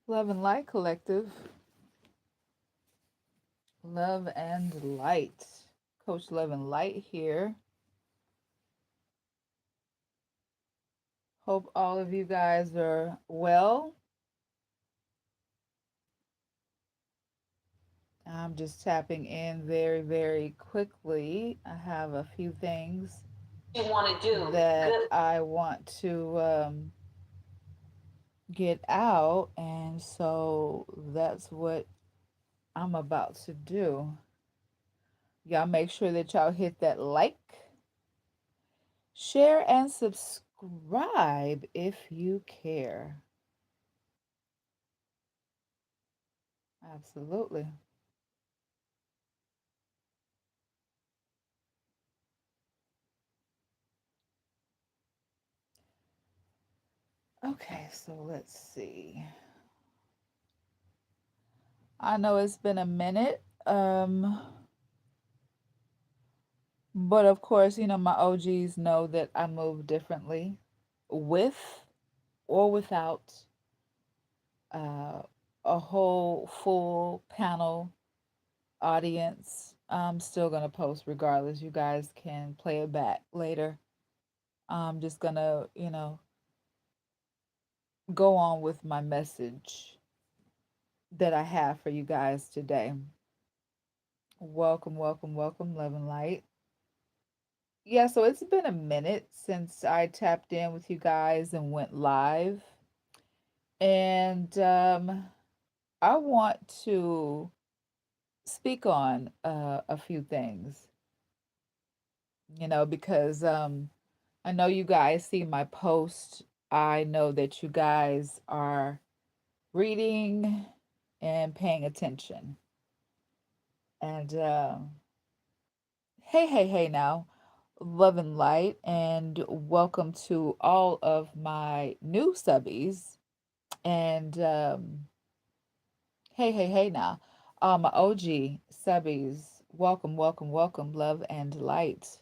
Love and Light Collective. Love and Light. Coach Love and Light here. Hope all of you guys are well. I'm just tapping in very, very quickly. I have a few things You want to do that good. I want to get out, and so that's what I'm about to do. Y'all make sure that y'all hit that like, share, and subscribe if you care. Absolutely. Okay, so let's see. I know it's been a minute. But of course, my OGs know that I move differently with or without uh, a whole full panel audience. I'm still going to post regardless. You guys can play it back later. I'm just going to, go on with my message that I have for you guys today. Welcome, welcome, welcome, Love and Light. Yeah, so it's been a minute since I tapped in with you guys and went live. And I want to speak on a few things, because I know you guys see my post. I know that you guys are reading and paying attention. And hey, hey, hey now, love and light, and welcome to all of my new subbies. And hey, hey, hey now, my OG subbies, welcome, welcome, welcome, love and light.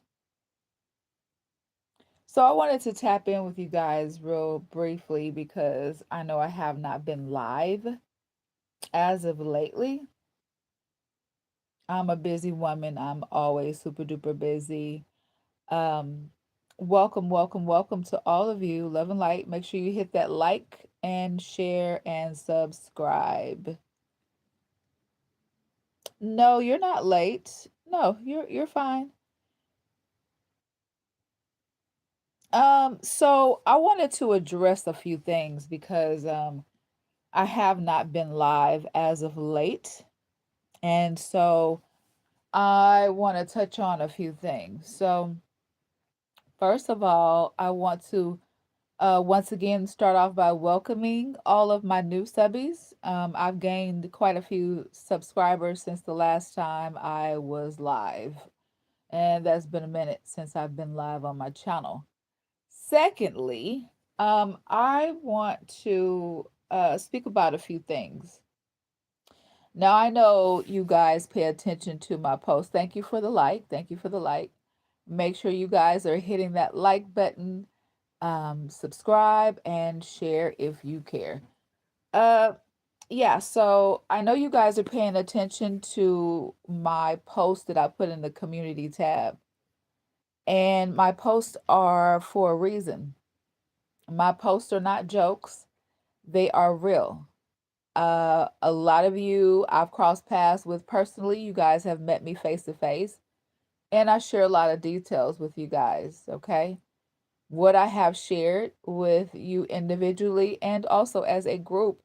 So I wanted to tap in with you guys real briefly because I know I have not been live as of lately. I'm a busy woman. I'm always super duper busy. Um, welcome, welcome, welcome to all of you. Love and light. Make sure you hit that like and share and subscribe. No, you're not late. No, you're fine. So I wanted to address a few things because I have not been live as of late. And so I want to touch on a few things. So first of all, I want to once again start off by welcoming all of my new subbies. I've gained quite a few subscribers since the last time I was live, and that's been a minute since I've been live on my channel. Secondly, I want to speak about a few things. Now, I know you guys pay attention to my post. Thank you for the like. Thank you for the like. Make sure you guys are hitting that like button, subscribe, and share if you care. Uh, yeah, so I know you guys are paying attention to my post that I put in the community tab. And my posts are for a reason. My posts are not jokes, they are real. A lot of you I've crossed paths with personally. You guys have met me face to face, and I share a lot of details with you guys, okay? What I have shared with you individually and also as a group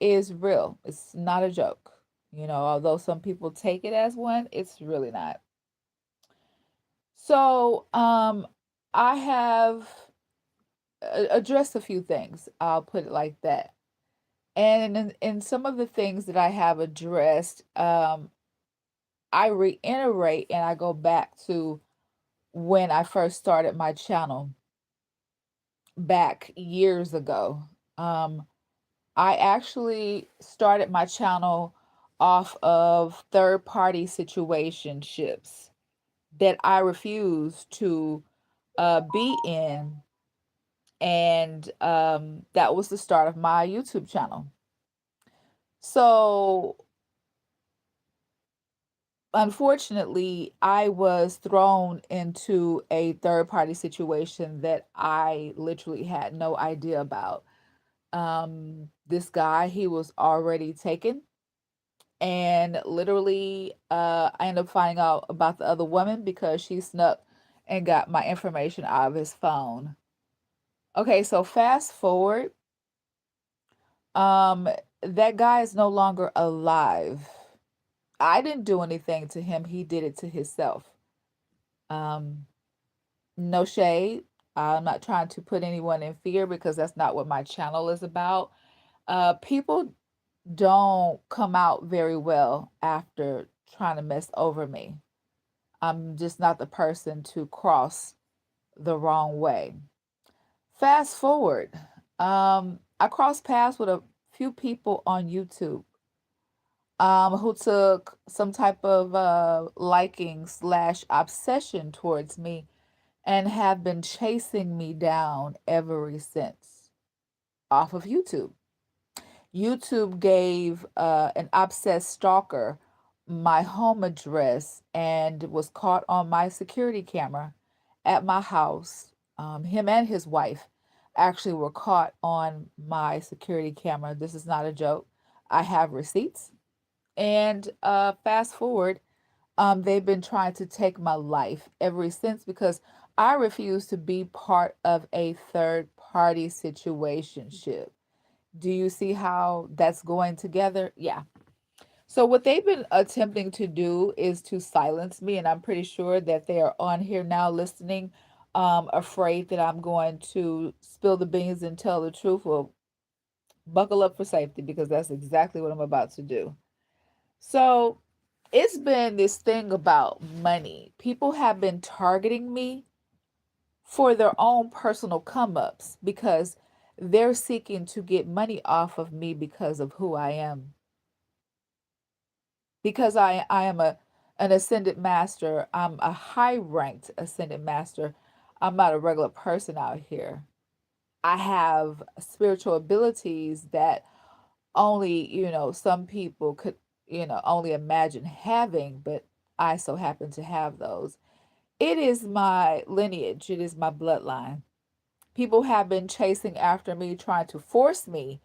is real. It's not a joke. Although some people take it as one, it's really not. So, I have addressed a few things. I'll put it like that. And in some of the things that I have addressed, I reiterate and I go back to when I first started my channel back years ago. Um, I actually started my channel off of third party situationships that I refused to be in. And that was the start of my YouTube channel. So unfortunately, I was thrown into a third party situation that I literally had no idea about. This guy, he was already taken, and literally, I ended up finding out about the other woman because she snuck and got my information out of his phone. Okay, so fast forward, um, that guy is no longer alive. I didn't do anything to him, he did it to himself. Um, No shade. I'm not trying to put anyone in fear because that's not what my channel is about. People don't come out very well after trying to mess over me. I'm just not the person to cross the wrong way. Fast forward, I crossed paths with a few people on YouTube who took some type of liking slash obsession towards me and have been chasing me down ever since off of YouTube. YouTube gave an obsessed stalker my home address and was caught on my security camera at my house. Him and his wife actually were caught on my security camera. This is not a joke. I have receipts. And fast forward, they've been trying to take my life ever since because I refuse to be part of a third party situationship. Do you see how that's going together? Yeah. So what they've been attempting to do is to silence me, and I'm pretty sure that they are on here now listening, afraid that I'm going to spill the beans and tell the truth. Well, buckle up for safety because that's exactly what I'm about to do. So it's been this thing about money. People have been targeting me for their own personal come ups because they're seeking to get money off of me because of who I am. Because I am an ascended master, I'm a high ranked ascended master. I'm not a regular person out here. I have spiritual abilities that only, some people could, only imagine having, but I so happen to have those. It is my lineage, it is my bloodline. People have been chasing after me, trying to force me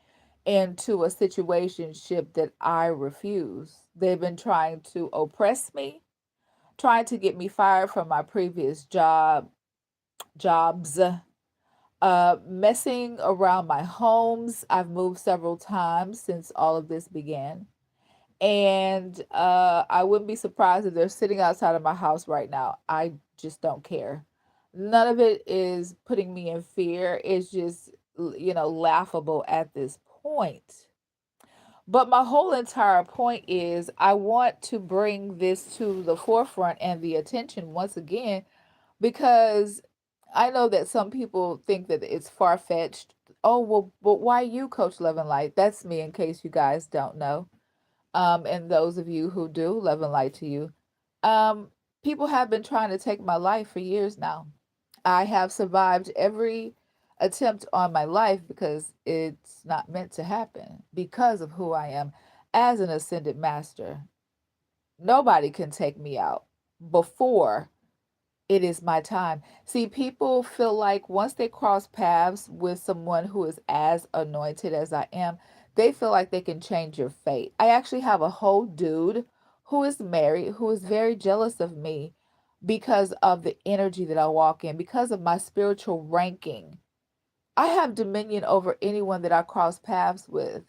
into a situationship that I refuse. They've been trying to oppress me, trying to get me fired from my previous jobs, messing around my homes. I've moved several times since all of this began. And I wouldn't be surprised if they're sitting outside of my house right now. I just don't care. None of it is putting me in fear. It's just, laughable at this point. But my whole entire point is I want to bring this to the forefront and the attention once again because I know that some people think that it's far fetched. Oh, well, but why you, Coach Love and Light? That's me, in case you guys don't know. And those of you who do, love and light to you. Um, People have been trying to take my life for years now. I have survived every attempt on my life because it's not meant to happen because of who I am as an ascended master. Nobody can take me out before it is my time. See, people feel like once they cross paths with someone who is as anointed as I am, they feel like they can change your fate. I actually have a whole dude who is married who is very jealous of me because of the energy that I walk in, because of my spiritual ranking. I have dominion over anyone that I cross paths with.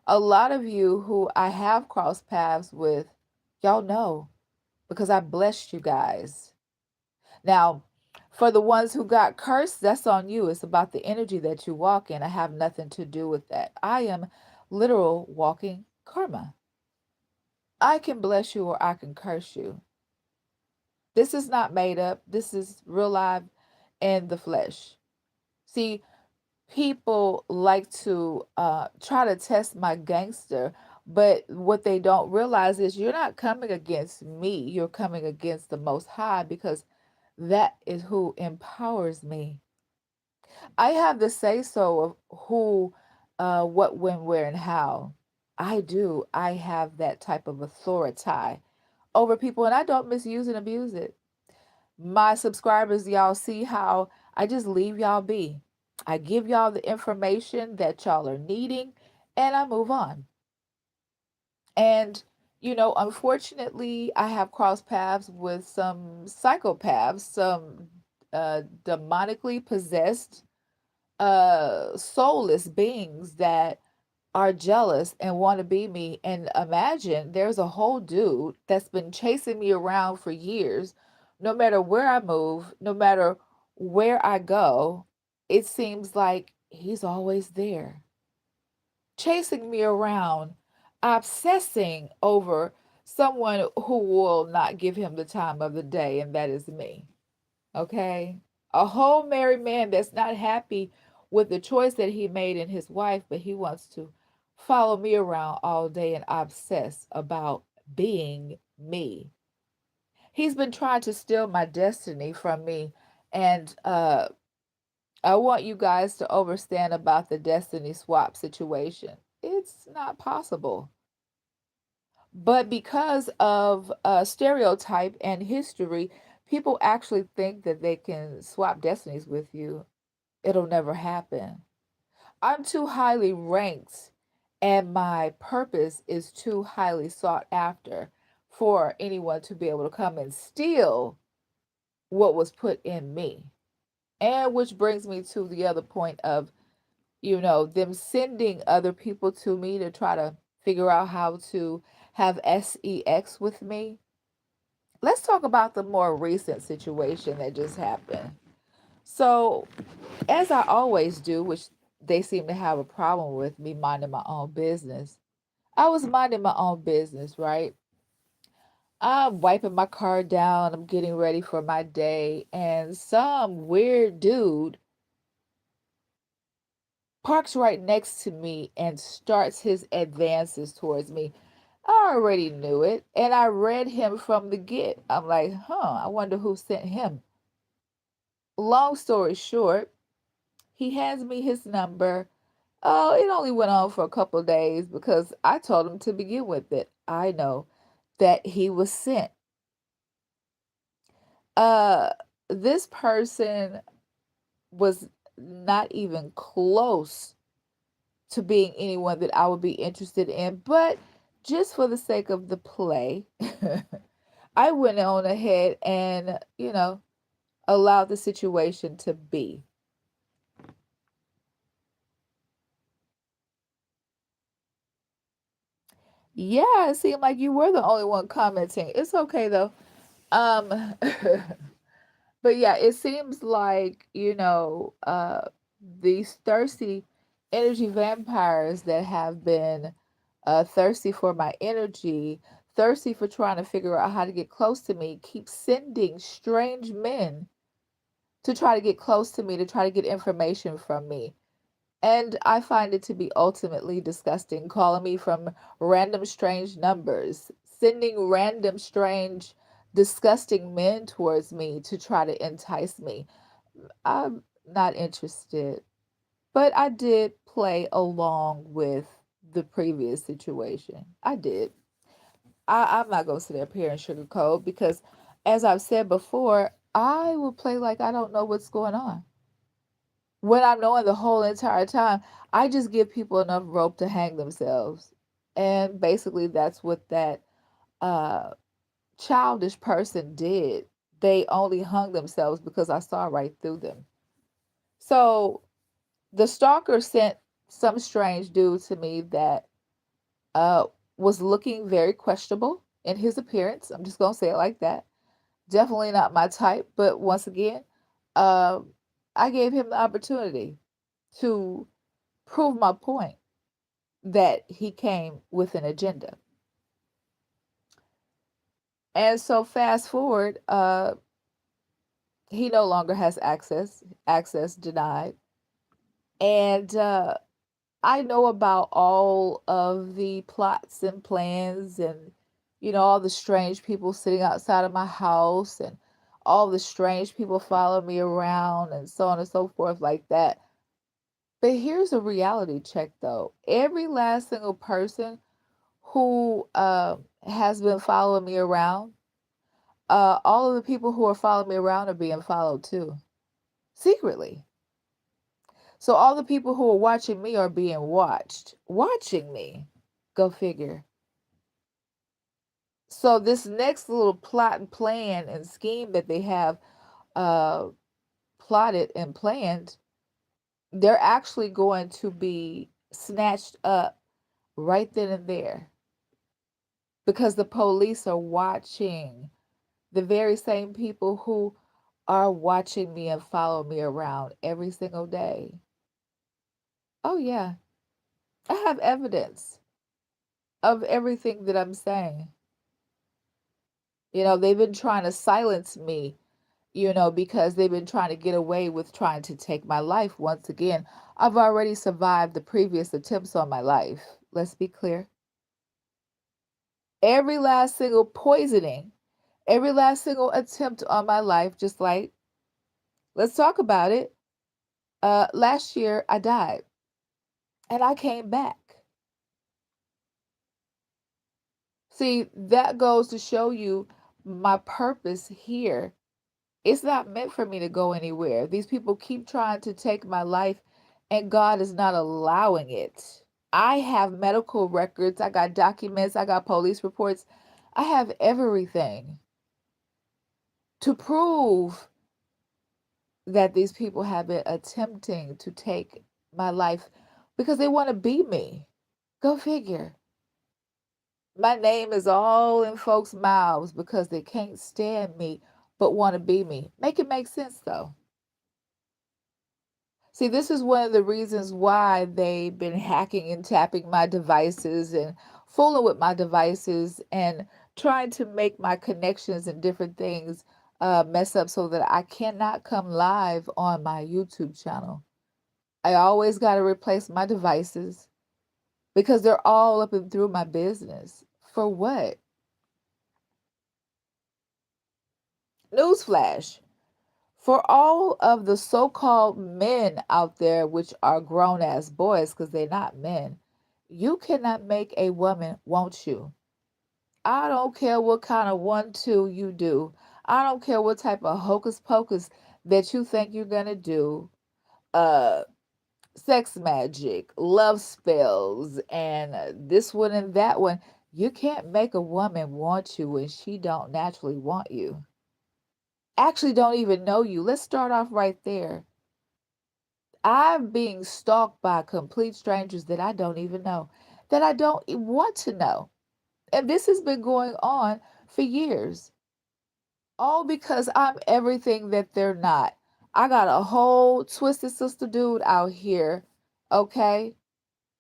A lot of you who I have crossed paths with, y'all know because I blessed you guys. Now, for the ones who got cursed, that's on you. It's about the energy that you walk in. I have nothing to do with that. I am literal walking karma. I can bless you or I can curse you. This is not made up. This is real life in the flesh. See, people like to try to test my gangster, but what they don't realize is you're not coming against me. You're coming against the Most High because that is who empowers me. I have the say so of who, what, when, where, and how. I do. I have that type of authority over people, and I don't misuse and abuse it. My subscribers, y'all see how I just leave y'all be. I give y'all the information that y'all are needing, and I move on. And, unfortunately, I have crossed paths with some psychopaths, some demonically possessed, soulless beings that are jealous and want to be me. And imagine there's a whole dude that's been chasing me around for years. No matter where I move, no matter where I go, it seems like he's always there, chasing me around, obsessing over someone who will not give him the time of the day, and that is me. Okay? A whole married man that's not happy with the choice that he made in his wife, but he wants to follow me around all day and obsess about being me. He's been trying to steal my destiny from me. And I want you guys to understand about the destiny swap situation. It's not possible. But because of stereotype and history, people actually think that they can swap destinies with you. It'll never happen. I'm too highly ranked, and my purpose is too highly sought after for anyone to be able to come and steal what was put in me. And which brings me to the other point of, them sending other people to me to try to figure out how to have sex with me. Let's talk about the more recent situation that just happened. So, as I always do, which they seem to have a problem with me minding my own business, I was minding my own business, right? I'm wiping my car down, I'm getting ready for my day, and some weird dude parks right next to me and starts his advances towards me. I already knew it, and I read him from the get. I'm like, I wonder who sent him. Long story short, he hands me his number. Oh, it only went on for a couple of days because I told him to begin with it. I know that he was sent. Uh, this person was not even close to being anyone that I would be interested in, but just for the sake of the play, I went on ahead and, allowed the situation to be. Yeah, it seemed like you were the only one commenting. It's okay though. Um, but yeah, it seems like, these thirsty energy vampires that have been thirsty for my energy, thirsty for trying to figure out how to get close to me, keep sending strange men to try to get close to me, to try to get information from me. And I find it to be ultimately disgusting, calling me from random strange numbers, sending random strange, disgusting men towards me to try to entice me. I'm not interested. But I did play along with the previous situation. I did. I'm not going to sit up here and sugarcoat because, as I've said before, I will play like I don't know what's going on. When I'm knowing the whole entire time, I just give people enough rope to hang themselves. And basically, that's what that uh, childish person did. They only hung themselves because I saw right through them. So the stalker sent some strange dude to me that uh, was looking very questionable in his appearance. I'm just going to say it like that. Definitely not my type. But once again, um, I gave him the opportunity to prove my point that he came with an agenda. And so fast forward, he no longer has access denied. And I know about all of the plots and plans and, all the strange people sitting outside of my house and all the strange people following me around and so on and so forth like that. But here's a reality check though. Every last single person who has been following me around, all of the people who are following me around are being followed too, secretly. So all the people who are watching me are being watching me. Go figure. So this next little plot and plan and scheme that they have uh, plotted and planned, they're actually going to be snatched up right then and there because the police are watching the very same people who are watching me and follow me around every single day. Oh, yeah, I have evidence of everything that I'm saying. They've been trying to silence me, because they've been trying to get away with trying to take my life once again. I've already survived the previous attempts on my life. Let's be clear. Every last single poisoning, every last single attempt on my life, just like, let's talk about it. Last year, I died and I came back. See, that goes to show you my purpose here. It's not meant for me to go anywhere. These people keep trying to take my life, and God is not allowing it. I have medical records, I got documents, I got police reports. I have everything to prove that these people have been attempting to take my life because they want to be me. Go figure. My name is all in folks' mouths because they can't stand me but want to be me. Make it make sense though. See, this is one of the reasons why they've been hacking and tapping my devices and fooling with my devices and trying to make my connections and different things mess up so that I cannot come live on my YouTube channel. I always got to replace my devices because they're all up and through my business. For what? Newsflash. For all of the so-called men out there, which are grown-ass boys, because they're not men, you cannot make a woman want you. I don't care what kind of 1-2 you do. I don't care what type of hocus pocus that you think you're gonna do. Uh, Sex magic, love spells, and this one and that one. You can't make a woman want you when she don't naturally want you. Actually don't even know you. Let's start off right there. I'm being stalked by complete strangers that I don't even know, that I don't want to know. And this has been going on for years, all because I'm everything that they're not. I got a whole twisted sister dude out here, okay?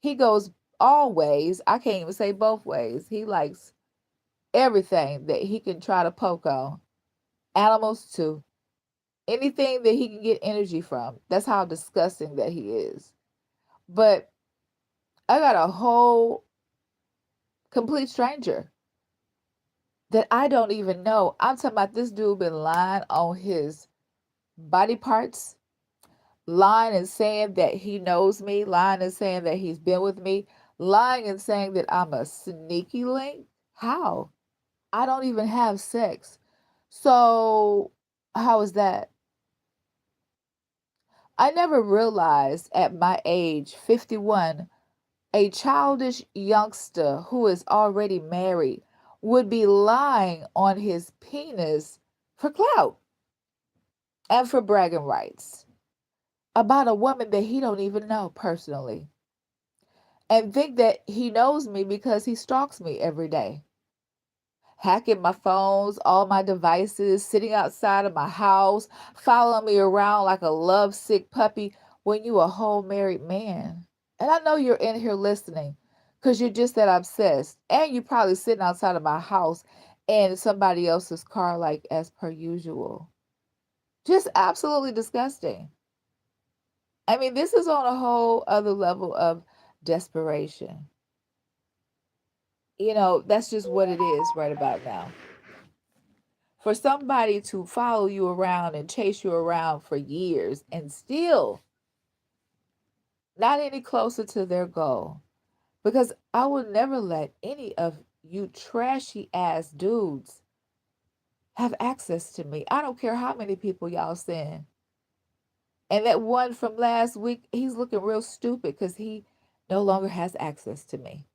He goes all ways. I can't even say both ways. He likes everything that he can try to poke on. Animals too. Anything that he can get energy from. That's how disgusting that he is. But I got a whole complete stranger that I don't even know. I'm talking about this dude been lying on his body parts, lying and saying that he knows me, lying and saying that he's been with me, lying and saying that I'm a sneaky link. How? I don't even have sex. So, how is that? I never realized at my age, 51, a childish youngster who is already married would be lying on his penis for clout and for bragging rights about a woman that he don't even know personally and think that he knows me because he stalks me every day, hacking my phones, all my devices, sitting outside of my house, following me around like a lovesick puppy when you a whole married man. And I know you're in here listening because you're just that obsessed. And you're probably sitting outside of my house in somebody else's car, like as per usual. Just absolutely disgusting. I mean, this is on a whole other level of desperation. That's just what it is right about now. For somebody to follow you around and chase you around for years and still not any closer to their goal, because I will never let any of you trashy ass dudes have access to me. I don't care how many people y'all send. And that one from last week, he's looking real stupid because he no longer has access to me.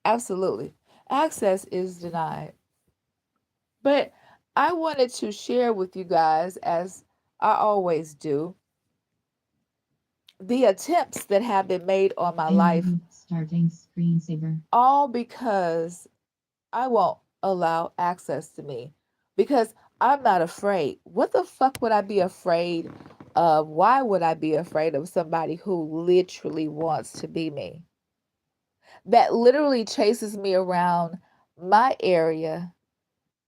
Absolutely. Access is denied. But I wanted to share with you guys, as I always do, the attempts that have been made on my life, Starting screensaver. all because I won't allow access to me. Because I'm not afraid. What the fuck would I be afraid of? Why would I be afraid of somebody who literally wants to be me? That literally chases me around my area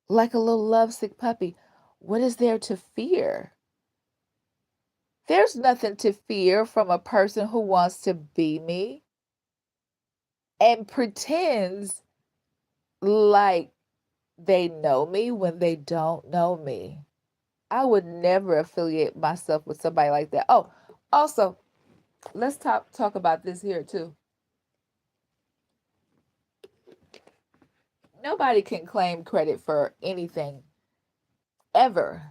like a little lovesick puppy. What is there to fear? There's nothing to fear from a person who wants to be me and pretends like they know me when they don't know me. I would never affiliate myself with somebody like that. Oh, also, let's talk about this here too. Nobody can claim credit for anything ever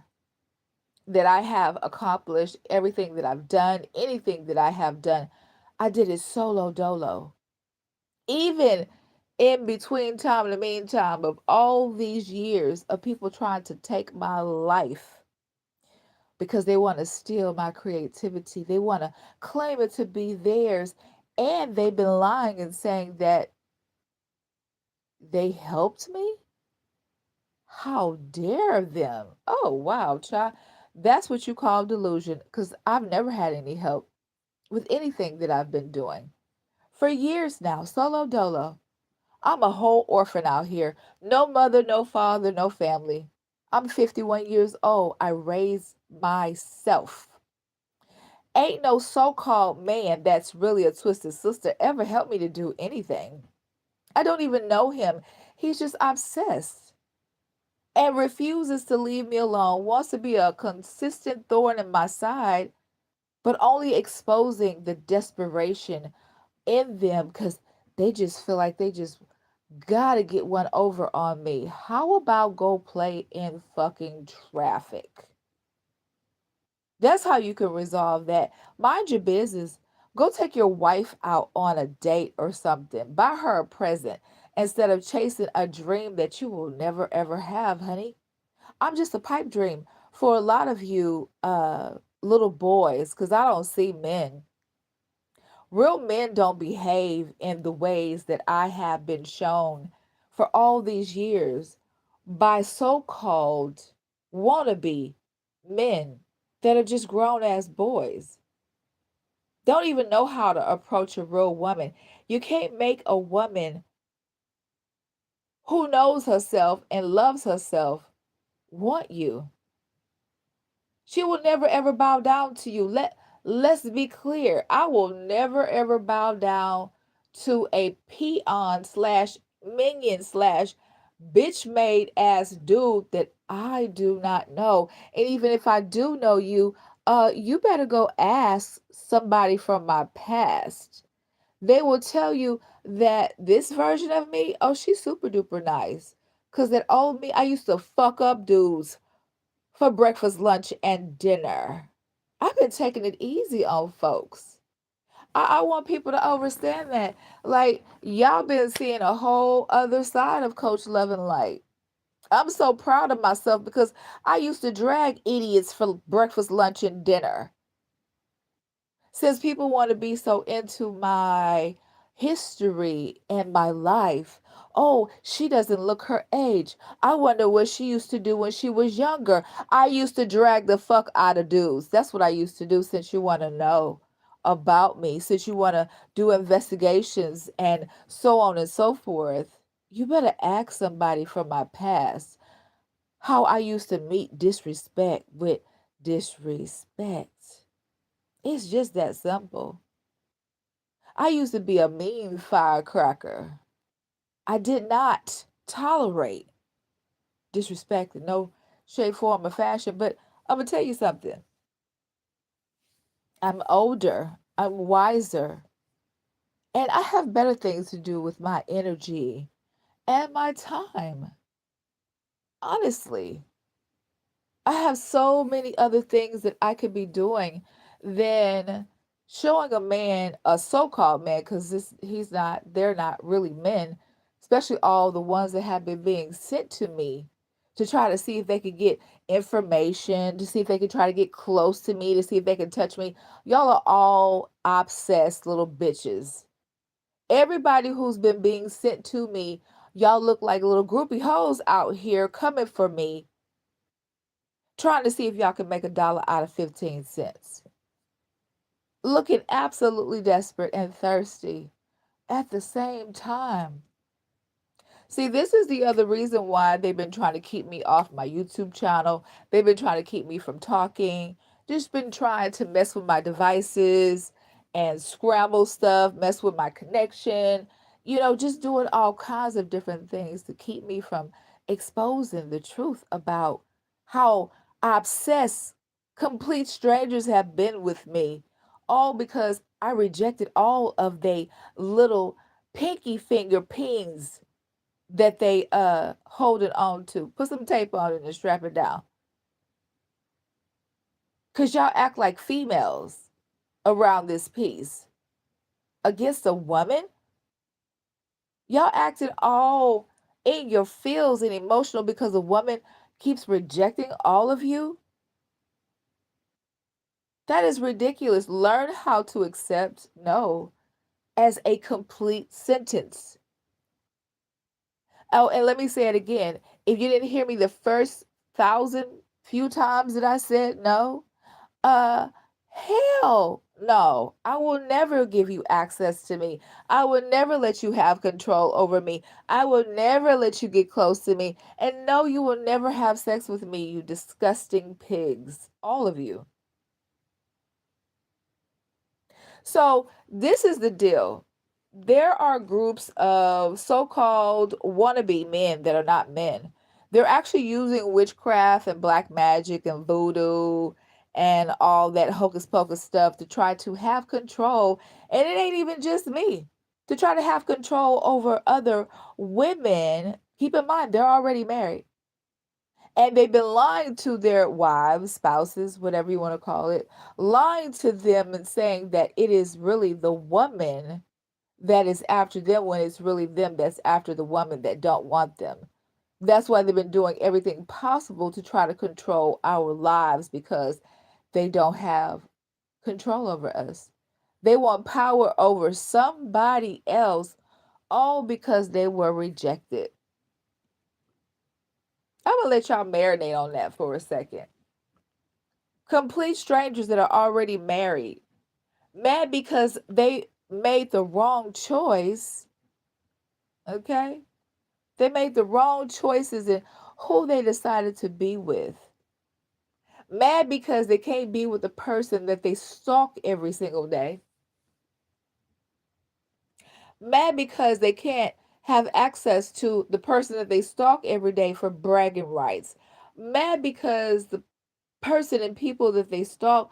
that I have accomplished, everything that I've done, anything that I have done. I did it solo dolo. Even in between time, in the meantime of all these years of people trying to take my life because they want to steal my creativity, they want to claim it to be theirs, and they've been lying and saying that they helped me. How dare them? Oh, wow, child. That's what you call delusion, because I've never had any help with anything that I've been doing for years now, solo dolo. I'm a whole orphan out here. No mother, no father, no family. I'm 51 years old. I raised myself. Ain't no so called man that's really a twisted sister ever helped me to do anything. I don't even know him. He's just obsessed and refuses to leave me alone, wants to be a consistent thorn in my side, but only exposing the desperation in them because they just feel like they just gotta get one over on me. How about go play in fucking traffic? That's how you can resolve that. Mind your business. Go take your wife out on a date or something. Buy her a present instead of chasing a dream that you will never ever have, honey. I'm just a pipe dream for a lot of you little boys because I don't see men. Real men don't behave in the ways that I have been shown for all these years by so called wannabe men that are just grown ass boys. Don't even know how to approach a real woman. You can't make a woman who knows herself and loves herself want you. She will never ever bow down to you. Let's be clear. I will never ever bow down to a peon slash minion slash bitch made ass dude that I do not know. And even if I do know you, you better go ask somebody from my past. They will tell you that this version of me, oh, she's super duper nice. Cause that old me, I used to fuck up dudes for breakfast, lunch, and dinner. I've been taking it easy on folks. I want people to understand that. Like, y'all been seeing a whole other side of Coach Love and Light. I'm so proud of myself because I used to drag idiots for breakfast, lunch, and dinner. Since people want to be so into my history and my life, oh, she doesn't look her age. I wonder what she used to do when she was younger. I used to drag the fuck out of dudes. That's what I used to do since you want to know about me, since you want to do investigations and so on and so forth. You better ask somebody from my past how I used to meet disrespect with disrespect. It's just that simple. I used to be a mean firecracker. I did not tolerate disrespect in no shape, form, or fashion. But I'm going to tell you something. I'm older, I'm wiser, And I have better things to do with my energy and my time. Honestly, I have so many other things that I could be doing than showing a man, a so-called man, because they're not really men, especially all the ones that have been being sent to me to try to see if they could get information, to see if they could try to get close to me, to see if they can touch me. Y'all are all obsessed little bitches. Everybody who's been being sent to me, y'all look like little groupie hoes out here coming for me, trying to see if y'all can make a dollar out of 15 cents. Looking absolutely desperate and thirsty at the same time. See, this is the other reason why they've been trying to keep me off my YouTube channel. They've been trying to keep me from talking, just been trying to mess with my devices and scramble stuff, mess with my connection, just doing all kinds of different things to keep me from exposing the truth about how obsessed complete strangers have been with me, all because I rejected all of they little pinky finger pings that they holding on to. Put some tape on it and strap it down. Cause y'all act like females around this piece. Against a woman? Y'all acting all in your feels and emotional because a woman keeps rejecting all of you? That is ridiculous. Learn how to accept no as a complete sentence. Oh, and let me say it again. If you didn't hear me the first thousand few times that I said no, Uh, hell no. I will never give you access to me. I will never let you have control over me. I will never let you get close to me. And no, you will never have sex with me, you disgusting pigs. All of you. So, this is the deal. There are groups of so called wannabe men that are not men. They're actually using witchcraft and black magic and voodoo and all that hocus pocus stuff to try to have control. And it ain't even just me. To try to have control over other women. Keep in mind, they're already married. And they've been lying to their wives, spouses, whatever you want to call it, lying to them and saying that it is really the woman that is after them when it's really them that's after the woman that don't want them. That's why they've been doing everything possible to try to control our lives because they don't have control over us. They want power over somebody else, all because they were rejected. I'm gonna let y'all marinate on that for a second. Complete strangers that are already married, mad because they made the wrong choice, okay? They made the wrong choices in who they decided to be with. Mad because they can't be with the person that they stalk every single day. Mad because they can't have access to the person that they stalk every day for bragging rights. Mad because the person and people that they stalk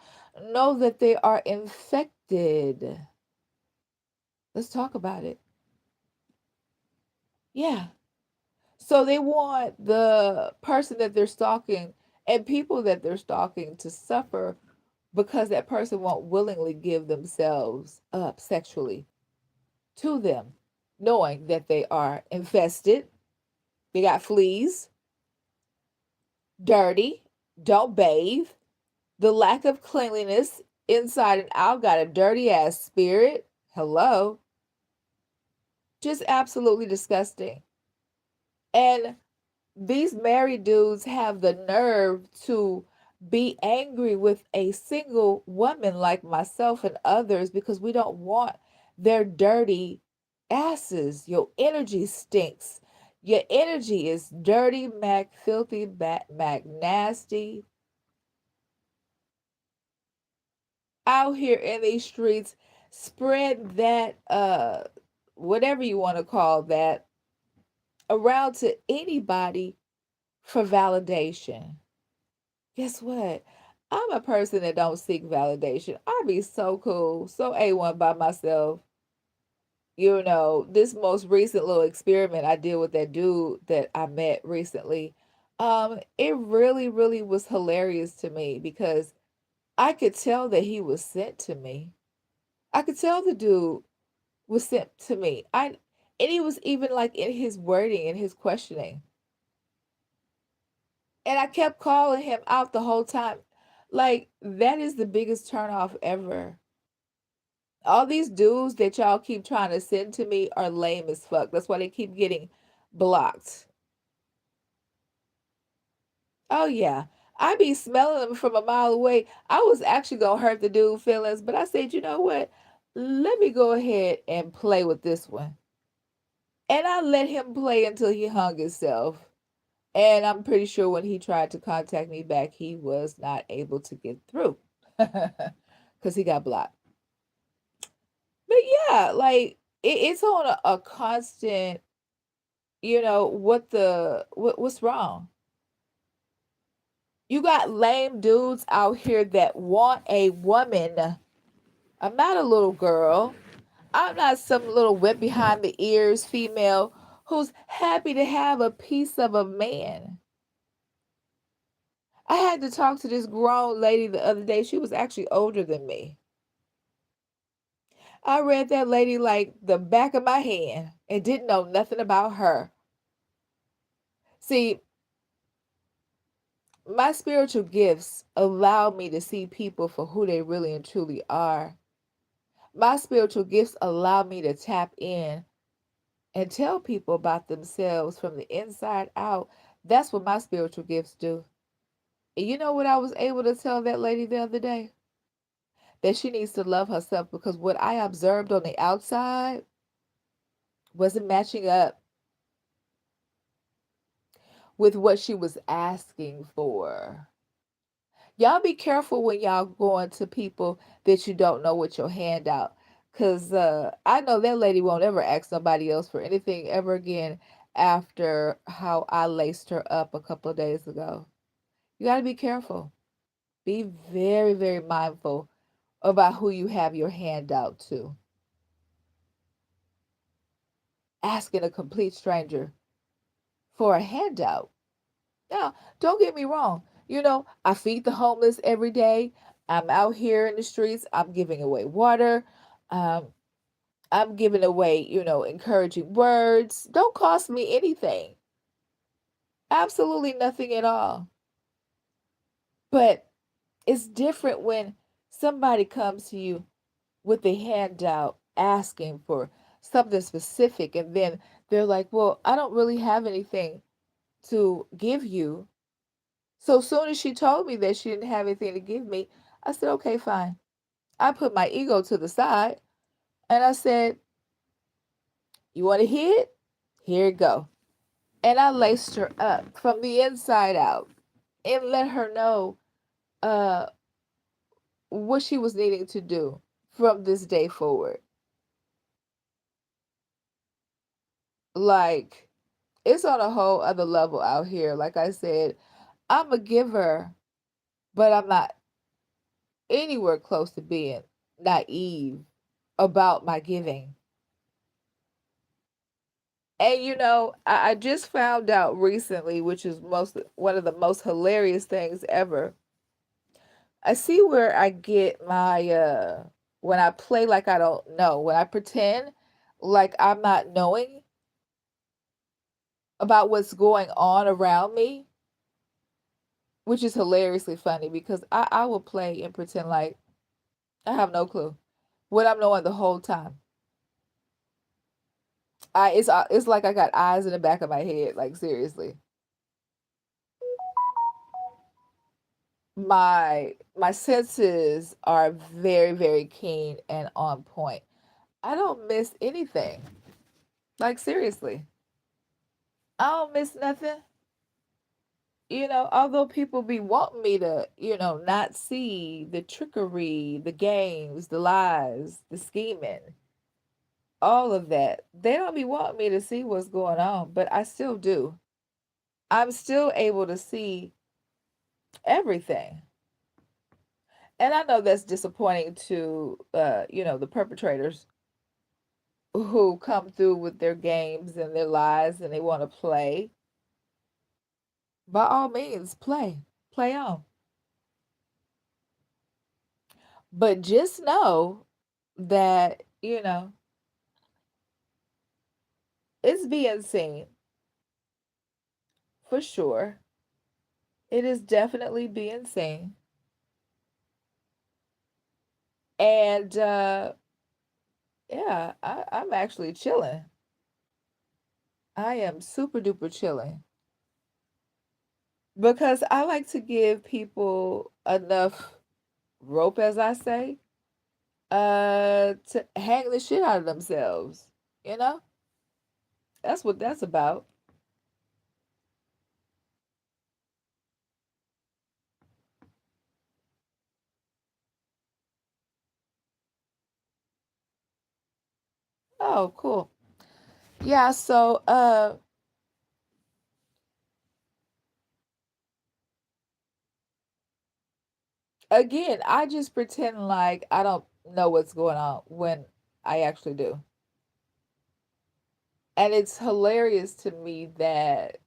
know that they are infected. Let's talk about it. Yeah. So they want the person that they're stalking and people that they're stalking to suffer because that person won't willingly give themselves up sexually to them, knowing that they are infested, they got fleas, dirty, don't bathe, the lack of cleanliness inside and out, got a dirty ass spirit. Hello. Just absolutely disgusting. And these married dudes have the nerve to be angry with a single woman like myself and others because we don't want their dirty asses. Your energy stinks. Your energy is dirty, mac, filthy, mac, nasty. Out here in these streets, spread that whatever you want to call that around to anybody for validation. Guess what? I'm a person that don't seek validation. I be so cool, so A1 by myself. This most recent little experiment I did with that dude that I met recently, it really, really was hilarious to me because I could tell that he was sent to me. I could tell the dude was sent to me. And he was even like in his wording and his questioning. And I kept calling him out the whole time. Like, that is the biggest turnoff ever. All these dudes that y'all keep trying to send to me are lame as fuck. That's why they keep getting blocked. Oh yeah. I be smelling them from a mile away. I was actually gonna hurt the dude feelings, but I said, you know what? Let me go ahead and play with this one. And I let him play until he hung himself. And I'm pretty sure when he tried to contact me back, he was not able to get through because he got blocked. But yeah, like it's on a constant, what's wrong? You got lame dudes out here that want a woman. I'm not a little girl. I'm not some little wet behind the ears female who's happy to have a piece of a man. I had to talk to this grown lady the other day. She was actually older than me. I read that lady like the back of my hand and didn't know nothing about her. See, my spiritual gifts allow me to see people for who they really and truly are. My spiritual gifts allow me to tap in and tell people about themselves from the inside out. That's what my spiritual gifts do. And you know what I was able to tell that lady the other day? That she needs to love herself because what I observed on the outside wasn't matching up with what she was asking for. Y'all be careful when y'all going to people that you don't know with your hand out. Cause I know that lady won't ever ask somebody else for anything ever again after how I laced her up a couple of days ago. You gotta be careful. Be very, very mindful about who you have your hand out to. Asking a complete stranger for a handout. Now, don't get me wrong. I feed the homeless every day. I'm out here in the streets. I'm giving away water. Um, I'm giving away, encouraging words. Don't cost me anything. Absolutely nothing at all. But it's different when somebody comes to you with a handout asking for something specific, and then they're like, well, I don't really have anything to give you. So soon as she told me that she didn't have anything to give me, I said, okay, fine. I put my ego to the side and I said, you want to hear it? Here it go. And I laced her up from the inside out and let her know uh, what she was needing to do from this day forward. Like, it's on a whole other level out here. Like I said, I'm a giver, but I'm not anywhere close to being naive about my giving. And I just found out recently, which is most one of the most hilarious things ever. I see where I get my when I play like I don't know, when I pretend like I'm not knowing about what's going on around me, which is hilariously funny because I will play and pretend like I have no clue what I'm knowing the whole time. It's like I got eyes in the back of my head, like seriously. My senses are very, very keen and on point. I don't miss anything. Like seriously. I don't miss nothing. Although people be wanting me to, not see the trickery, the games, the lies, the scheming, all of that. They don't be wanting me to see what's going on, but I still do. I'm still able to see everything. And I know that's disappointing to the perpetrators. who come through with their games and their lies and they want to play, by all means, play on. But just know that, it's being seen for sure. It is definitely being seen. And yeah, I'm actually chilling. I am super duper chilling because I like to give people enough rope, as I say, to hang the shit out of themselves. You know? That's what that's about. Oh, cool. Yeah, so again, I just pretend like I don't know what's going on when I actually do. And it's hilarious to me that,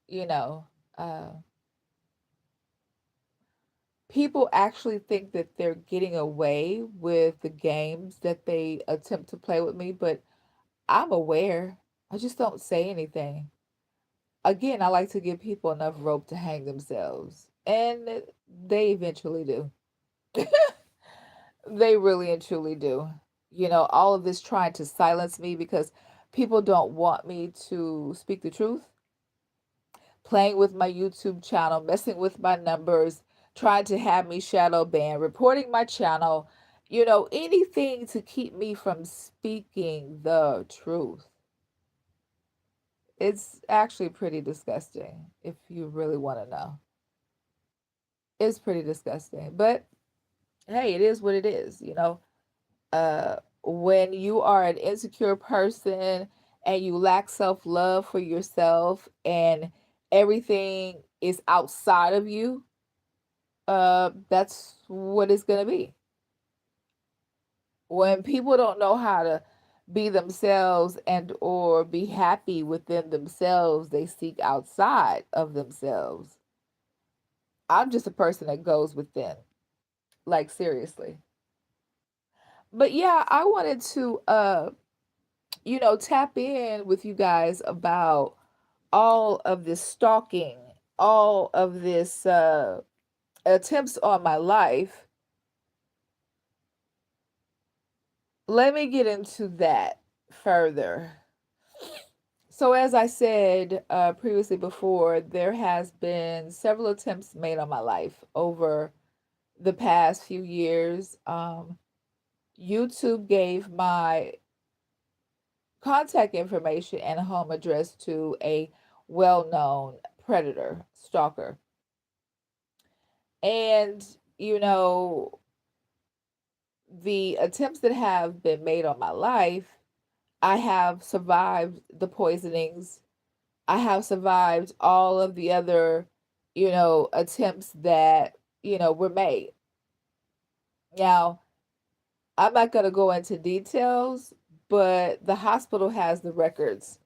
people actually think that they're getting away with the games that they attempt to play with me, but I'm aware. I just don't say anything. Again, I like to give people enough rope to hang themselves, and they eventually do. They really and truly do. All of this trying to silence me because people don't want me to speak the truth, playing with my YouTube channel, messing with my numbers, trying to have me shadow ban, reporting my channel, anything to keep me from speaking the truth. It's actually pretty disgusting if you really want to know. It's pretty disgusting. But hey, it is what it is. When you are an insecure person and you lack self love for yourself and everything is outside of you, that's what it's going to be. When people don't know how to be themselves and or be happy within themselves, they seek outside of themselves. I'm just a person that goes within, like seriously. But yeah, I wanted to tap in with you guys about all of this stalking, all of this attempts on my life. Let me get into that further. So, as I said previously before, there has been several attempts made on my life over the past few years. YouTube gave my contact information and home address to a well-known predator stalker. And, you know, the attempts that have been made on my life, I have survived the poisonings. I have survived all of the other, attempts that, were made. Now, I'm not going to go into details, but the hospital has the records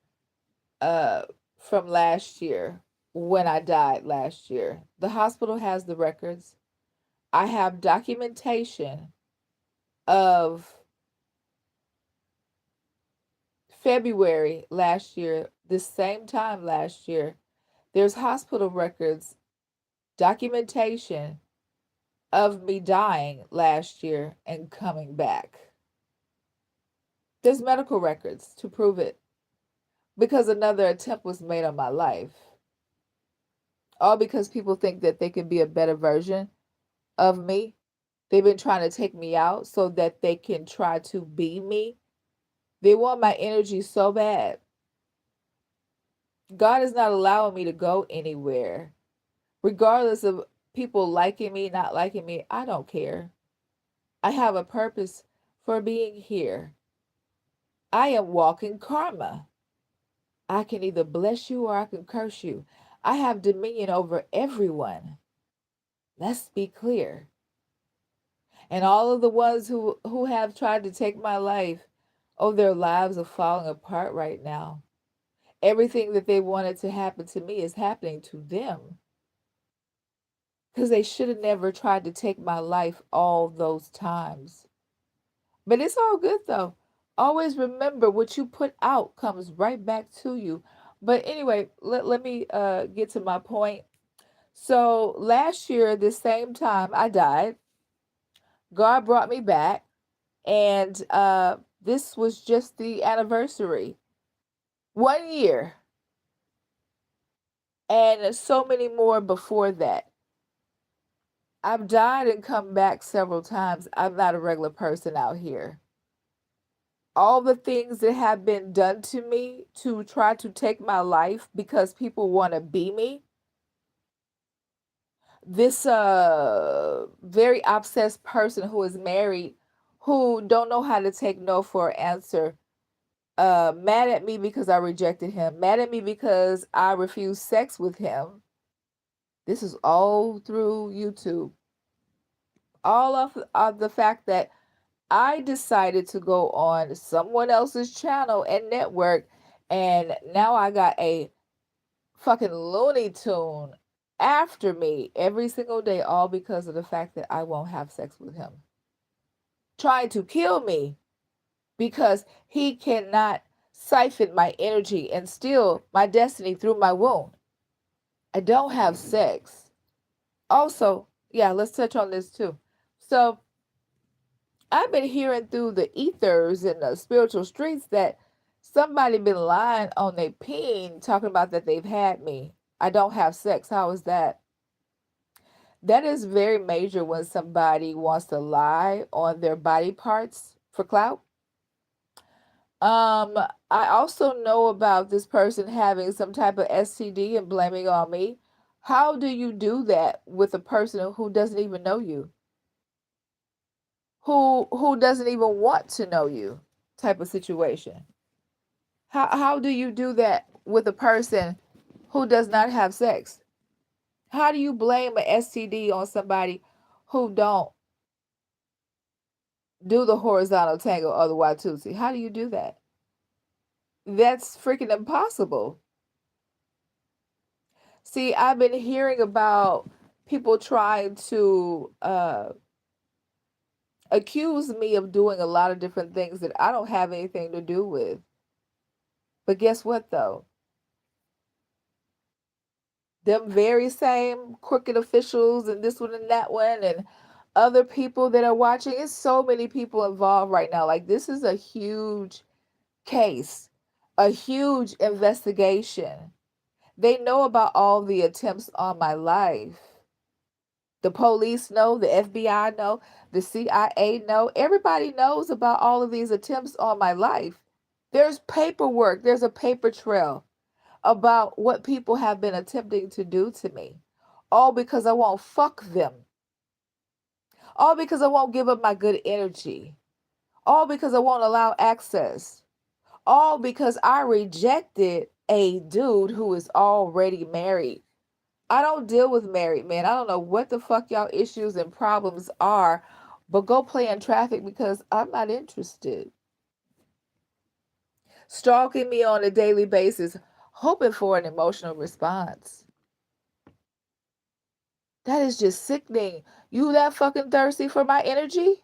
uh from last year when I died last year. The hospital has the records. I have documentation of February last year, this same time last year. There's hospital records, documentation of me dying last year and coming back. There's medical records to prove it because another attempt was made on my life. All because people think that they can be a better version of me. They've been trying to take me out so that they can try to be me. They want my energy so bad. God is not allowing me to go anywhere. Regardless of people liking me, not liking me, I don't care. I have a purpose for being here. I am walking karma. I can either bless you or I can curse you. I have dominion over everyone. Let's be clear. And all of the ones who have tried to take my life Oh, their lives are falling apart right now. Everything that they wanted to happen to me is happening to them because they should have never tried to take my life all those times. But it's all good though. Always remember what you put out comes right back to you. But anyway, let me get to my point. So last year, this same time, I died. God brought me back, and this was just the anniversary. 1 year, and so many more before that. I've died and come back several times. I'm not a regular person out here. All the things that have been done to me to try to take my life because people want to be me. This very obsessed person who is married, who don't know how to take no for an answer, mad at me because I rejected him, mad at me because I refused sex with him. This is all through YouTube. All of the fact that I decided to go on someone else's channel and network, and now I got a fucking Looney Tune after me every single day, all because of the fact that I won't have sex with him. Trying to kill me because he cannot siphon my energy and steal my destiny through my wound. I don't have sex. Also, yeah, let's touch on this too. So, I've been hearing through the ethers and the spiritual streets that somebody been lying on their pin talking about that they've had me. I don't have sex. How is that? That is very major when somebody wants to lie on their body parts for clout. Um, I also know about this person having some type of STD and blaming on me. How do you do that with a person who doesn't even know you? Who doesn't even want to know you type of situation? How do you do that with a person who does not have sex? How do you blame an STD on somebody who don't do the horizontal tangle or the Watusi? How do you do that? That's freaking impossible. See, I've been hearing about people trying to accuse me of doing a lot of different things that I don't have anything to do with. But guess what, though? Them very same crooked officials and this one and that one and other people that are watching, it's so many people involved right now. Like, this is a huge case, a huge investigation. They know about all the attempts on my life. The police know, the FBI know, the CIA know. Everybody knows about all of these attempts on my life. There's paperwork, there's a paper trail about what people have been attempting to do to me. All because I won't fuck them. All because I won't give up my good energy. All because I won't allow access. All because I rejected a dude who is already married. I don't deal with married men. I don't know what the fuck y'all issues and problems are, but go play in traffic because I'm not interested. Stalking me on a daily basis, hoping for an emotional response. That is just sickening. You that fucking thirsty for my energy?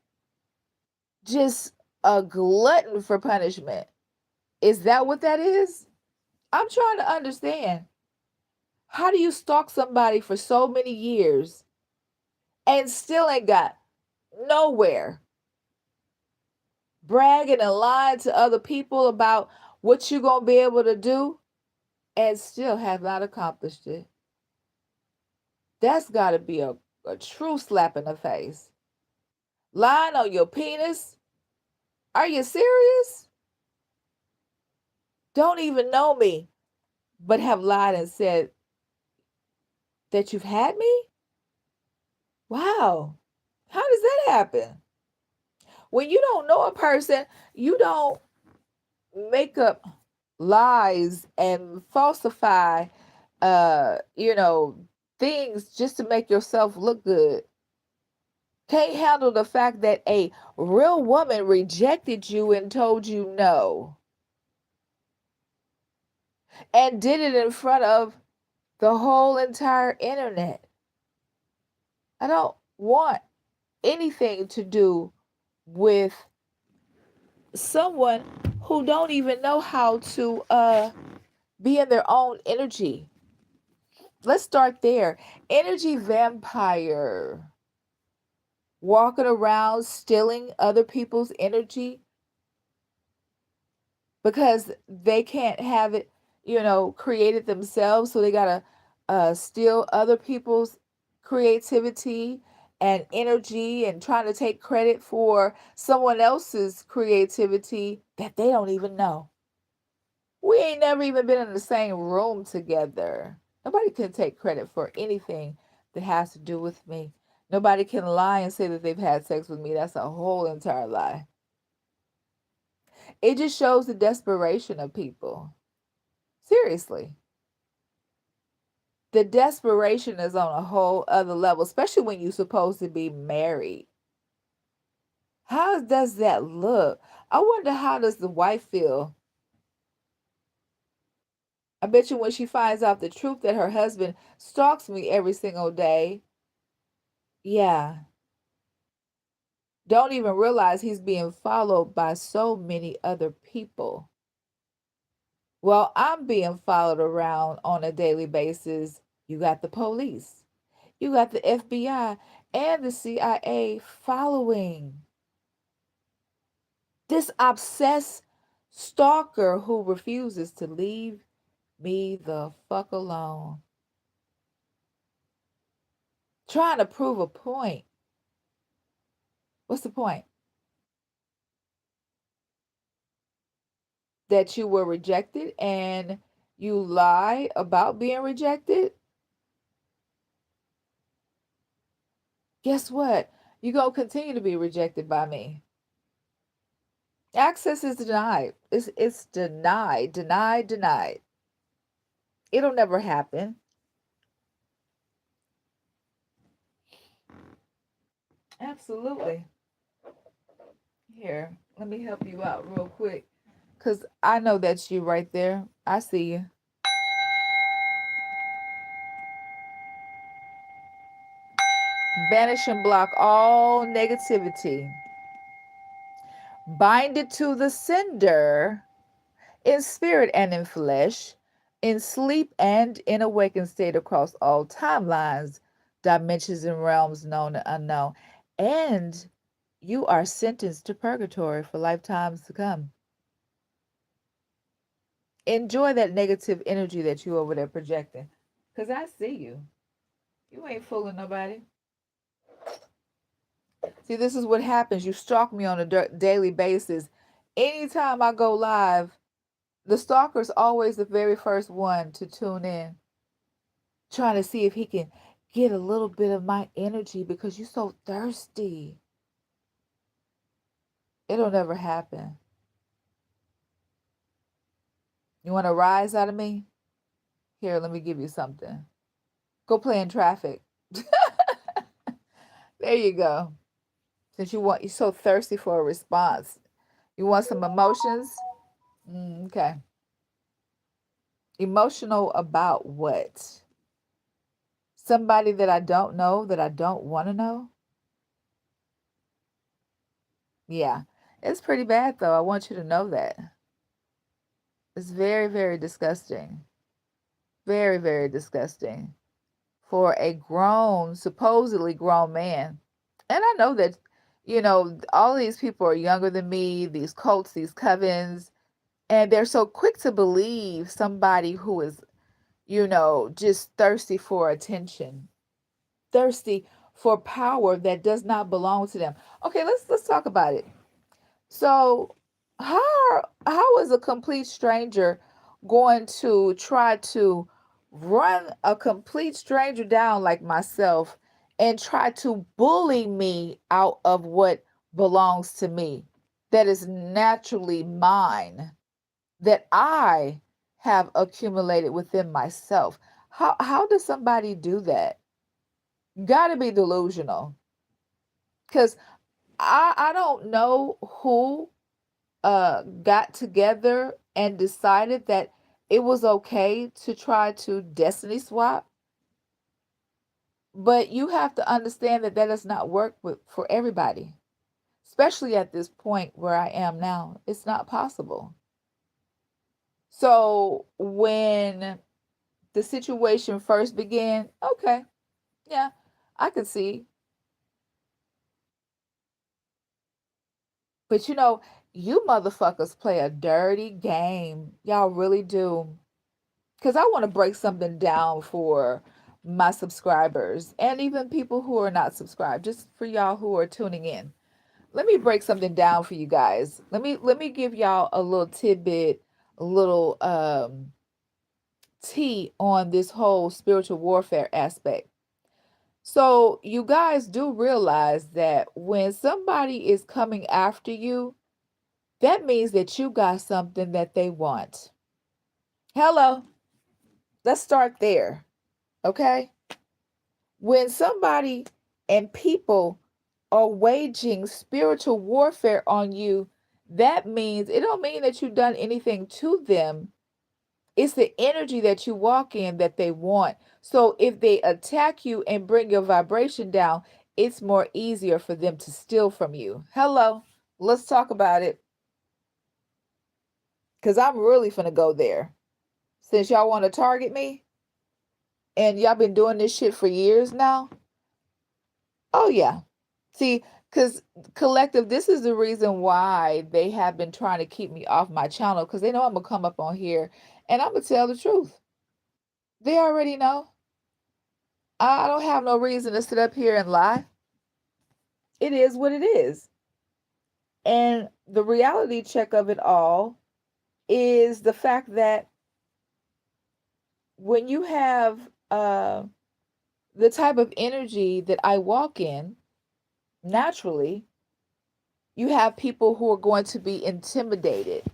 Just a glutton for punishment. Is that what that is? I'm trying to understand. How do you stalk somebody for so many years and still ain't got nowhere? Bragging and lying to other people about what you're going to be able to do and still have not accomplished it. That's got to be a true slap in the face. Lying on your penis? Are you serious? Don't even know me, but have lied and said that you've had me? Wow. How does that happen? When you don't know a person, you don't make up lies and falsify uh, you know, things just to make yourself look good. Can't handle the fact that a real woman rejected you and told you no, and did it in front of the whole entire internet. I don't want anything to do with someone who don't even know how to be in their own energy. Let's start there. Energy vampire, walking around stealing other people's energy because they can't have it, created themselves. So they got to steal other people's creativity and energy and trying to take credit for someone else's creativity that they don't even know. We ain't never even been in the same room together. Nobody can take credit for anything that has to do with me. Nobody can lie and say that they've had sex with me. That's a whole entire lie. It just shows the desperation of people. Seriously. The desperation is on a whole other level, especially when you're supposed to be married. How does that look? I wonder, how does the wife feel? I bet you when she finds out the truth that her husband stalks me every single day, yeah, don't even realize he's being followed by so many other people. Well, I'm being followed around on a daily basis. You got the police, you got the FBI and the CIA following this obsessed stalker who refuses to leave me the fuck alone. Trying to prove a point. What's the point? That you were rejected and you lie about being rejected? Guess what? You're going to continue to be rejected by me. Access is denied. It's denied, denied, denied. It'll never happen. Absolutely. Here, let me help you out real quick. Because I know that's you right there. I see you. Banish and block all negativity. Bind it to the sender in spirit and in flesh, in sleep and in awakened state across all timelines, dimensions, and realms known and unknown. And you are sentenced to purgatory for lifetimes to come. Enjoy that negative energy that you over there projecting. Because I see you. You ain't fooling nobody. See, this is what happens. You stalk me on a daily basis. Anytime I go live, the stalker's always the very first one to tune in, trying to see if he can get a little bit of my energy because you're so thirsty. It'll never happen. You want to rise out of me? Here, let me give you something. Go play in traffic. There you go. Since you're so thirsty for a response. You want some emotions? Okay. Emotional about what? Somebody that I don't know, that I don't want to know? Yeah. It's pretty bad though. I want you to know that. It's very, very disgusting. Very, very disgusting for a grown, supposedly grown man. And I know that, all these people are younger than me, these cults, these covens, and they're so quick to believe somebody who is, just thirsty for attention, thirsty for power that does not belong to them. Okay, let's talk about it. So, how is a complete stranger going to try to run a complete stranger down like myself and try to bully me out of what belongs to me, that is naturally mine, that I have accumulated within myself? How does somebody do that? Got to be delusional. Because I don't know who got together and decided that it was okay to try to destiny swap, but you have to understand that that does not work for everybody, especially at this point where I am now. It's not possible. So when the situation first began, okay, yeah, I could see. But you motherfuckers play a dirty game. Y'all really do. Because I want to break something down for my subscribers and even people who are not subscribed, just for y'all who are tuning in. Let me break something down for you guys. Let me give y'all a little tidbit, a little tea on this whole spiritual warfare aspect. So you guys do realize that when somebody is coming after you, that means that you got something that they want. Hello, let's start there. Okay? When somebody and people are waging spiritual warfare on you, that means it don't mean that you've done anything to them. It's the energy that you walk in that they want. So if they attack you and bring your vibration down, it's more easier for them to steal from you. Hello, let's talk about it. Because I'm really finna go there. Since y'all want to target me and y'all been doing this shit for years now. Oh, yeah. See, because collective, this is the reason why they have been trying to keep me off my channel because they know I'm going to come up on here and I'm going to tell the truth. They already know. I don't have no reason to sit up here and lie. It is what it is. And the reality check of it all is the fact that when you have the type of energy that I walk in, naturally, you have people who are going to be intimidated.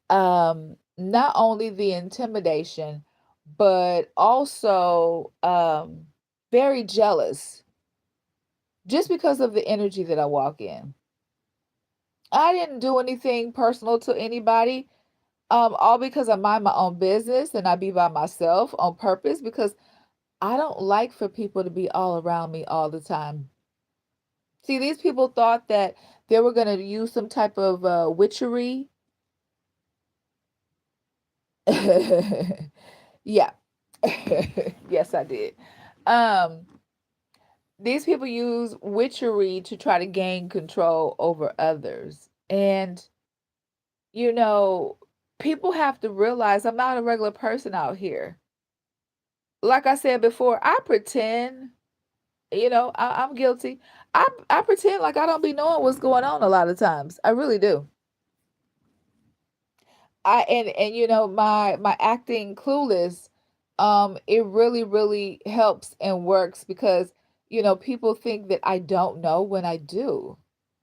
Not only the intimidation, but also very jealous just because of the energy that I walk in. I didn't do anything personal to anybody, all because I mind my own business and I be by myself on purpose because I don't like for people to be all around me all the time. See, these people thought that they were going to use some type of witchery. Yeah. Yes, I did. Um, these people use witchery to try to gain control over others. And, you know, people have to realize I'm not a regular person out here. Like I said before, I pretend, I'm guilty. I pretend like I don't be knowing what's going on a lot of times. I really do. And my acting clueless, it really really helps and works because people think that I don't know when I do.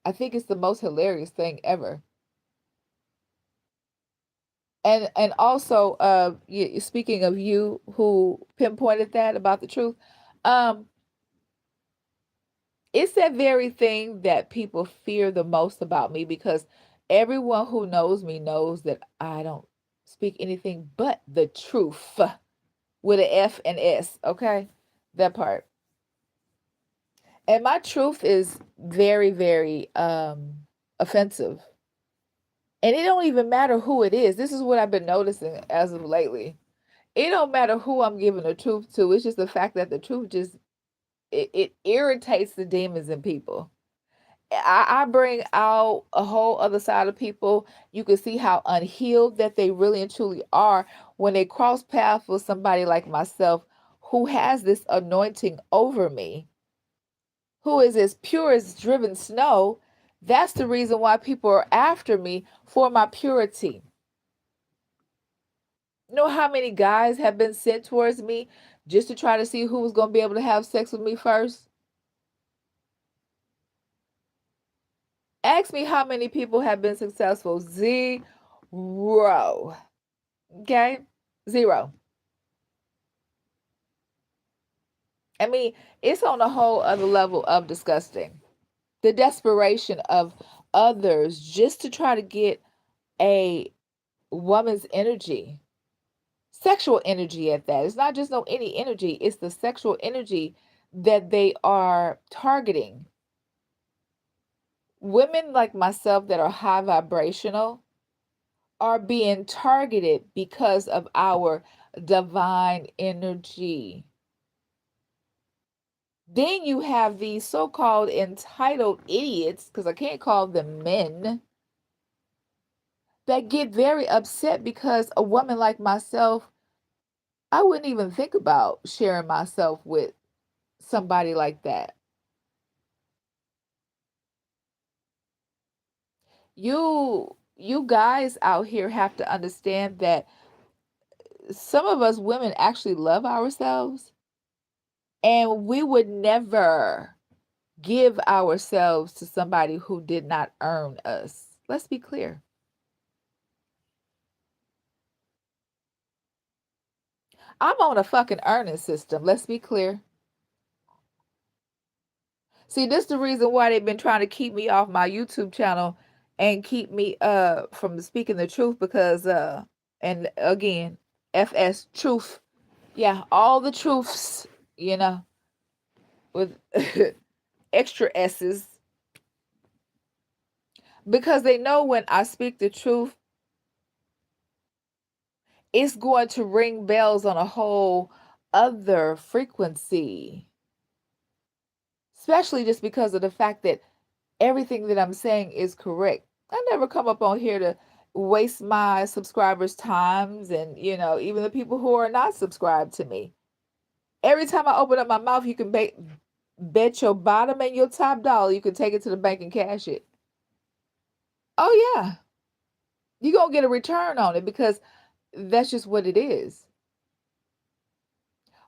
I think it's the most hilarious thing ever. And also speaking of you who pinpointed that about the truth, um it's that very thing that people fear the most about me because everyone who knows me knows that I don't speak anything but the truth with an F and S, okay? That part. And my truth is very, very offensive. And it don't even matter who it is. This is what I've been noticing as of lately. It don't matter who I'm giving the truth to. It's just the fact that the truth just it irritates the demons in people. I bring out a whole other side of people. You can see how unhealed that they really and truly are when they cross paths with somebody like myself who has this anointing over me, who is as pure as driven snow. That's the reason why people are after me for my purity. You know how many guys have been sent towards me just to try to see who was going to be able to have sex with me first? Ask me how many people have been successful. Zero. Okay? Zero. I mean, it's on a whole other level of disgusting. the desperation of others just to try to get a woman's energy, sexual energy at that. It's not just no any energy, it's the sexual energy that they are targeting. Women like myself that are high vibrational are being targeted because of our divine energy. Then you have these so called entitled idiots, because I can't call them men, that get very upset because a woman like myself, I wouldn't even think about sharing myself with somebody like that. You guys out here have to understand that some of us women actually love ourselves, and we would never give ourselves to somebody who did not earn us. Let's be clear. I'm on a fucking earning system. Let's be clear. See, this is the reason why they've been trying to keep me off my YouTube channel and keep me from speaking the truth, because and again, FS truth. Yeah, all the truths, you know, with extra S's, because they know when I speak the truth, it's going to ring bells on a whole other frequency, especially just because of the fact that everything that I'm saying is correct. I never come up on here to waste my subscribers' times, and even the people who are not subscribed to me. Every time I open up my mouth, you can bet your bottom and your top dollar you can take it to the bank and cash it. Oh yeah, you're gonna get a return on it, because that's just what it is.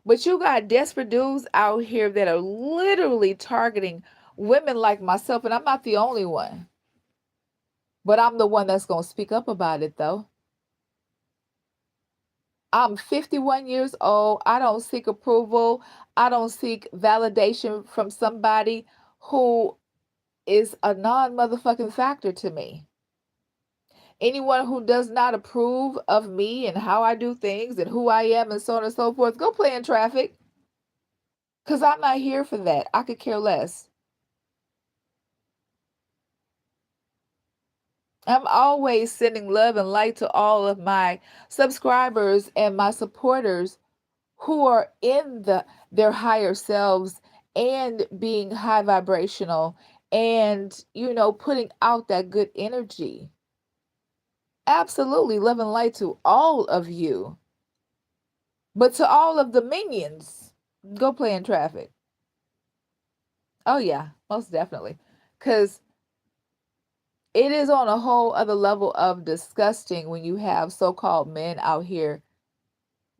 But you got desperate dudes out here that are literally targeting women like myself, and I'm not the only one. But I'm the one that's going to speak up about it, though. I'm 51 years old. I don't seek approval. I don't seek validation from somebody who is a non motherfucking factor to me. Anyone who does not approve of me and how I do things and who I am and so on and so forth, go play in traffic. Because I'm not here for that. I could care less. I'm always sending love and light to all of my subscribers and my supporters who are in their higher selves and being high vibrational and putting out that good energy. Absolutely love and light to all of you. But to all of the minions, go play in traffic. Oh yeah, most definitely. Cuz it is on a whole other level of disgusting when you have so-called men out here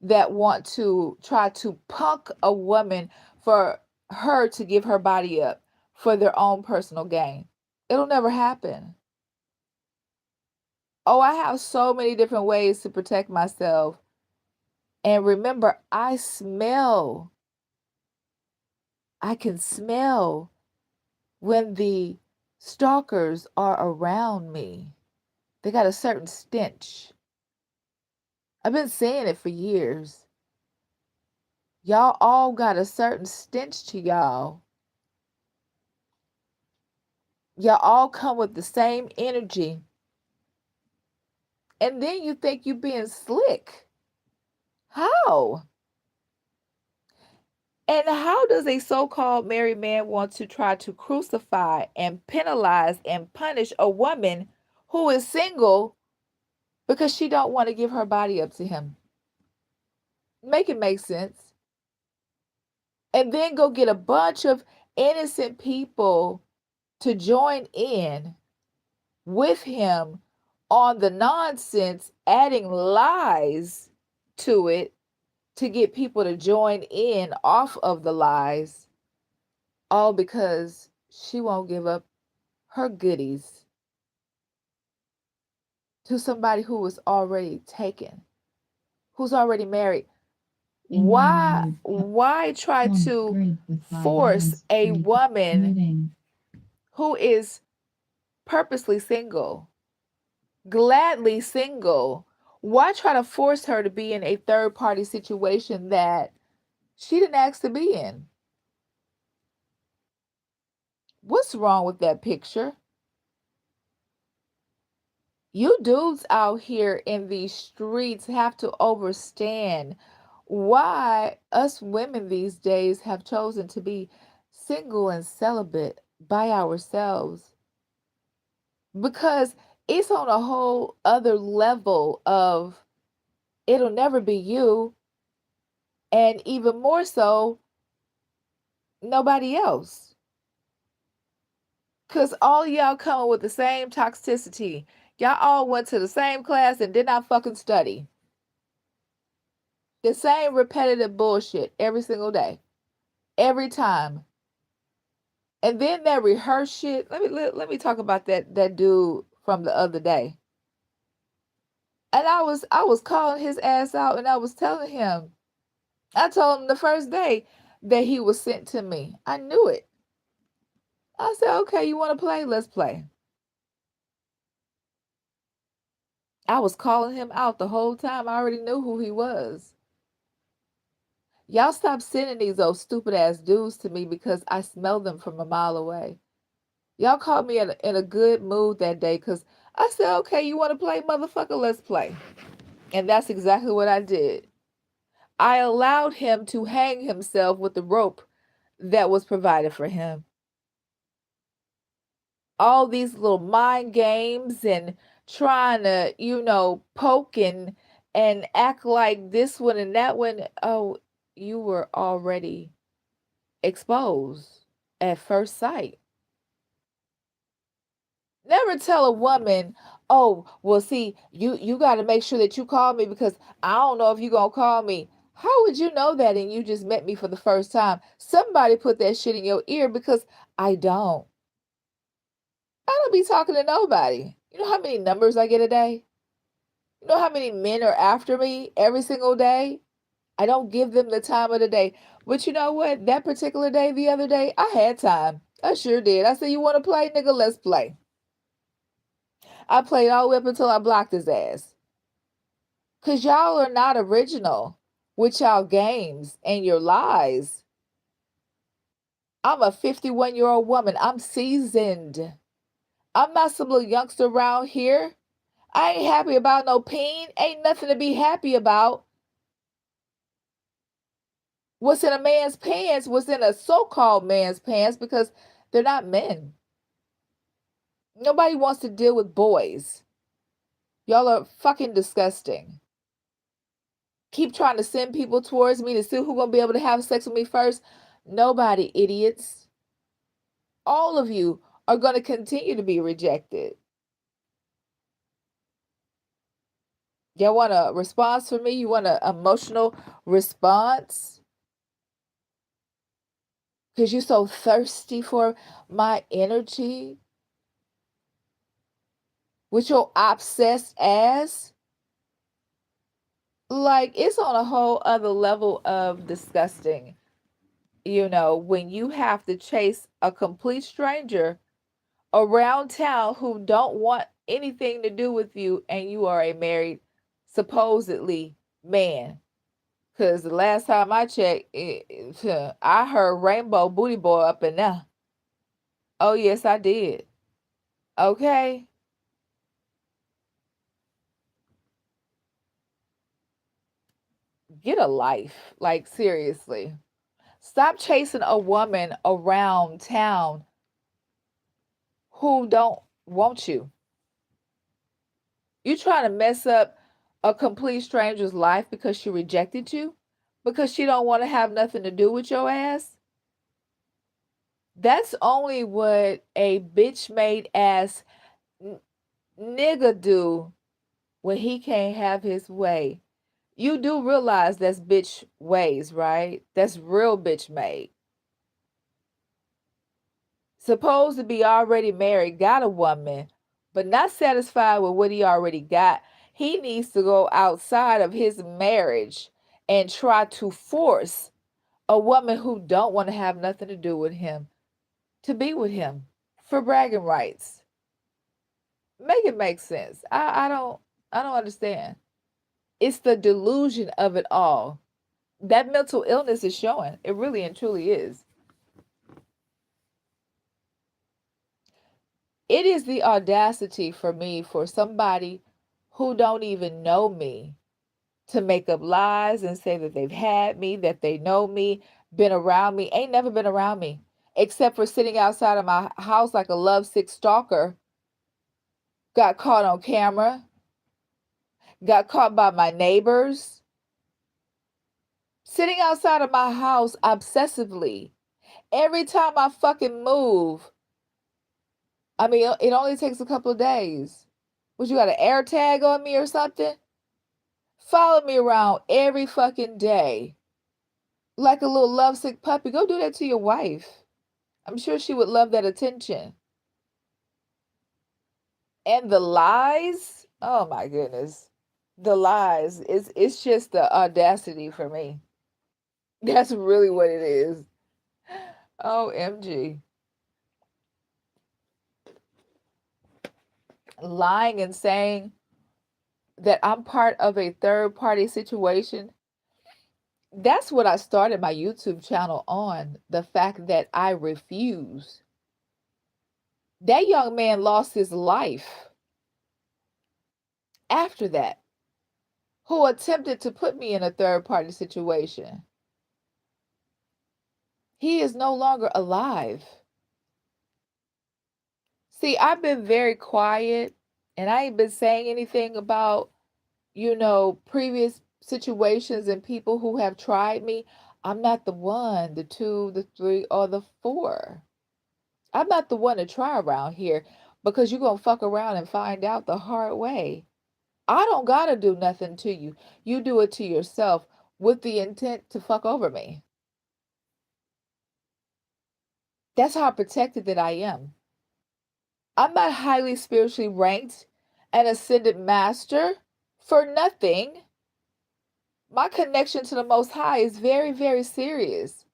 that want to try to punk a woman for her to give her body up for their own personal gain. It'll never happen. Oh, I have so many different ways to protect myself. And remember, I can smell when the stalkers are around me. They got a certain stench. I've been saying it for years. Y'all all got a certain stench to y'all. Y'all all come with the same energy. And then you think you being slick. How? And how does a so-called married man want to try to crucify and penalize and punish a woman who is single because she don't want to give her body up to him? Make it make sense. And then go get a bunch of innocent people to join in with him on the nonsense, adding lies to it to get people to join in off of the lies, all because she won't give up her goodies to somebody who was already taken, who's already married. Why try to force a woman who is purposely single, gladly single. Why try to force her to be in a third party situation that she didn't ask to be in? What's wrong with that picture? You dudes out here in these streets have to understand why us women these days have chosen to be single and celibate by ourselves, because it's on a whole other level of it'll never be you, and even more so nobody else, because all y'all coming with the same toxicity. Y'all all went to the same class and did not fucking study. The same repetitive bullshit every single day, every time. And then that rehearse shit. Let me talk about that dude from the other day. And I was calling his ass out, and I was telling him. I told him the first day that he was sent to me. I knew it. I said, "Okay, you want to play? Let's play." I was calling him out the whole time. I already knew who he was. Y'all stop sending these old stupid ass dudes to me because I smell them from a mile away. Y'all caught me in a good mood that day because I said, "Okay, you want to play, motherfucker? Let's play." And that's exactly what I did. I allowed him to hang himself with the rope that was provided for him. All these little mind games and trying to, poke and act like this one and that one. Oh, you were already exposed at first sight. Never tell a woman, "Oh, well, see, you got to make sure that you call me because I don't know if you're going to call me." How would you know that and you just met me for the first time? Somebody put that shit in your ear because I don't. I don't be talking to nobody. You know how many numbers I get a day? You know how many men are after me every single day? I don't give them the time of the day. But you know what? That particular day, the other day, I had time. I sure did. I said, "You want to play, nigga? Let's play." I played all the way up until I blocked his ass. Because y'all are not original with y'all games and your lies. I'm a 51-year-old woman. I'm seasoned. I'm not some little youngster around here. I ain't happy about no pain. Ain't nothing to be happy about. What's in a man's pants, what's in a so-called man's pants, because they're not men. Nobody wants to deal with boys. Y'all are fucking disgusting. Keep trying to send people towards me to see who's gonna be able to have sex with me first. Nobody, idiots. All of you are gonna continue to be rejected. Y'all want a response from me? You want an emotional response? Because you're so thirsty for my energy with your obsessed ass? Like, it's on a whole other level of disgusting, when you have to chase a complete stranger around town who don't want anything to do with you, and you are a married, supposedly, man. Because the last time I checked, I heard Rainbow Booty Boy up in there. Oh, yes, I did. Okay? Get a life. Like, seriously. Stop chasing a woman around town who don't want you. You trying to mess up a complete stranger's life because she rejected you? Because she don't want to have nothing to do with your ass? That's only what a bitch made ass nigga do when he can't have his way. You do realize that's bitch ways, right? That's real bitch made. Supposed to be already married, got a woman, but not satisfied with what he already got. He needs to go outside of his marriage and try to force a woman who don't want to have nothing to do with him to be with him. for bragging rights. Make it make sense. I don't understand. It's the delusion of it all. That mental illness is showing. It really and truly is. It is the audacity for me for somebody who don't even know me to make up lies and say that they've had me, that they know me, been around me, ain't never been around me, except for sitting outside of my house like a lovesick stalker, got caught on camera, got caught by my neighbors, sitting outside of my house obsessively. Every time I fucking move, I mean, it only takes a couple of days. What, you got an air tag on me or something? Follow me around every fucking day like a little lovesick puppy. Go do that to your wife. I'm sure she would love that attention. And the lies, oh my goodness. The lies, it's just the audacity for me. That's really what it is. OMG. Lying and saying that I'm part of a third party situation. That's what I started my YouTube channel on, the fact that I refuse. That young man lost his life after that, who attempted to put me in a third party situation. He is no longer alive. See, I've been very quiet and I ain't been saying anything about, previous situations and people who have tried me. I'm not the one, the two, the three, or the four. I'm not the one to try around here because you're going to fuck around and find out the hard way. I don't got to do nothing to you. You do it to yourself with the intent to fuck over me. That's how protected that I am. I'm not highly spiritually ranked and ascended master for nothing. My connection to the Most High is very, very serious.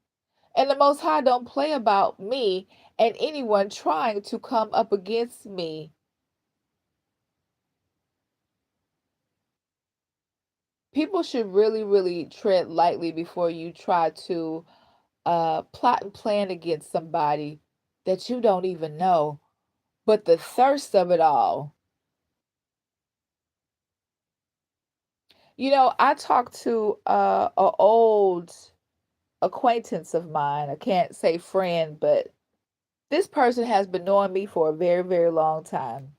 And the Most High don't play about me and anyone trying to come up against me. People should really, really tread lightly before you try to plot and plan against somebody that you don't even know. But the thirst of it all. I talked to an old acquaintance of mine. I can't say friend, but this person has been knowing me for a very, very long time.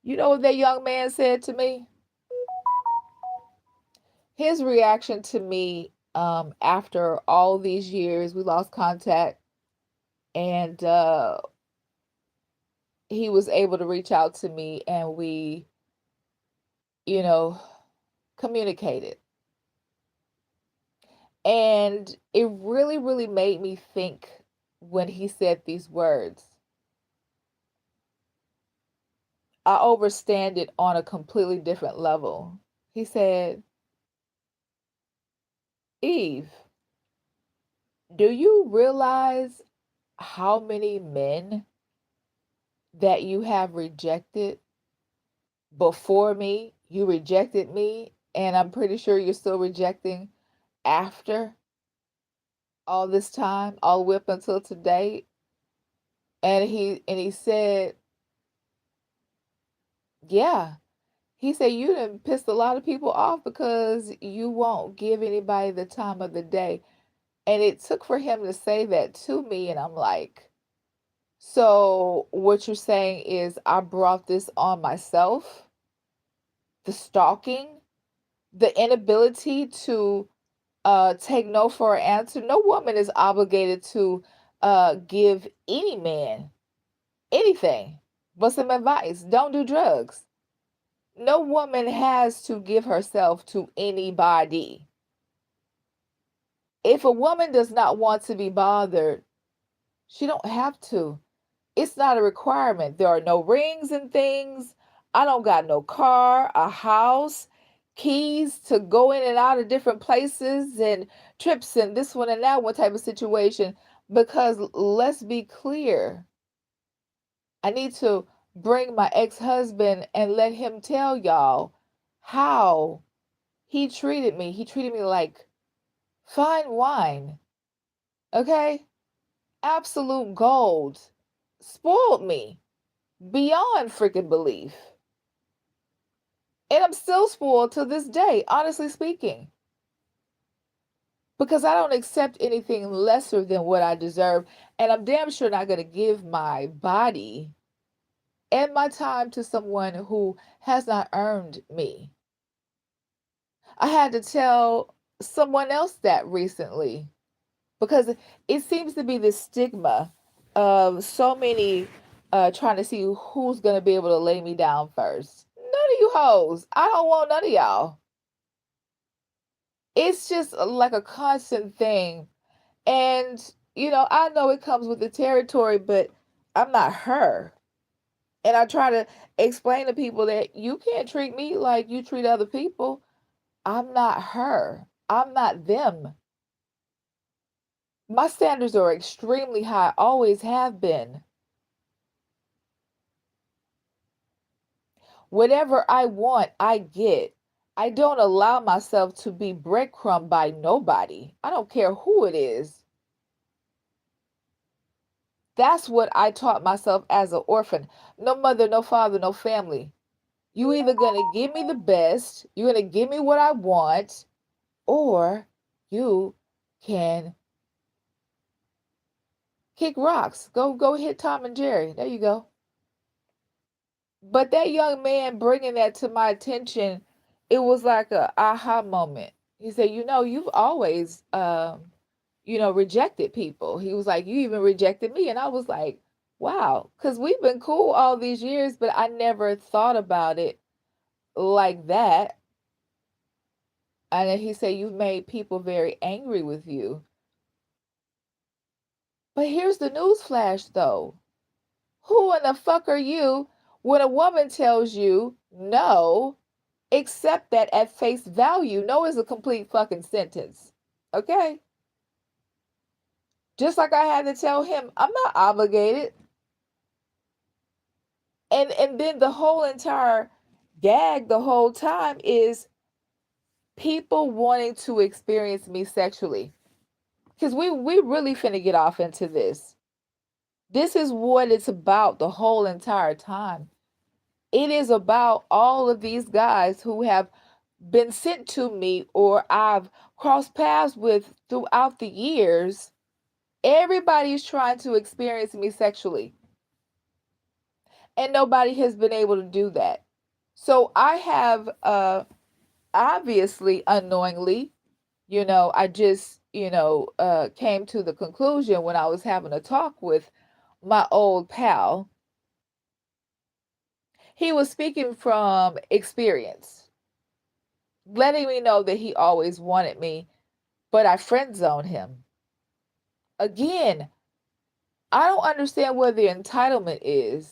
You know what that young man said to me? His reaction to me after all these years, we lost contact, and he was able to reach out to me and we, you know, communicated. And it really, really made me think when he said these words. I overstand it on a completely different level. He said, Eve, do you realize how many men that you have rejected before me? You rejected me, and I'm pretty sure you're still rejecting after all this time, all the way up until today. And he said, yeah. He said you done pissed a lot of people off because you won't give anybody the time of the day. And it took for him to say that to me, and I'm like, so what you're saying is I brought this on myself? The stalking, the inability to take no for an answer. No woman is obligated to give any man anything but some advice. Don't do drugs. No woman has to give herself to anybody. If a woman does not want to be bothered, she don't have to. It's not a requirement. There are no rings and things. I don't got no car, a house, keys to go in and out of different places and trips and this one and that one type of situation. Because let's be clear, I need to bring my ex-husband and let him tell y'all how he treated me. He treated me like fine wine. Okay? Absolute gold. Spoiled me beyond freaking belief. And I'm still spoiled to this day, honestly speaking, because I don't accept anything lesser than what I deserve. And I'm damn sure not going to give my body and my time to someone who has not earned me. I had to tell someone else that recently because it seems to be this stigma of so many trying to see who's going to be able to lay me down first. None of you hoes. I don't want none of y'all. It's just like a constant thing. And, I know it comes with the territory, but I'm not her. And I try to explain to people that you can't treat me like you treat other people. I'm not her. I'm not them. My standards are extremely high, always have been. Whatever I want, I get. I don't allow myself to be breadcrumbed by nobody. I don't care who it is. That's what I taught myself as an orphan. No mother, no father, no family. You either gonna give me the best, you're gonna give me what I want, or you can kick rocks. Go hit Tom and Jerry. There you go. But that young man bringing that to my attention, it was like a aha moment. He said, you've always, rejected people. He was like, you even rejected me. And I was like, wow, because we've been cool all these years, but I never thought about it like that. And then he said, you've made people very angry with you. But here's the news flash, though. Who in the fuck are you when a woman tells you no? Accept that at face value. No is a complete fucking sentence. Okay? Just like I had to tell him, I'm not obligated. And then the whole entire gag the whole time is people wanting to experience me sexually. Because we really finna get off into this. This is what it's about the whole entire time. It is about all of these guys who have been sent to me or I've crossed paths with throughout the years. Everybody's trying to experience me sexually, and nobody has been able to do that. So I have obviously unknowingly, I just, came to the conclusion when I was having a talk with my old pal. He was speaking from experience, letting me know that he always wanted me, but I friend zoned him. Again, I don't understand where the entitlement is.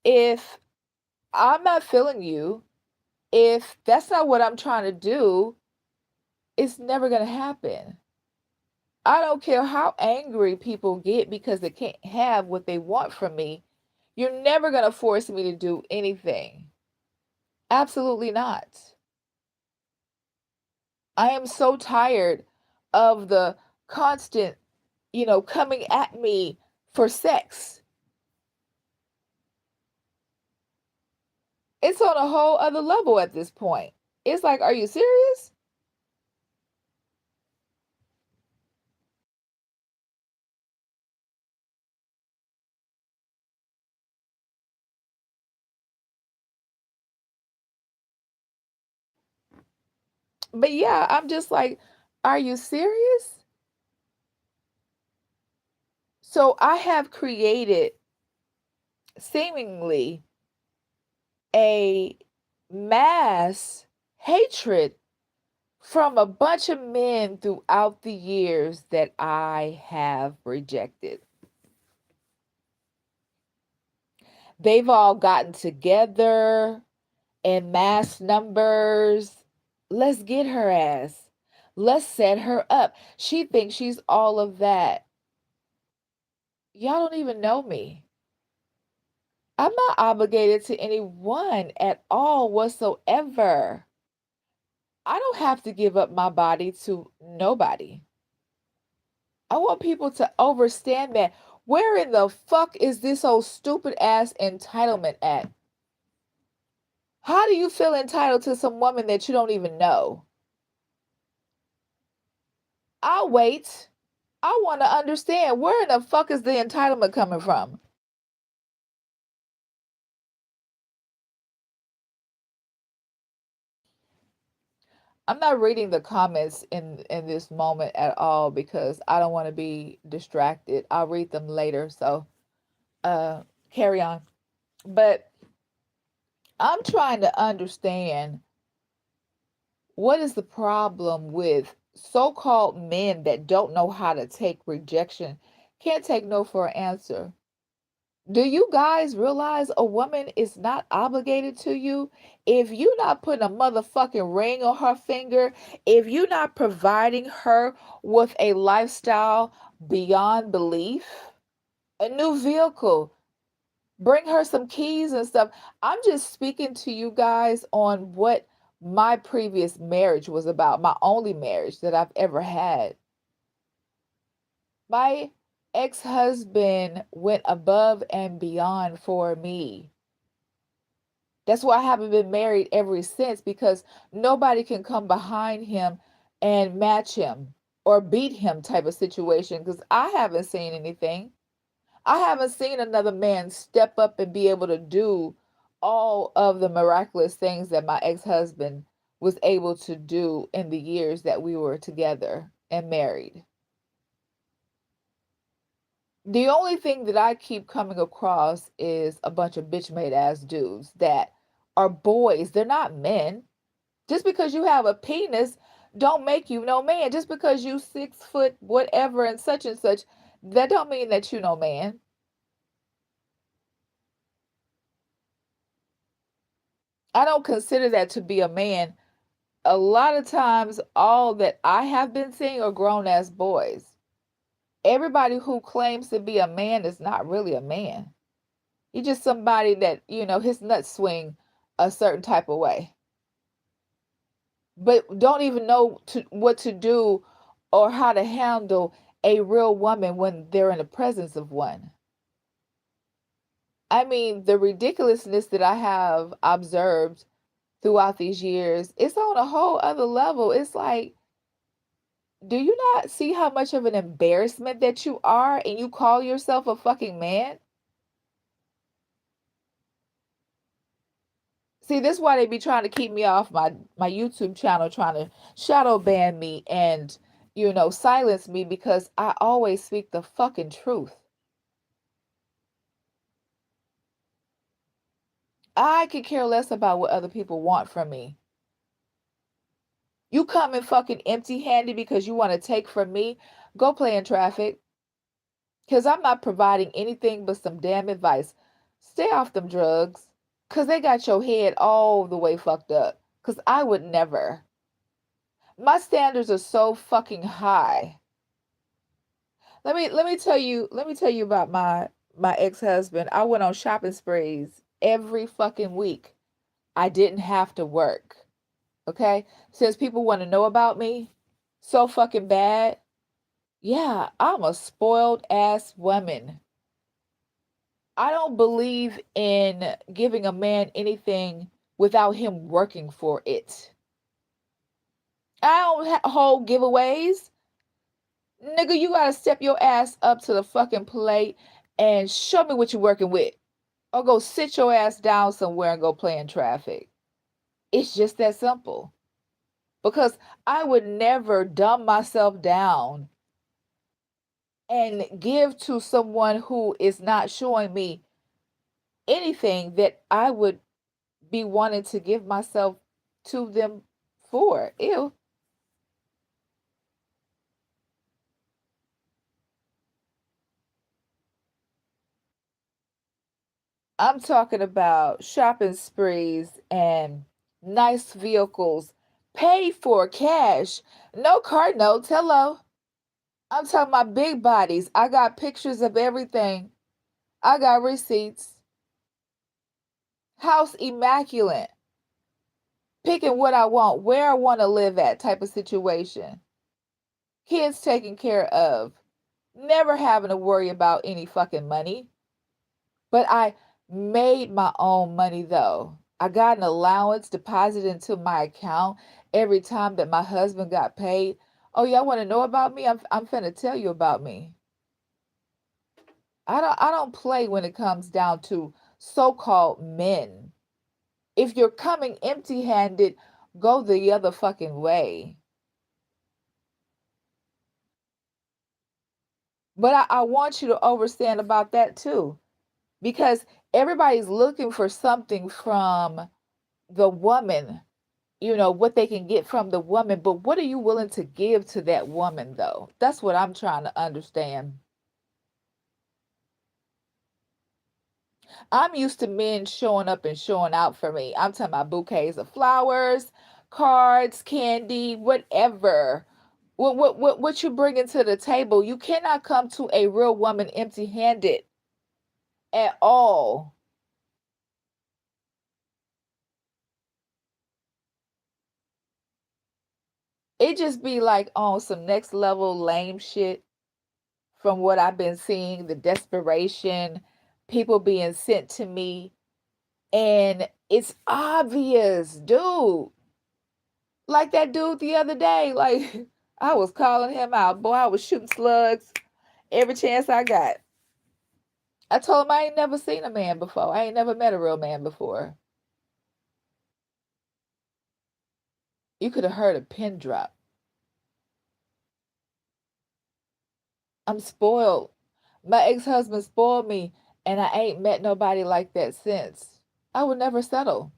If I'm not feeling you, if that's not what I'm trying to do, it's never going to happen. I don't care how angry people get because they can't have what they want from me. You're never going to force me to do anything. Absolutely not. I am so tired of the constant, coming at me for sex. It's on a whole other level at this point. It's like, are you serious? But yeah, I'm just like, are you serious? So I have created seemingly a mass hatred from a bunch of men throughout the years that I have rejected. They've all gotten together in mass numbers. Let's get her ass. Let's set her up. She thinks she's all of that. Y'all don't even know me. I'm not obligated to anyone at all whatsoever. I don't have to give up my body to nobody. I want people to understand that. Where in the fuck is this old stupid ass entitlement at? How do you feel entitled to some woman that you don't even know? I'll wait. I want to understand where in the fuck is the entitlement coming from? I'm not reading the comments in this moment at all because I don't want to be distracted. I'll read them later. So, uh carry on. But I'm trying to understand what is the problem with so-called men that don't know how to take rejection, can't take no for an answer. Do you guys realize a woman is not obligated to you? If you're not putting a motherfucking ring on her finger, if you're not providing her with a lifestyle beyond belief, a new vehicle, bring her some keys and stuff. I'm just speaking to you guys on what my previous marriage was about, my only marriage that I've ever had. My ex-husband went above and beyond for me. That's why I haven't been married ever since because nobody can come behind him and match him or beat him type of situation because I haven't seen anything. I haven't seen another man step up and be able to do all of the miraculous things that my ex-husband was able to do in the years that we were together and married. The only thing that I keep coming across is a bunch of bitch made ass dudes that are boys. They're not men. Just because you have a penis don't make you no man. Just because you 6 foot whatever and such, that don't mean that you no man. I don't consider that to be a man. A lot of times, all that I have been seeing are grown ass boys. Everybody who claims to be a man is not really a man. He's just somebody that, his nuts swing a certain type of way, but don't even know what to do or how to handle a real woman when they're in the presence of one. I mean, the ridiculousness that I have observed throughout these years, it's on a whole other level. It's like, do you not see how much of an embarrassment that you are and you call yourself a fucking man? See, this is why they be trying to keep me off my YouTube channel, trying to shadow ban me and, silence me because I always speak the fucking truth. I could care less about what other people want from me. You come in fucking empty-handed because you want to take from me, go play in traffic. Because I'm not providing anything but some damn advice. Stay off them drugs. Because they got your head all the way fucked up. Because I would never. My standards are so fucking high. Let me tell you about my ex-husband. I went on shopping sprees every fucking week. I didn't have to work. Okay? Since people want to know about me so fucking bad. Yeah, I'm a spoiled ass woman. I don't believe in giving a man anything without him working for it. I don't hold giveaways. Nigga, you gotta step your ass up to the fucking plate and show me what you're working with. Or go sit your ass down somewhere and go play in traffic. It's just that simple. Because I would never dumb myself down and give to someone who is not showing me anything that I would be wanting to give myself to them for. Ew. I'm talking about shopping sprees and nice vehicles paid for cash. No card notes. Hello. I'm talking about big bodies. I got pictures of everything. I got receipts. house immaculate, picking what I want, where I want to live at type of situation, kids taken care of, never having to worry about any fucking money. But I made my own money though. I got an allowance deposited into my account every time that my husband got paid. Oh, y'all want to know about me? I'm finna tell you about me. I don't play when it comes down to so-called men. If you're coming empty-handed, go the other fucking way. But I want you to understand about that too, because everybody's looking for something from the woman, what they can get from the woman, but what are you willing to give to that woman though? That's what I'm trying to understand. I'm used to men showing up and showing out for me. I'm talking about bouquets of flowers, cards, candy, whatever. What you bringing to the table? You cannot come to a real woman empty-handed at all. It just be like on some next level lame shit from what I've been seeing, the desperation, people being sent to me, and it's obvious, dude. Like that dude the other day, like I was calling him out. Boy, I was shooting slugs every chance I got. I told him I ain't never seen a man before. I ain't never met a real man before. You could have heard a pin drop. I'm spoiled. My ex-husband spoiled me, and I ain't met nobody like that since. I would never settle.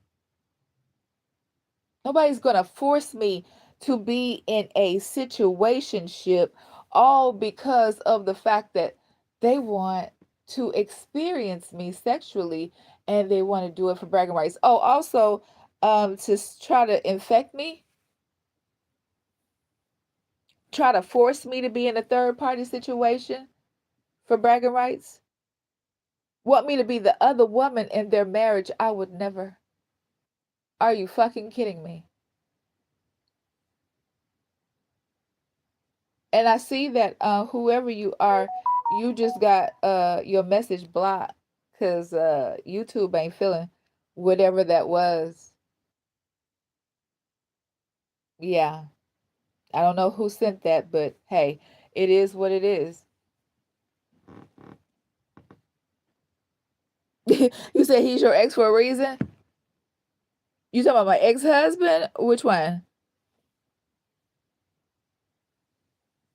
Nobody's gonna force me to be in a situationship all because of the fact that they want to experience me sexually and they want to do it for bragging rights. Oh, also, try to infect me, try to force me to be in a third party situation for bragging rights, want me to be the other woman in their marriage. I would never. Are you fucking kidding me? And I see that whoever you are, you just got your message blocked because YouTube ain't feeling whatever that was. Yeah, I don't know who sent that, but hey, it is what it is. You said he's your ex for a reason? You talking about my ex-husband? Which one?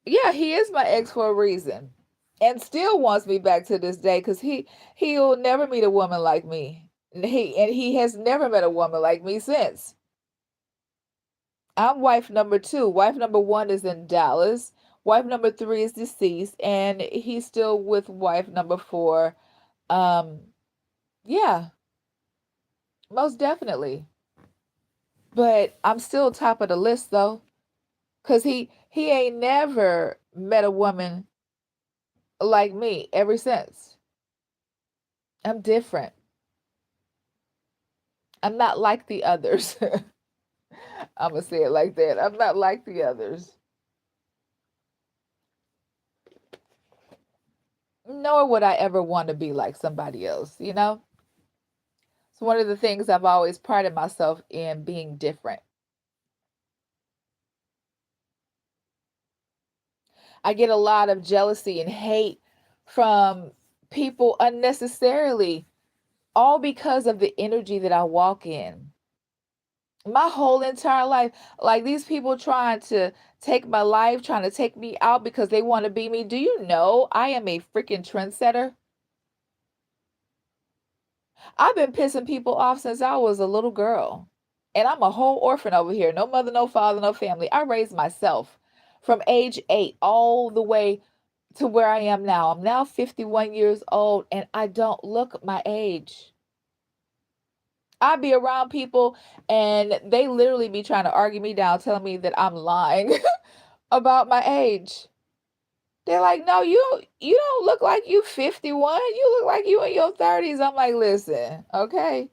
Yeah, he is my ex for a reason. And still wants me back to this day because he'll never meet a woman like me. And he has never met a woman like me since. I'm wife number two. Wife number one is in Dallas. Wife number three is deceased, and he's still with wife number four. Um, yeah, most definitely. But I'm still top of the list though, cause he ain't never met a woman like me ever since. I'm different. I'm not like the others. I'm gonna say it like that. I'm not like the others. Nor would I ever want to be like somebody else? It's one of the things I've always prided myself in being different. I get a lot of jealousy and hate from people unnecessarily, all because of the energy that I walk in. My whole entire life, like these people trying to take my life, trying to take me out because they want to be me. Do you know I am a freaking trendsetter? I've been pissing people off since I was a little girl. And I'm a whole orphan over here. No mother, no father, no family. I raised myself from age 8 all the way to where I am now. I'm now 51 years old and I don't look my age. I be around people and they literally be trying to argue me down, telling me that I'm lying about my age. They're like, "No, you don't look like you 51. You look like you in your 30s." I'm like, "Listen, okay?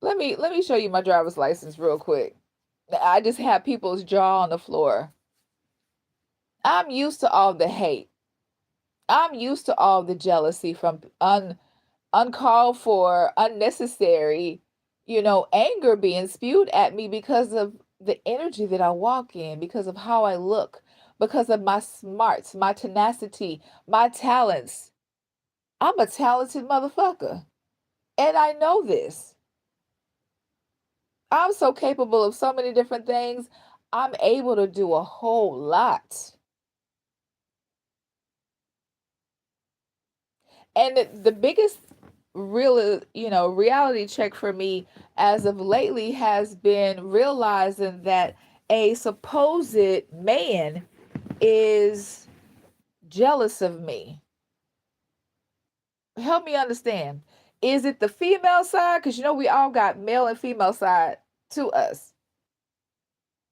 Let me show you my driver's license real quick. I just have people's jaw on the floor. I'm used to all the hate. I'm used to all the jealousy from uncalled for, unnecessary, anger being spewed at me because of the energy that I walk in, because of how I look, because of my smarts, my tenacity, my talents. I'm a talented motherfucker. And I know this. I'm so capable of so many different things. I'm able to do a whole lot. And the biggest real, reality check for me as of lately has been realizing that a supposed man is jealous of me. Help me understand. Is it the female side? Because we all got male and female side to us.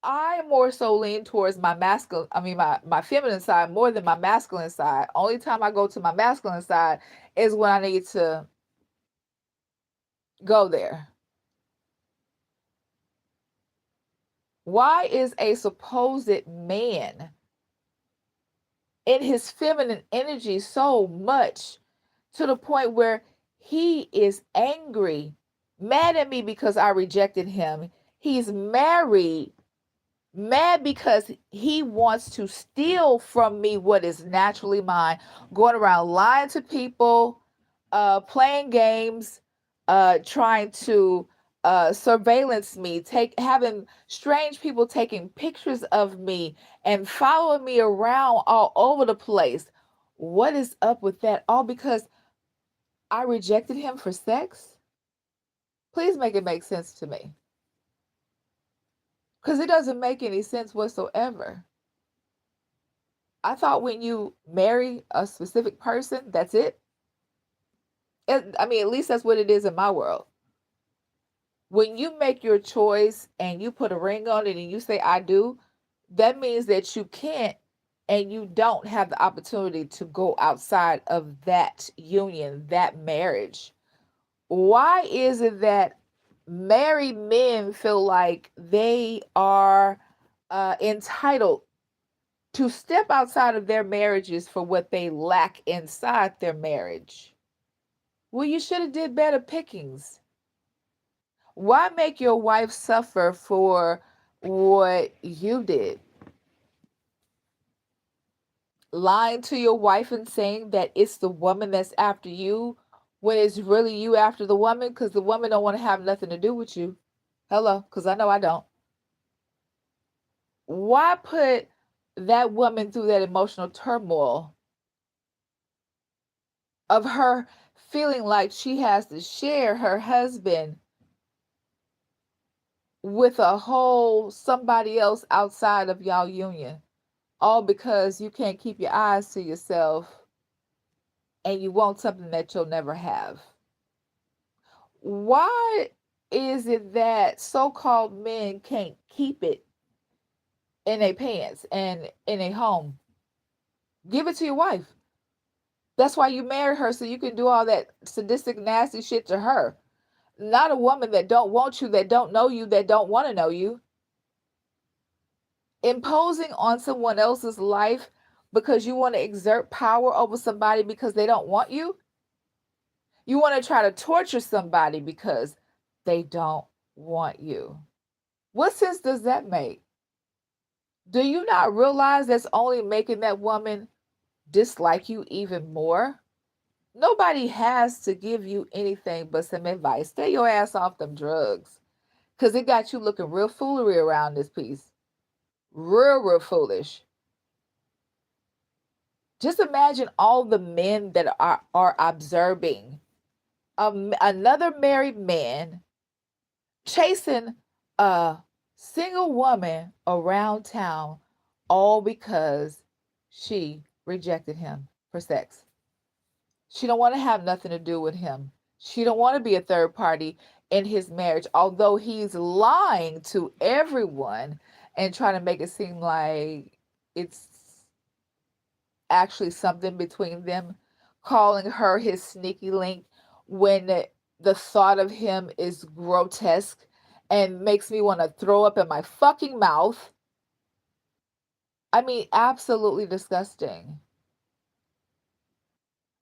I more so lean towards my masculine, I mean my feminine side more than my masculine side. Only time I go to my masculine side is when I need to go there. Why is a supposed man in his feminine energy so much to the point where he is angry, mad at me because I rejected him? He's married, mad because he wants to steal from me what is naturally mine, going around lying to people, playing games, trying to surveillance me, having strange people taking pictures of me and following me around all over the place. What is up with that? All because I rejected him for sex? Please make it make sense to me. Because it doesn't make any sense whatsoever. I thought when you marry a specific person, that's it. I mean, at least that's what it is in my world. When you make your choice and you put a ring on it and you say, I do, that means that you can't and you don't have the opportunity to go outside of that union, that marriage. Why is it that married men feel like they are entitled to step outside of their marriages for what they lack inside their marriage? Well, you should have did better pickings. Why make your wife suffer for what you did? Lying to your wife and saying that it's the woman that's after you when it's really you after the woman because the woman don't want to have nothing to do with you. Hello, because I know I don't. Why put that woman through that emotional turmoil of her feeling like she has to share her husband with a whole somebody else outside of y'all union, all because you can't keep your eyes to yourself and you want something that you'll never have? Why is it that so-called men can't keep it in their pants and in a home? Give it to your wife. That's why you married her, so you can do all that sadistic, nasty shit to her. Not a woman that don't want you, that don't know you, that don't want to know you. Imposing on someone else's life because you want to exert power over somebody because they don't want you. You want to try to torture somebody because they don't want you. What sense does that make? Do you not realize that's only making that woman dislike you even more? Nobody has to give you anything but some advice. Stay your ass off them drugs. Because it got you looking real foolery around this piece. Real foolish. Just imagine all the men that are observing another married man chasing a single woman around town all because she rejected him for sex. She don't want to have nothing to do with him. She don't want to be a third party in his marriage, although he's lying to everyone and trying to make it seem like it's actually something between them, calling her his sneaky link when The thought of him is grotesque and makes me want to throw up in my fucking mouth. I mean, absolutely disgusting.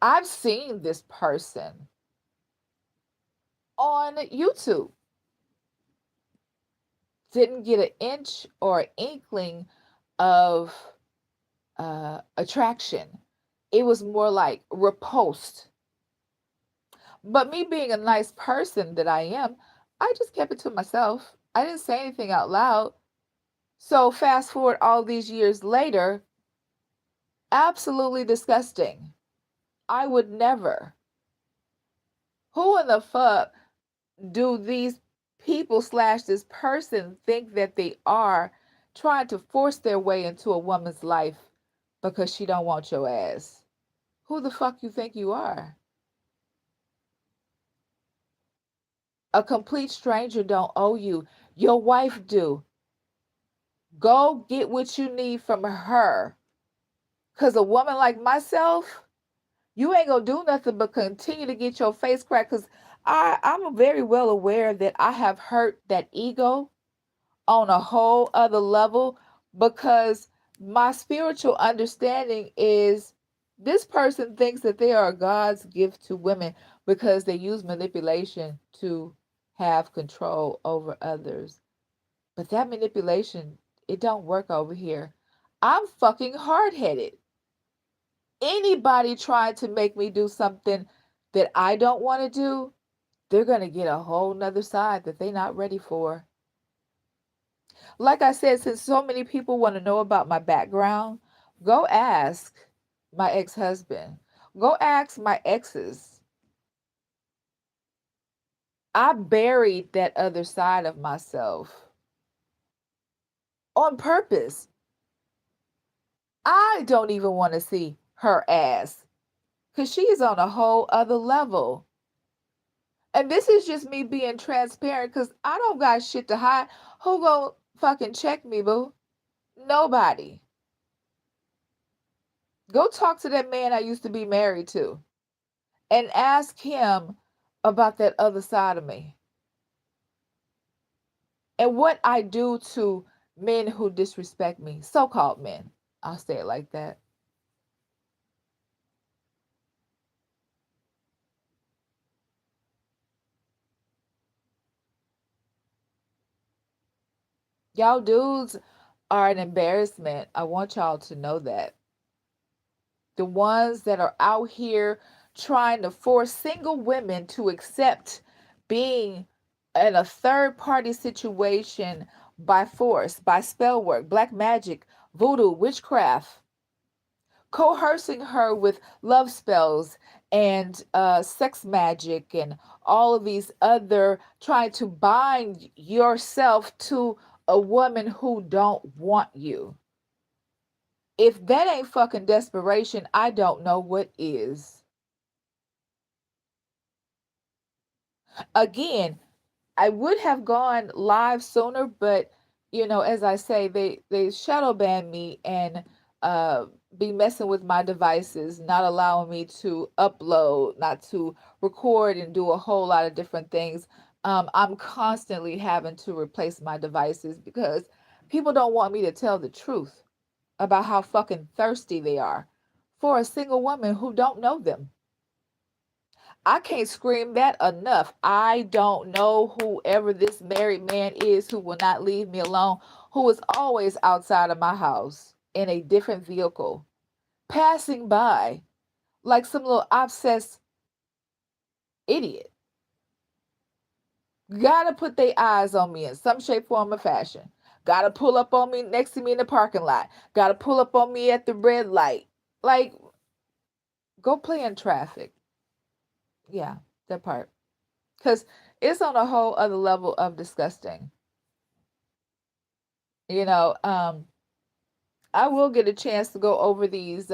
I've seen this person on YouTube. Didn't get an inch or an inkling of attraction. It was more like repulsed. But me being a nice person that I am, I just kept it to myself. I didn't say anything out loud. So fast forward all these years later, absolutely disgusting. I would never. Who in the fuck do these people slash this person think that they are, trying to force their way into a woman's life because she don't want your ass? Who the fuck you think you are? A complete stranger don't owe you. Your wife do. Go get what you need from her. Cause a woman like myself, you ain't gonna do nothing but continue to get your face cracked. Cause I'm very well aware that I have hurt that ego on a whole other level, because my spiritual understanding is this person thinks that they are God's gift to women because they use manipulation to have control over others. But that manipulation, it don't work over here. I'm fucking hard-headed. Anybody trying to make me do something that I don't want to do, they're going to get a whole nother side that they're not ready for. Like I said, since so many people want to know about my background, go ask my ex-husband. Go ask my exes. I buried that other side of myself on purpose. I don't even want to see her ass because she's on a whole other level. And this is just me being transparent because I don't got shit to hide. Who gonna fucking check me, boo? Nobody. Go talk to that man I used to be married to and ask him about that other side of me and what I do to men who disrespect me, so called men. I'll say it like that. Y'all dudes are an embarrassment. I want y'all to know that. The ones that are out here trying to force single women to accept being in a third party situation by force, by spell work, black magic, voodoo, witchcraft, coercing her with love spells and sex magic and all of these other, trying to bind yourself to a woman who don't want you. If that ain't fucking desperation, I don't know what is. Again, I would have gone live sooner, but as I say, they shadow ban me and uh be messing with my devices, not allowing me to upload, not to record and do a whole lot of different things. I'm constantly having to replace my devices because people don't want me to tell the truth about how fucking thirsty they are for a single woman who don't know them. I can't scream that enough. I don't know whoever this married man is who will not leave me alone, who is always outside of my house in a different vehicle, passing by like some little obsessed idiot. Gotta put their eyes on me in some shape, form, or fashion. Gotta pull up on me next to me in the parking lot. Gotta pull up on me at the red light. Like, go play in traffic. Yeah, that part. Because it's on a whole other level of disgusting. You know, I will get a chance to go over these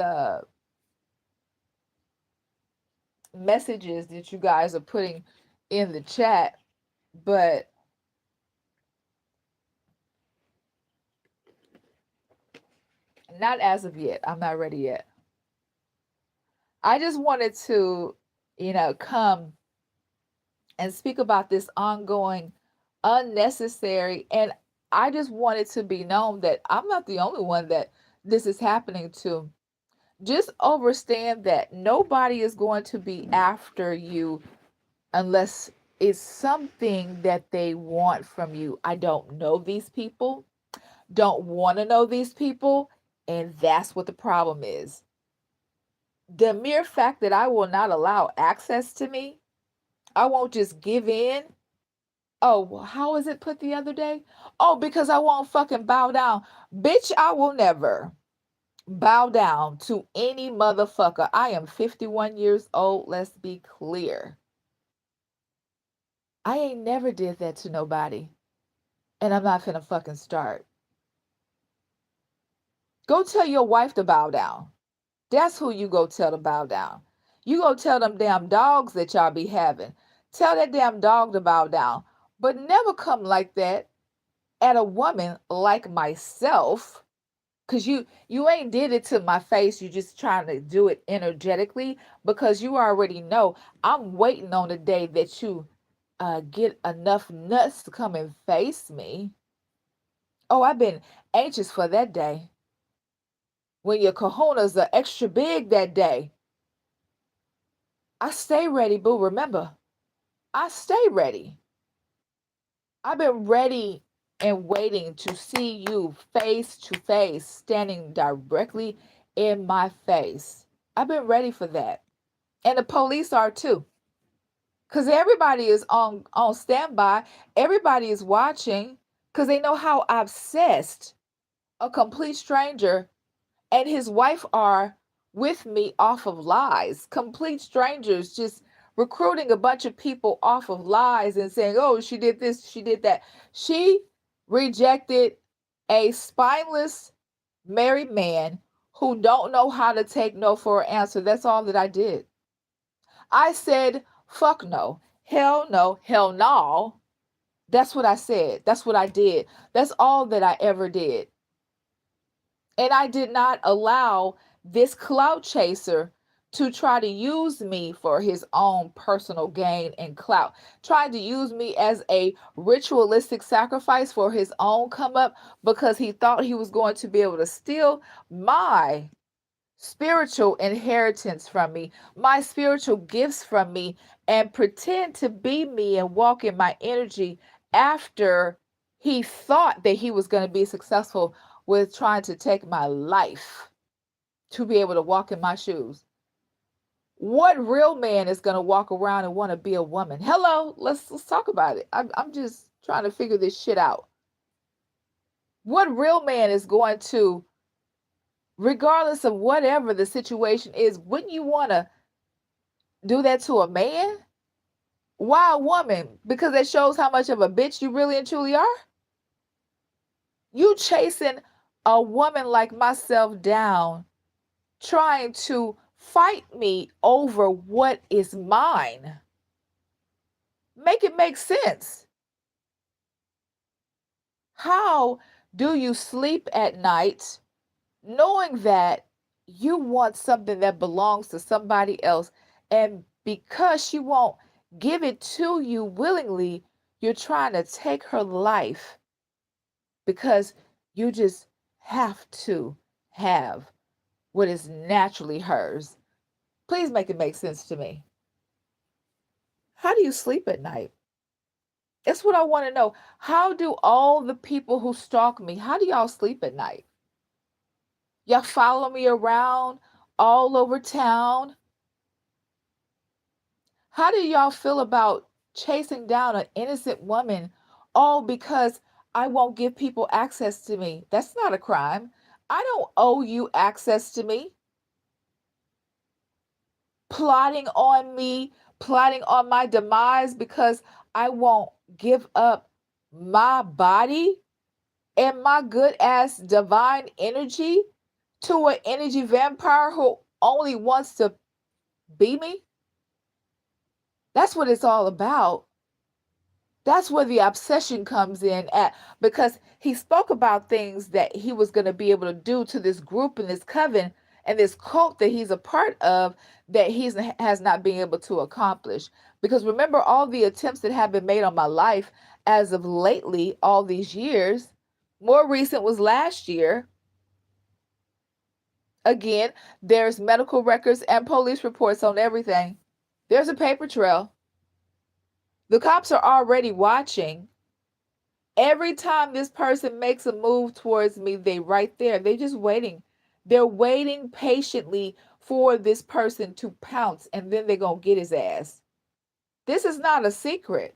messages that you guys are putting in the chat, but not as of yet. I'm not ready yet. I just wanted to, come and speak about this ongoing, unnecessary. And I just want it to be known that I'm not the only one that this is happening to. Just understand that nobody is going to be after you unless it's something that they want from you. I don't know these people, don't want to know these people, and that's what the problem is. The mere fact that I will not allow access to me, I won't just give in. Oh, how is it put the other day? Oh, because I won't fucking bow down. Bitch, I will never bow down to any motherfucker. I am 51 years old. Let's be clear. I ain't never did that to nobody. And I'm not finna fucking start. Go tell your wife to bow down. That's who you go tell to bow down. You go tell them damn dogs that y'all be having. Tell that damn dog to bow down. But never come like that at a woman like myself. Cause you ain't did it to my face. You just trying to do it energetically because you already know I'm waiting on the day that you get enough nuts to come and face me. Oh, I've been anxious for that day. When your kahunas are extra big that day. I stay ready, boo. Remember, I stay ready. I've been ready and waiting to see you face to face, standing directly in my face. I've been ready for that. And the police are too. Because everybody is on standby. Everybody is watching because they know how obsessed a complete stranger and his wife are with me off of lies. Complete strangers just recruiting a bunch of people off of lies and saying, oh, she did this, she did that. She rejected a spineless married man who don't know how to take no for an answer. That's all that I did. I said, fuck no, hell no. That's what I said. That's what I did. That's all that I ever did. And I did not allow this clout chaser to try to use me for his own personal gain and clout, tried to use me as a ritualistic sacrifice for his own come up because he thought he was going to be able to steal my spiritual inheritance from me, my spiritual gifts from me, and pretend to be me and walk in my energy after he thought that he was going to be successful with trying to take my life to be able to walk in my shoes. What real man is going to walk around and want to be a woman? Hello, let's talk about it. I'm just trying to figure this shit out. What real man is going to, regardless of whatever the situation is, wouldn't you want to do that to a man? Why a woman? Because that shows how much of a bitch you really and truly are? You chasing a woman like myself down, trying to fight me over what is mine. Make it make sense. How do you sleep at night knowing that you want something that belongs to somebody else, and because she won't give it to you willingly, you're trying to take her life because you just have to have what is naturally hers? Please make it make sense to me. How do you sleep at night? That's what I want to know. How do all the people who stalk me, how do y'all sleep at night? Y'all follow me around all over town. How do y'all feel about chasing down an innocent woman all because I won't give people access to me? That's not a crime. I don't owe you access to me. Plotting on me, plotting on my demise because I won't give up my body and my good ass divine energy to an energy vampire who only wants to be me. That's what it's all about. That's where the obsession comes in at, because he spoke about things that he was going to be able to do to this group and this coven and this cult that he's a part of that he has not been able to accomplish. Because remember all the attempts that have been made on my life as of lately, all these years. More recent was last year. Again, there's medical records and police reports on everything. There's a paper trail. The cops are already watching. Every time this person makes a move towards me, they right there. They're just waiting. They're waiting patiently for this person to pounce, and then they're going to get his ass. This is not a secret.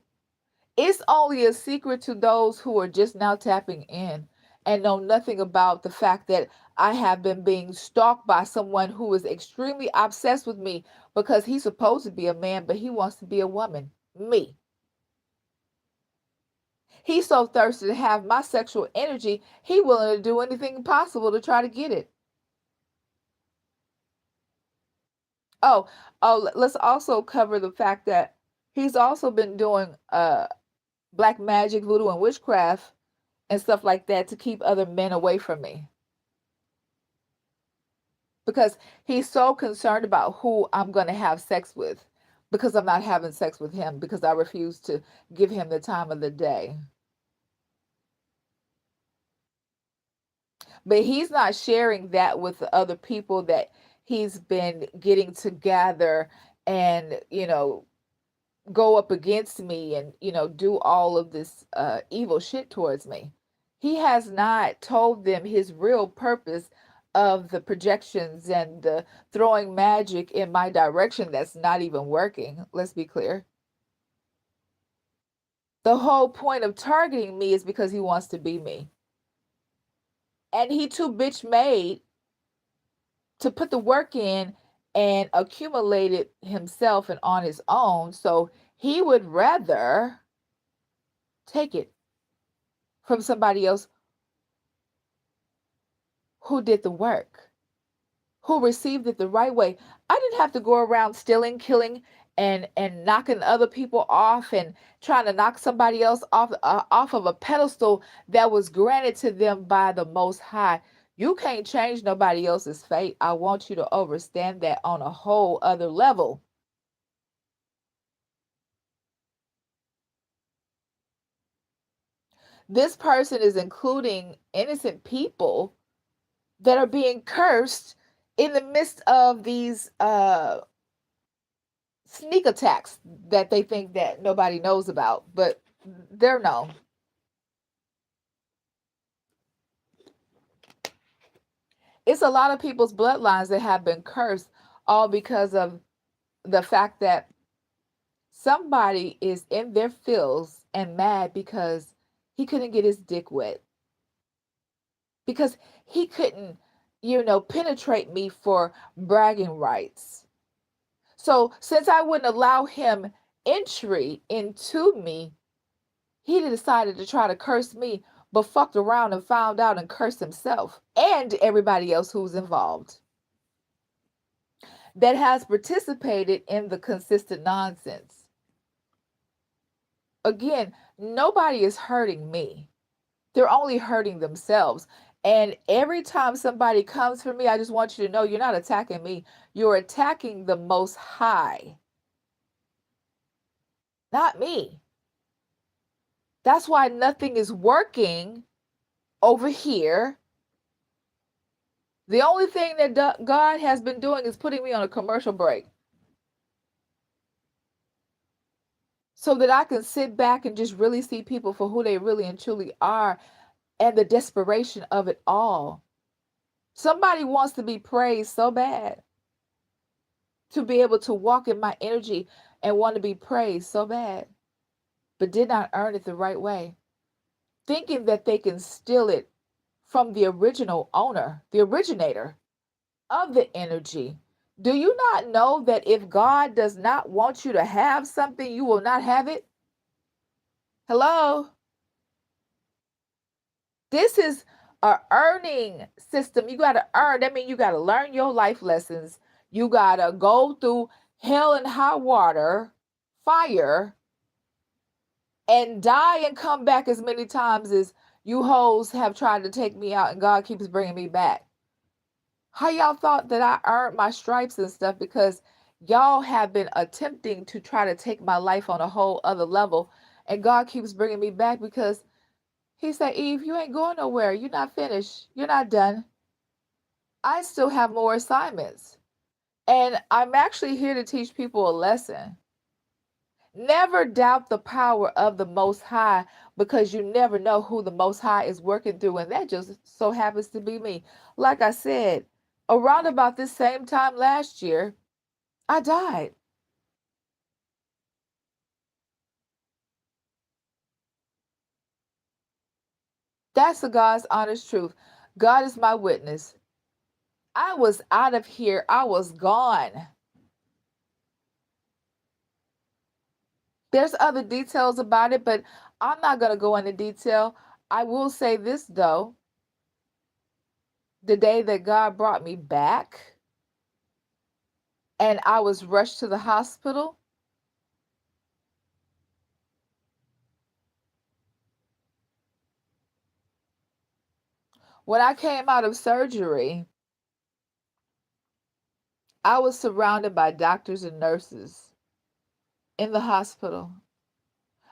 It's only a secret to those who are just now tapping in and know nothing about the fact that I have been being stalked by someone who is extremely obsessed with me because he's supposed to be a man, but he wants to be a woman. Me. He's so thirsty to have my sexual energy, he willing to do anything possible to try to get it. Oh, let's also cover the fact that he's also been doing black magic, voodoo, and witchcraft and stuff like that to keep other men away from me. Because he's so concerned about who I'm going to have sex with because I'm not having sex with him because I refuse to give him the time of the day. But he's not sharing that with the other people that he's been getting together and, go up against me and, do all of this evil shit towards me. He has not told them his real purpose of the projections and the throwing magic in my direction that's not even working. Let's be clear. The whole point of targeting me is because he wants to be me. And he too bitch made to put the work in and accumulate it himself and on his own. So he would rather take it from somebody else who did the work, who received it the right way. I didn't have to go around stealing, killing, and knocking other people off and trying to knock somebody else off of a pedestal that was granted to them by the Most High. You can't change nobody else's fate. I want you to understand that on a whole other level. This person is including innocent people that are being cursed in the midst of these sneak attacks that they think that nobody knows about, but they're known. It's a lot of people's bloodlines that have been cursed all because of the fact that somebody is in their feels and mad because he couldn't get his dick wet. Because he couldn't, penetrate me for bragging rights. So since I wouldn't allow him entry into me, he decided to try to curse me, but fucked around and found out and cursed himself and everybody else who's involved that has participated in the consistent nonsense. Again, nobody is hurting me. They're only hurting themselves. And every time somebody comes for me, I just want you to know you're not attacking me. You're attacking the Most High, not me. That's why nothing is working over here. The only thing that God has been doing is putting me on a commercial break so that I can sit back and just really see people for who they really and truly are and the desperation of it all. Somebody wants to be praised so bad, to be able to walk in my energy and want to be praised so bad, but did not earn it the right way, thinking that they can steal it from the original owner, the originator of the energy. Do you not know that if God does not want you to have something, you will not have it? Hello? This is a earning system. You got to earn. That means you got to learn your life lessons. You got to go through hell and high water, fire, and die and come back as many times as you hoes have tried to take me out and God keeps bringing me back. How y'all thought that I earned my stripes and stuff? Because Y'all have been attempting to try to take my life on a whole other level. And God keeps bringing me back because He said, Eve, you ain't going nowhere. You're not finished. You're not done. I still have more assignments. And I'm actually here to teach people a lesson. Never doubt the power of the Most High because you never know who the Most High is working through. And that just so happens to be me. Like I said, around about this same time last year, I died. That's the God's honest truth. God is my witness. I was out of here. I was gone. There's other details about it, but I'm not going to go into detail. I will say this, though. The day that God brought me back and I was rushed to the hospital, when I came out of surgery, I was surrounded by doctors and nurses in the hospital.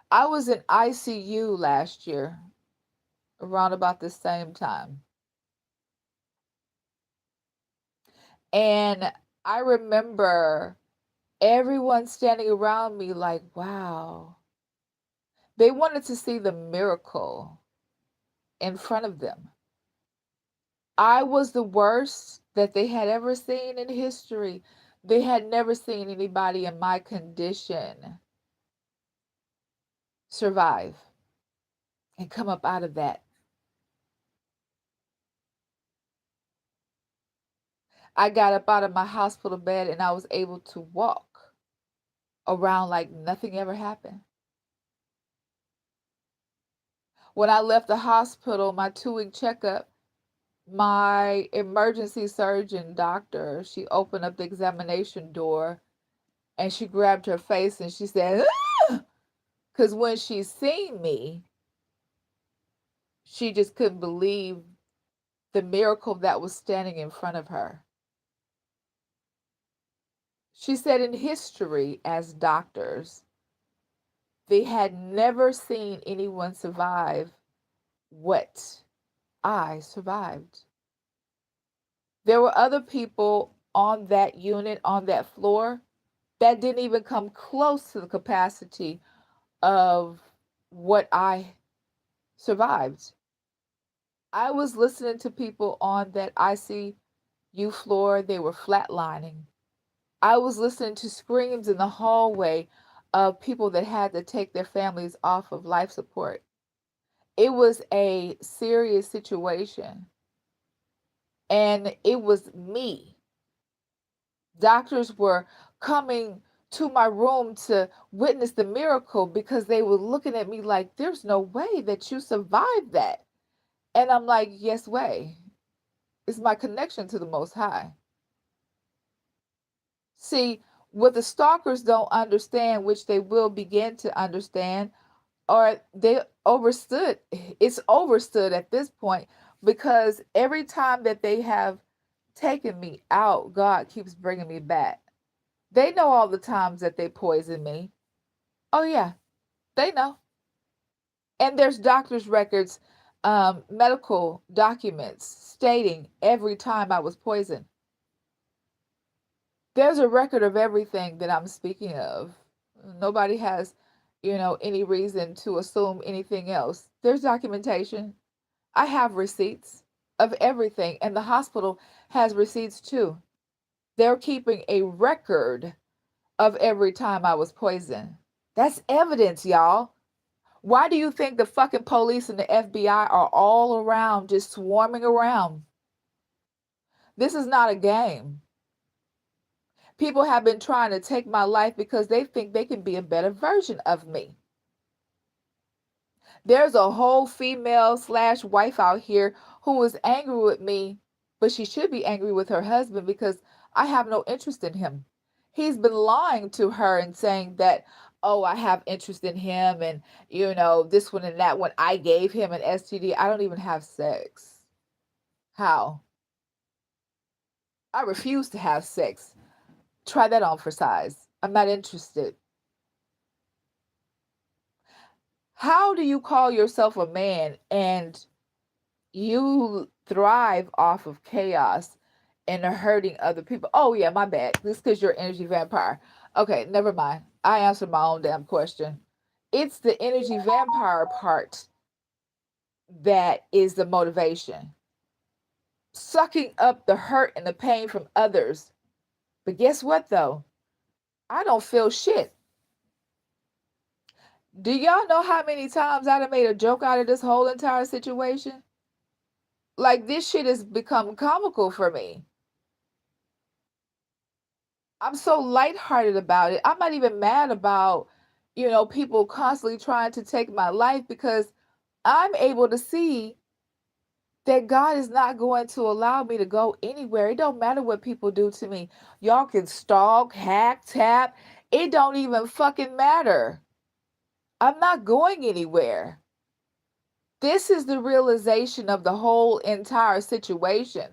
I was in ICU last year, around about the same time. And I remember everyone standing around me like, wow. They wanted to see the miracle in front of them. I was the worst that they had ever seen in history. They had never seen anybody in my condition survive and come up out of that. I got up out of my hospital bed and I was able to walk around like nothing ever happened. When I left the hospital, my 2-week checkup, my emergency surgeon doctor, she opened up the examination door and she grabbed her face and she said, because when she seen me, she just couldn't believe the miracle that was standing in front of her. She said in history, as doctors, they had never seen anyone survive what I survived. There were other people on that unit, on that floor, that didn't even come close to the capacity of what I survived. I was listening to people on that ICU floor, they were flatlining. I was listening to screams in the hallway of people that had to take their families off of life support. It was a serious situation, and it was me. Doctors were coming to my room to witness the miracle because they were looking at me like, there's no way that you survived that. And I'm like, yes, way. It's my connection to the Most High. See, what the stalkers don't understand, which they will begin to understand, or they overstood, it's overstood at this point because every time that they have taken me out, God keeps bringing me back. They know all the times that they poisoned me. Oh, yeah, they know. And there's doctor's records, medical documents stating every time I was poisoned. There's a record of everything that I'm speaking of. Nobody has, any reason to assume anything else. There's documentation. I have receipts of everything, and the hospital has receipts too. They're keeping a record of every time I was poisoned. That's evidence, y'all. Why do you think the fucking police and the FBI are all around, just swarming around? This is not a game. People have been trying to take my life because they think they can be a better version of me. There's a whole female slash wife out here who is angry with me, but she should be angry with her husband because I have no interest in him. He's been lying to her and saying that, oh, I have interest in him and, this one and that one. I gave him an STD. I don't even have sex. How? I refuse to have sex. Try that on for size. I'm not interested. How do you call yourself a man and you thrive off of chaos and hurting other people? Oh, yeah, my bad. This because you're an energy vampire. Okay, never mind. I answered my own damn question. It's the energy vampire part that is the motivation. Sucking up the hurt and the pain from others. But guess what, though? I don't feel shit. Do y'all know how many times I done made a joke out of this whole entire situation? Like, this shit has become comical for me. I'm so lighthearted about it. I'm not even mad about, people constantly trying to take my life because I'm able to see that God is not going to allow me to go anywhere. It don't matter what people do to me. Y'all can stalk, hack, tap. It don't even fucking matter. I'm not going anywhere. This is the realization of the whole entire situation.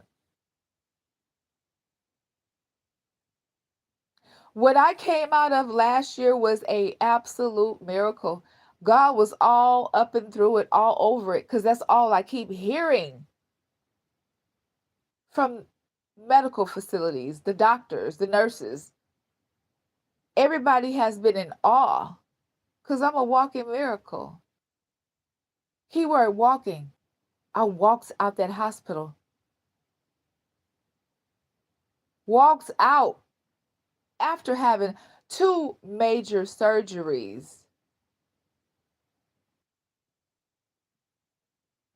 What I came out of last year was a absolute miracle. God was all up and through it, all over it, because that's all I keep hearing from medical facilities, the doctors, the nurses. Everybody has been in awe because I'm a walking miracle. Keyword walking. I walked out that hospital, walked out after having two major surgeries,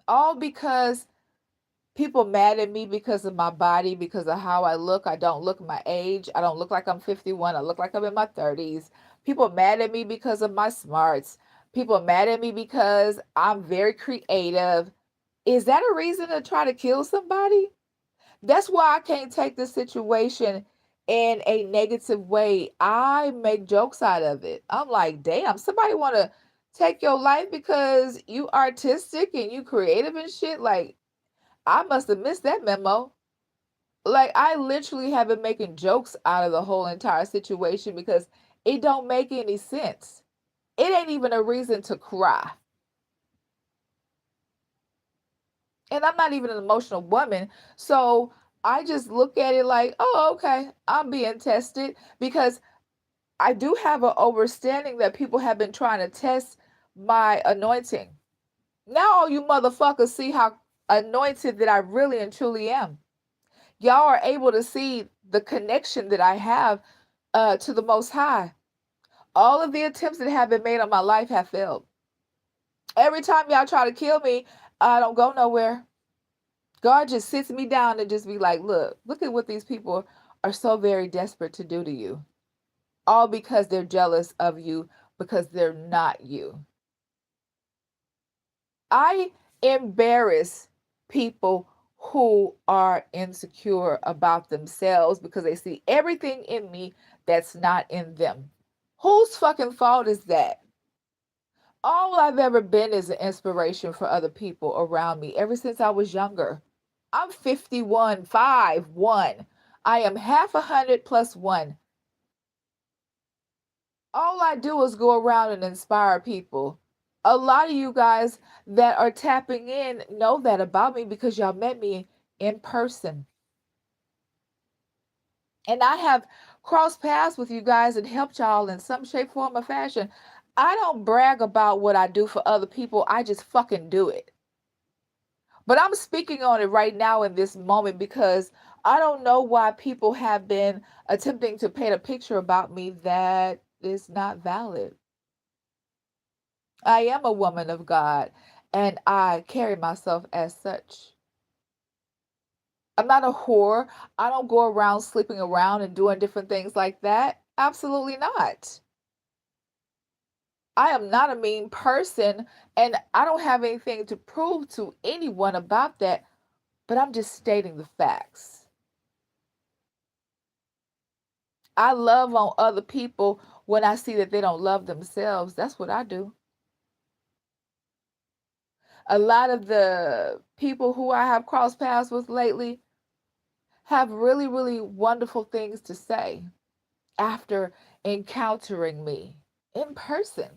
all because people mad at me because of my body, because of how I look. I don't look my age. I don't look like I'm 51. I look like I'm in my 30s. People mad at me because of my smarts. People mad at me because I'm very creative. Is that a reason to try to kill somebody? That's why I can't take the situation in a negative way. I make jokes out of it. I'm like, damn, somebody want to take your life because you artistic and you creative and shit. Like, I must have missed that memo. Like, I literally have been making jokes out of the whole entire situation because it don't make any sense. It ain't even a reason to cry. And I'm not even an emotional woman. So I just look at it like, oh, okay, I'm being tested because I do have an understanding that people have been trying to test my anointing. Now, all you motherfuckers see how anointed that I really and truly am. Y'all are able to see the connection that I have to the Most High. All of the attempts that have been made on my life have failed. Every time y'all try to kill me, I don't go nowhere. God just sits me down and just be like, look at what these people are so very desperate to do to you. All because they're jealous of you because they're not you. I embarrass people who are insecure about themselves because they see everything in me that's not in them. Whose fucking fault is that? All I've ever been is an inspiration for other people around me ever since I was younger. I'm 51, 5, 1. I am half a hundred plus one. All I do is go around and inspire people. A lot of you guys that are tapping in know that about me because y'all met me in person. And I have crossed paths with you guys and helped y'all in some shape, form, or fashion. I don't brag about what I do for other people. I just fucking do it. But I'm speaking on it right now in this moment because I don't know why people have been attempting to paint a picture about me that is not valid. I am a woman of God and I carry myself as such. I'm not a whore. I don't go around sleeping around and doing different things like that. Absolutely not. I am not a mean person and I don't have anything to prove to anyone about that, but I'm just stating the facts. I love on other people when I see that they don't love themselves. That's what I do. A lot of the people who I have crossed paths with lately have really, really wonderful things to say. after encountering me in person.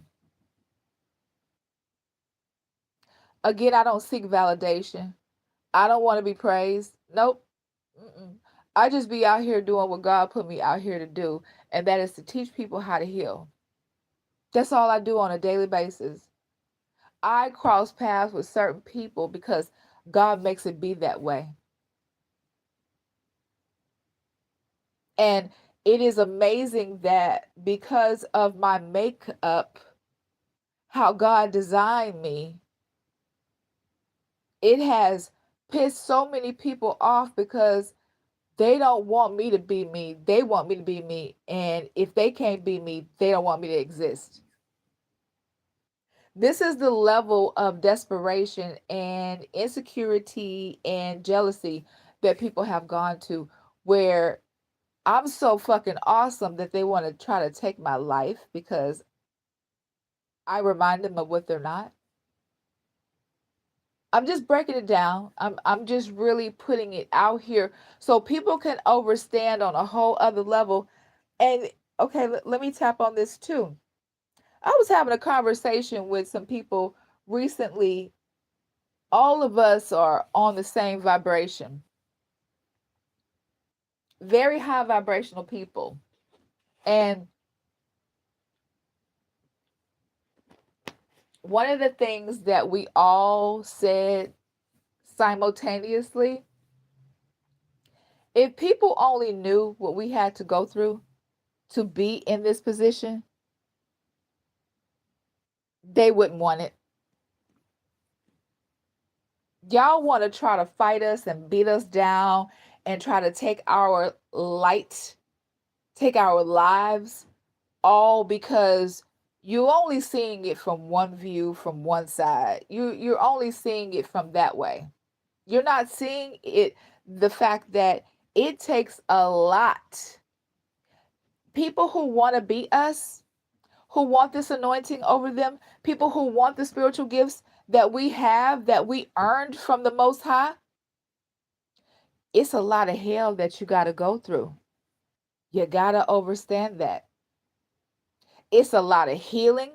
Again, I don't seek validation. I don't want to be praised. Nope. Mm-mm. I just be out here doing what God put me out here to do, and that is to teach people how to heal. That's all I do on a daily basis. I cross paths with certain people because God makes it be that way. And it is amazing that because of my makeup, how God designed me, it has pissed so many people off because they don't want me to be me. They want me to be me. And if they can't be me, they don't want me to exist. This is the level of desperation and insecurity and jealousy that people have gone to, where I'm so fucking awesome that they want to try to take my life because I remind them of what they're not. I'm just breaking it down. I'm just really putting it out here so people can understand on a whole other level. And okay, let me tap on this too. I was having a conversation with some people recently. All of us are on the same vibration. Very high vibrational people. And one of the things that we all said simultaneously, if people only knew what we had to go through to be in this position, they wouldn't want it. Y'all want to try to fight us and beat us down and try to take our light, take our lives, all because you're only seeing it from one view, from one side. You're only seeing it from that way. You're not seeing it, the fact that it takes a lot. People who want to be us, who want this anointing over them, people who want the spiritual gifts that we have, that we earned from the Most High, it's a lot of hell that you got to go through. You got to understand that. It's a lot of healing.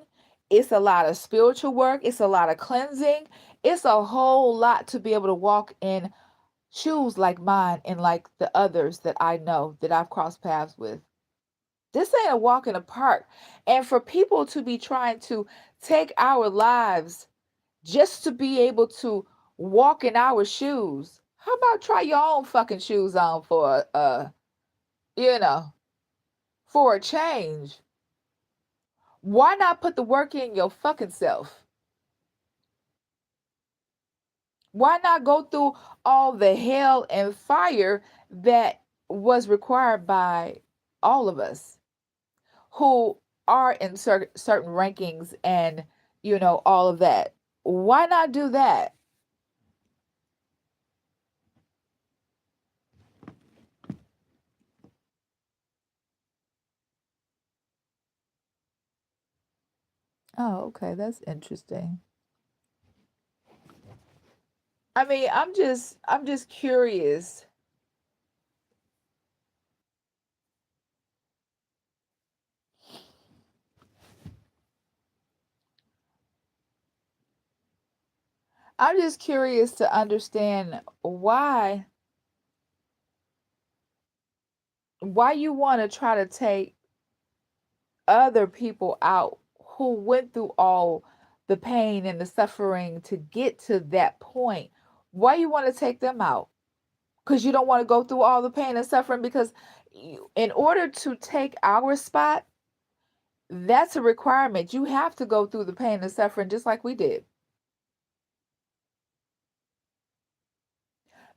It's a lot of spiritual work. It's a lot of cleansing. It's a whole lot to be able to walk in shoes like mine and like the others that I know that I've crossed paths with. This ain't a walk in the park. And for people to be trying to take our lives just to be able to walk in our shoes, how about try your own fucking shoes on for you know, for a change? Why not put the work in your fucking self? Why not go through all the hell and fire that was required by all of us who are in certain rankings and, all of that? Why not do that? Oh, okay, that's interesting. I mean, I'm just curious. I'm just curious to understand why you want to try to take other people out who went through all the pain and the suffering to get to that point. Why you want to take them out? Because you don't want to go through all the pain and suffering, because in order to take our spot, that's a requirement. You have to go through the pain and suffering just like we did.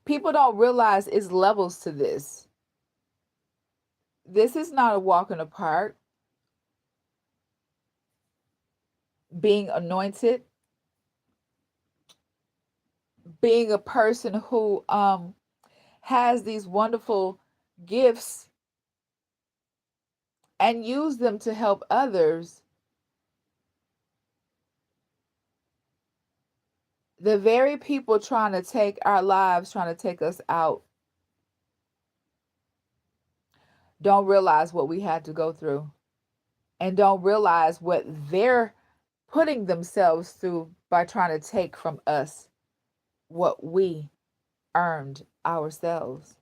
People don't realize it's levels to this. This is not a walk in the park. Being anointed, being a person who has these wonderful gifts and use them to help others, the very people trying to take our lives, trying to take us out, don't realize what we had to go through and don't realize what they're putting themselves through by trying to take from us what we earned ourselves.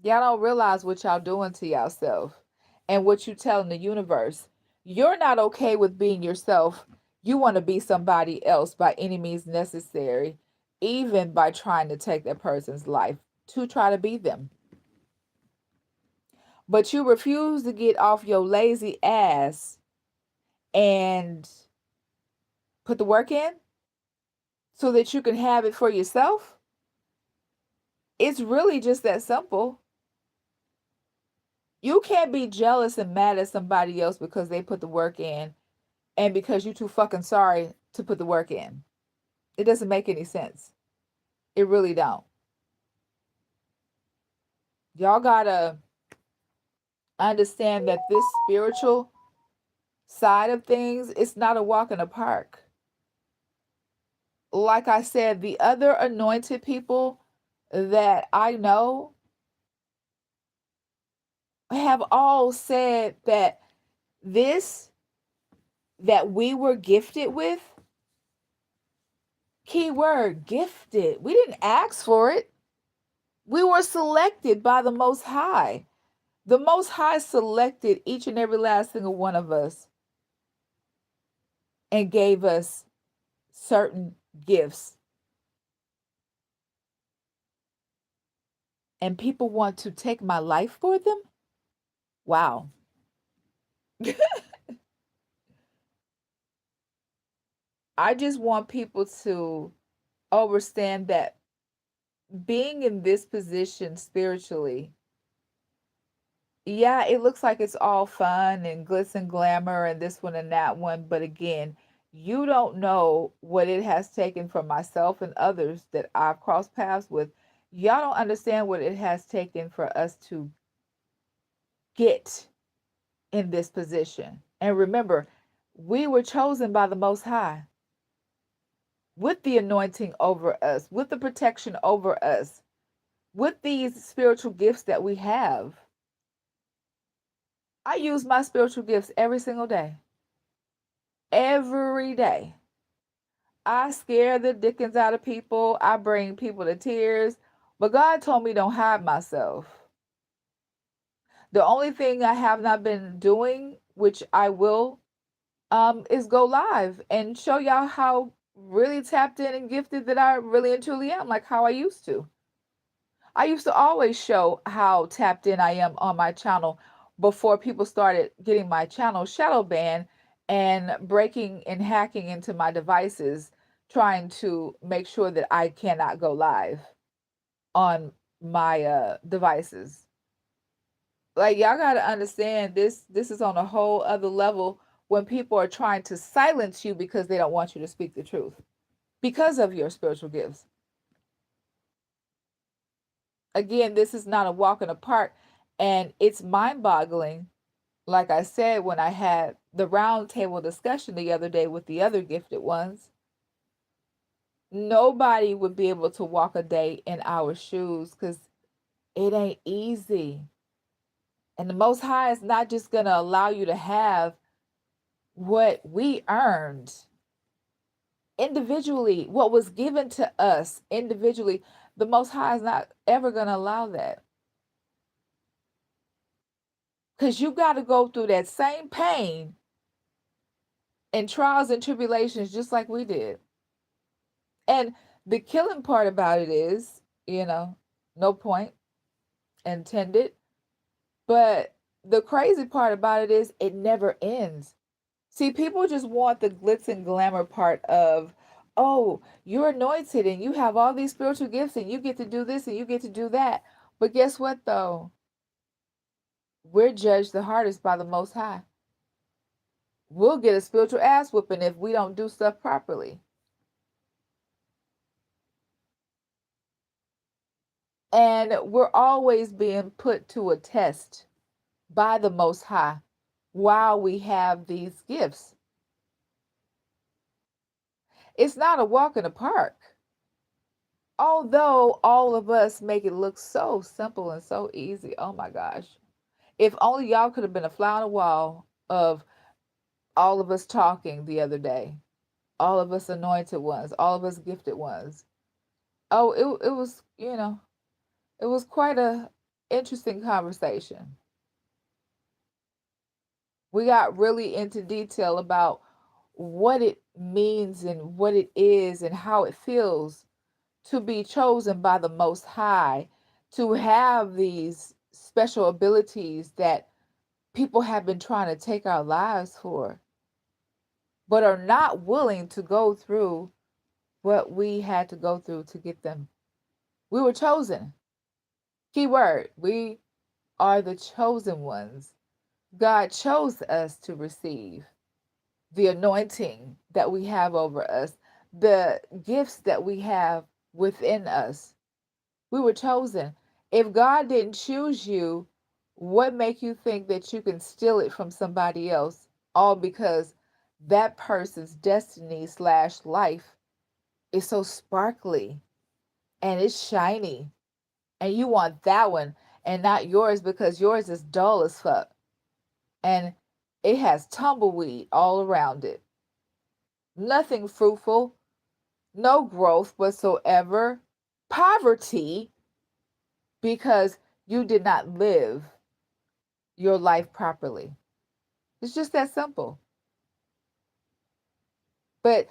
Y'all don't realize what y'all doing to yourself and what you telling the universe. You're not okay with being yourself. You want to be somebody else by any means necessary, even by trying to take that person's life to try to be them. But you refuse to get off your lazy ass and put the work in so that you can have it for yourself. It's really just that simple. You can't be jealous and mad at somebody else because they put the work in and because you're too fucking sorry to put the work in. It doesn't make any sense. It really don't. Y'all gotta understand that this spiritual side of things, it's not a walk in the park. Like I said, the other anointed people that I know have all said that this that we were gifted with, keyword gifted, we didn't ask for it. We were selected by the Most High. The Most High selected each and every last single one of us and gave us certain gifts. And people want to take my life for them? Wow. I just want people to understand that being in this position spiritually, yeah, it looks like it's all fun and glitz and glamour and this one and that one. But again, you don't know what it has taken from myself and others that I've crossed paths with. Y'all don't understand what it has taken for us to get in this position. And remember, we were chosen by the Most High with the anointing over us, with the protection over us, with these spiritual gifts that we have. I use my spiritual gifts every single day. Every day. I scare the dickens out of people. I bring people to tears. But God told me don't hide myself. The only thing I have not been doing, which I will, is go live and show y'all how really tapped in and gifted that I really and truly am, like how I used to. I used to always show how tapped in I am on my channel before people started getting my channel shadow banned and breaking and hacking into my devices, trying to make sure that I cannot go live on my devices. Like y'all got to understand this is on a whole other level when people are trying to silence you because they don't want you to speak the truth because of your spiritual gifts. Again, this is not a walk in the park, and it's mind-boggling. Like I said, when I had the roundtable discussion the other day with the other gifted ones, nobody would be able to walk a day in our shoes because it ain't easy. And the Most High is not just going to allow you to have what we earned individually, what was given to us individually. The Most High is not ever going to allow that. Because you got to go through that same pain and trials and tribulations just like we did. And the killing part about it is, no point intended. But the crazy part about it is it never ends. See, people just want the glitz and glamour part of, oh, you're anointed and you have all these spiritual gifts and you get to do this and you get to do that. But guess what, though? We're judged the hardest by the Most High. We'll get a spiritual ass whooping if we don't do stuff properly. And we're always being put to a test by the Most High while we have these gifts. It's not a walk in the park. Although all of us make it look so simple and so easy. Oh my gosh. If only y'all could have been a fly on the wall of all of us talking the other day. All of us anointed ones, all of us gifted ones. Oh, it was, it was quite a interesting conversation. We got really into detail about what it means and what it is and how it feels to be chosen by the Most High, to have these special abilities that people have been trying to take our lives for, but are not willing to go through what we had to go through to get them. We were chosen. Key word, we are the chosen ones. God chose us to receive the anointing that we have over us, the gifts that we have within us. We were chosen. If God didn't choose you, what make you think that you can steal it from somebody else? All because that person's destiny slash life is so sparkly and it's shiny, and you want that one and not yours because yours is dull as fuck and it has tumbleweed all around it. Nothing fruitful, no growth whatsoever, poverty because you did not live your life properly. It's just that simple. But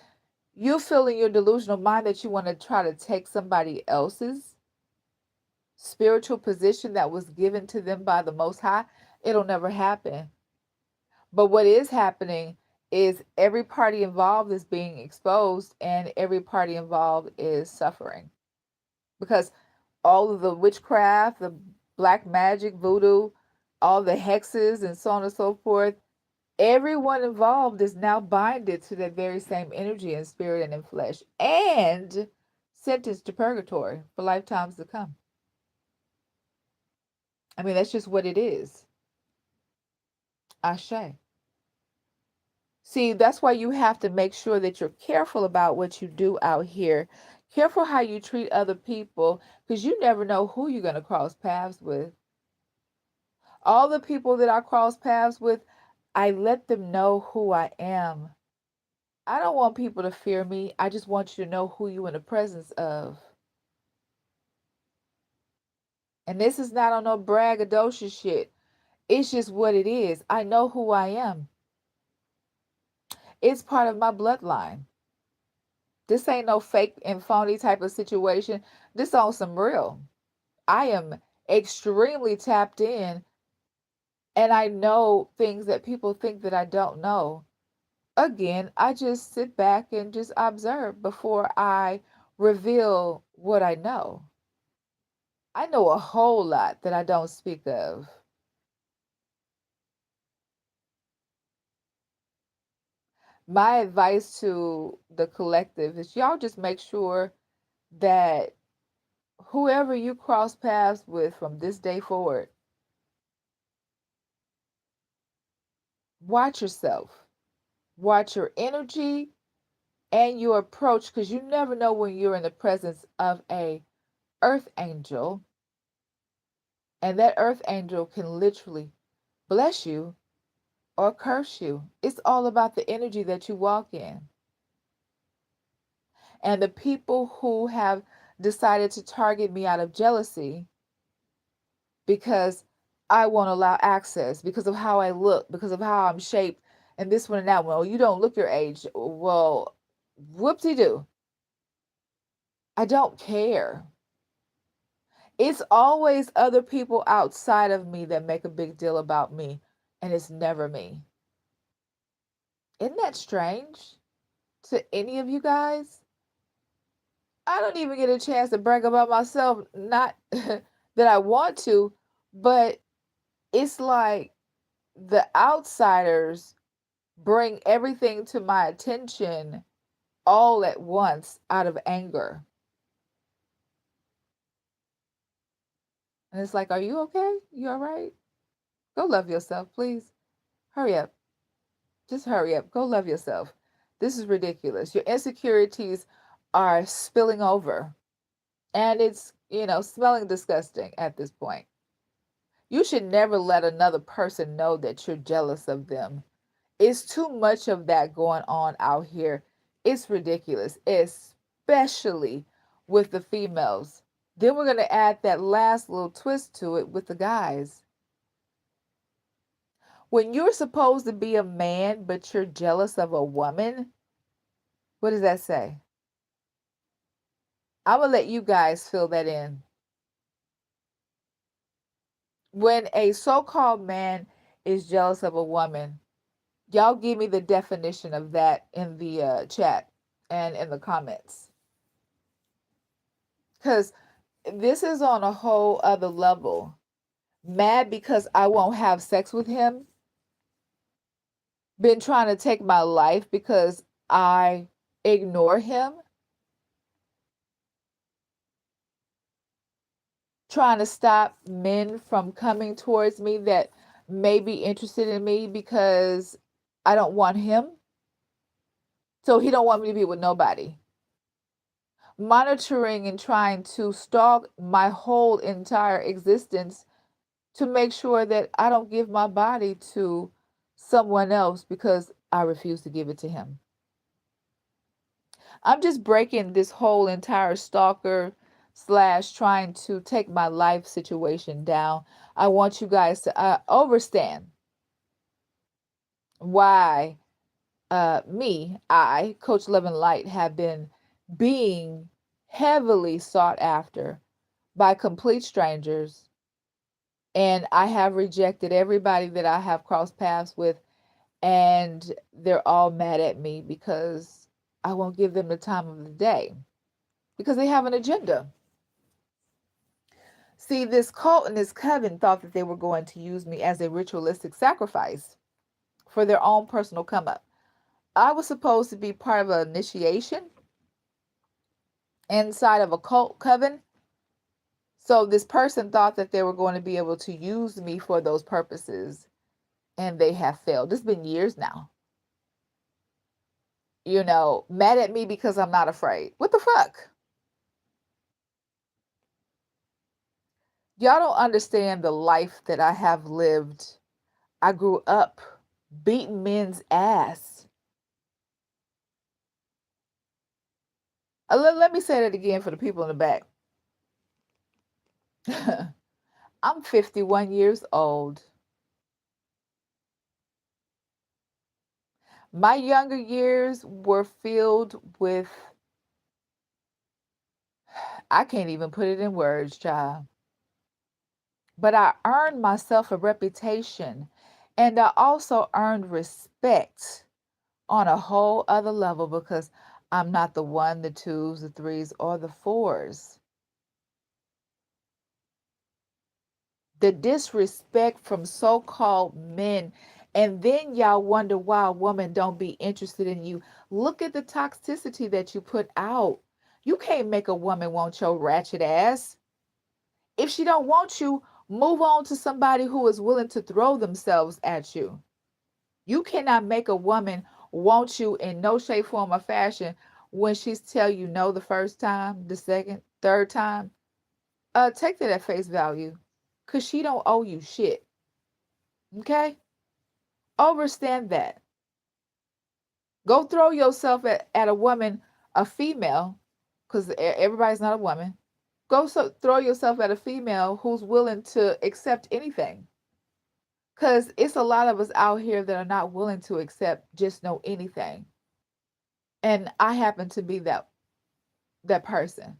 you feel in your delusional mind that you want to try to take somebody else's spiritual position that was given to them by the Most High, it'll never happen. But what is happening is every party involved is being exposed and every party involved is suffering because all of the witchcraft, the black magic, voodoo, all the hexes, and so on and so forth, everyone involved is now binded to that very same energy in spirit and in flesh and sentenced to purgatory for lifetimes to come. I mean, that's just what it is. Ashe. See, that's why you have to make sure that you're careful about what you do out here. Careful how you treat other people because you never know who you're going to cross paths with. All the people that I cross paths with, I let them know who I am. I don't want people to fear me. I just want you to know who you're in the presence of. And this is not on no braggadocious shit. It's just what it is. I know who I am. It's part of my bloodline. This ain't no fake and phony type of situation. This on some real. I am extremely tapped in and I know things that people think that I don't know. Again, I just sit back and just observe before I reveal what I know. I know a whole lot that I don't speak of. My advice to the collective is y'all just make sure that whoever you cross paths with from this day forward, watch yourself, watch your energy and your approach because you never know when you're in the presence of a earth angel, and that earth angel can literally bless you or curse you. It's all about the energy that you walk in. And the people who have decided to target me out of jealousy because I won't allow access, because of how I look, because of how I'm shaped, and this one and that one. Oh, you don't look your age. Well, whoopsie doo. I don't care. It's always other people outside of me that make a big deal about me, and it's never me. Isn't that strange to any of you guys? I don't even get a chance to brag about myself, not that I want to, but it's like the outsiders bring everything to my attention all at once out of anger. And it's like, are you okay? You all right? Go love yourself, please. Hurry up. Just hurry up. Go love yourself. This is ridiculous. Your insecurities are spilling over. And it's, smelling disgusting at this point. You should never let another person know that you're jealous of them. It's too much of that going on out here. It's ridiculous, especially with the females. Then we're going to add that last little twist to it with the guys. When you're supposed to be a man, but you're jealous of a woman, what does that say? I'm going to let you guys fill that in. When a so called man is jealous of a woman, y'all give me the definition of that in the chat and in the comments. Because this is on a whole other level. Mad because I won't have sex with him. Been trying to take my life because I ignore him. Trying to stop men from coming towards me that may be interested in me because I don't want him. So he don't want me to be with nobody. Monitoring and trying to stalk my whole entire existence to make sure that I don't give my body to someone else because I refuse to give it to him. I'm just breaking this whole entire stalker slash trying to take my life situation down. I want you guys to understand why I, Coach Love and Light, have been being heavily sought after by complete strangers. And I have rejected everybody that I have crossed paths with, and they're all mad at me because I won't give them the time of the day because they have an agenda. See, this cult and this coven thought that they were going to use me as a ritualistic sacrifice for their own personal come up. I was supposed to be part of an initiation inside of a cult coven. So this person thought that they were going to be able to use me for those purposes, and they have failed. It's been years now. Mad at me because I'm not afraid. What the fuck? Y'all don't understand the life that I have lived. I grew up beating men's ass. Let me say that again for the people in the back. I'm 51 years old. My younger years were filled with, I can't even put it in words, child. But I earned myself a reputation, and I also earned respect on a whole other level because I'm not the one, the twos, the threes, or the fours. The disrespect from so-called men, and then y'all wonder why a woman don't be interested in you. Look at the toxicity that you put out. You can't make a woman want your ratchet ass. If she don't want you, move on to somebody who is willing to throw themselves at you. You cannot make a woman want you in no shape, form, or fashion when she's tell you no the first time, the second, third time. Take that at face value, cause she don't owe you shit. Okay, understand that. Go throw yourself at a woman, a female, cause everybody's not a woman. Go throw yourself at a female who's willing to accept anything. Cause it's a lot of us out here that are not willing to accept just know anything. And I happen to be that person.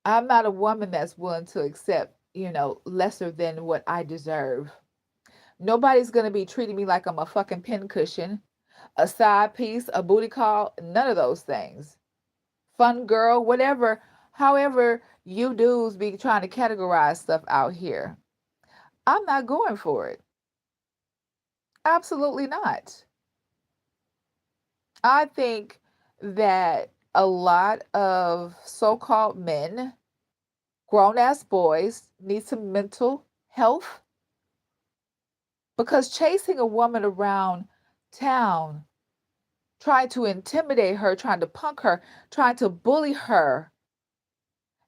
I'm not a woman that's willing to accept, lesser than what I deserve. Nobody's going to be treating me like I'm a fucking pincushion, a side piece, a booty call, none of those things. Fun girl, whatever, however you dudes be trying to categorize stuff out here. I'm not going for it. Absolutely not. I think that a lot of so-called men, grown ass boys, need some mental health because chasing a woman around town, trying to intimidate her, trying to punk her, trying to bully her,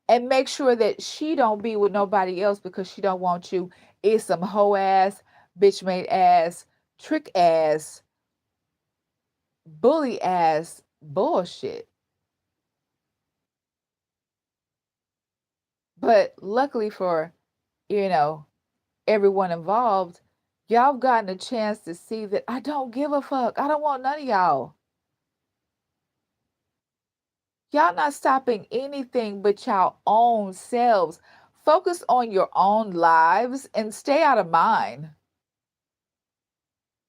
and make sure that she don't be with nobody else because she don't want you. It's some hoe ass, bitch made ass, trick ass, bully ass bullshit. But luckily for, you know, everyone involved, y'all gotten a chance to see that I don't give a fuck. I don't want none of y'all. Y'all not stopping anything but y'all own selves. Focus on your own lives and stay out of mine.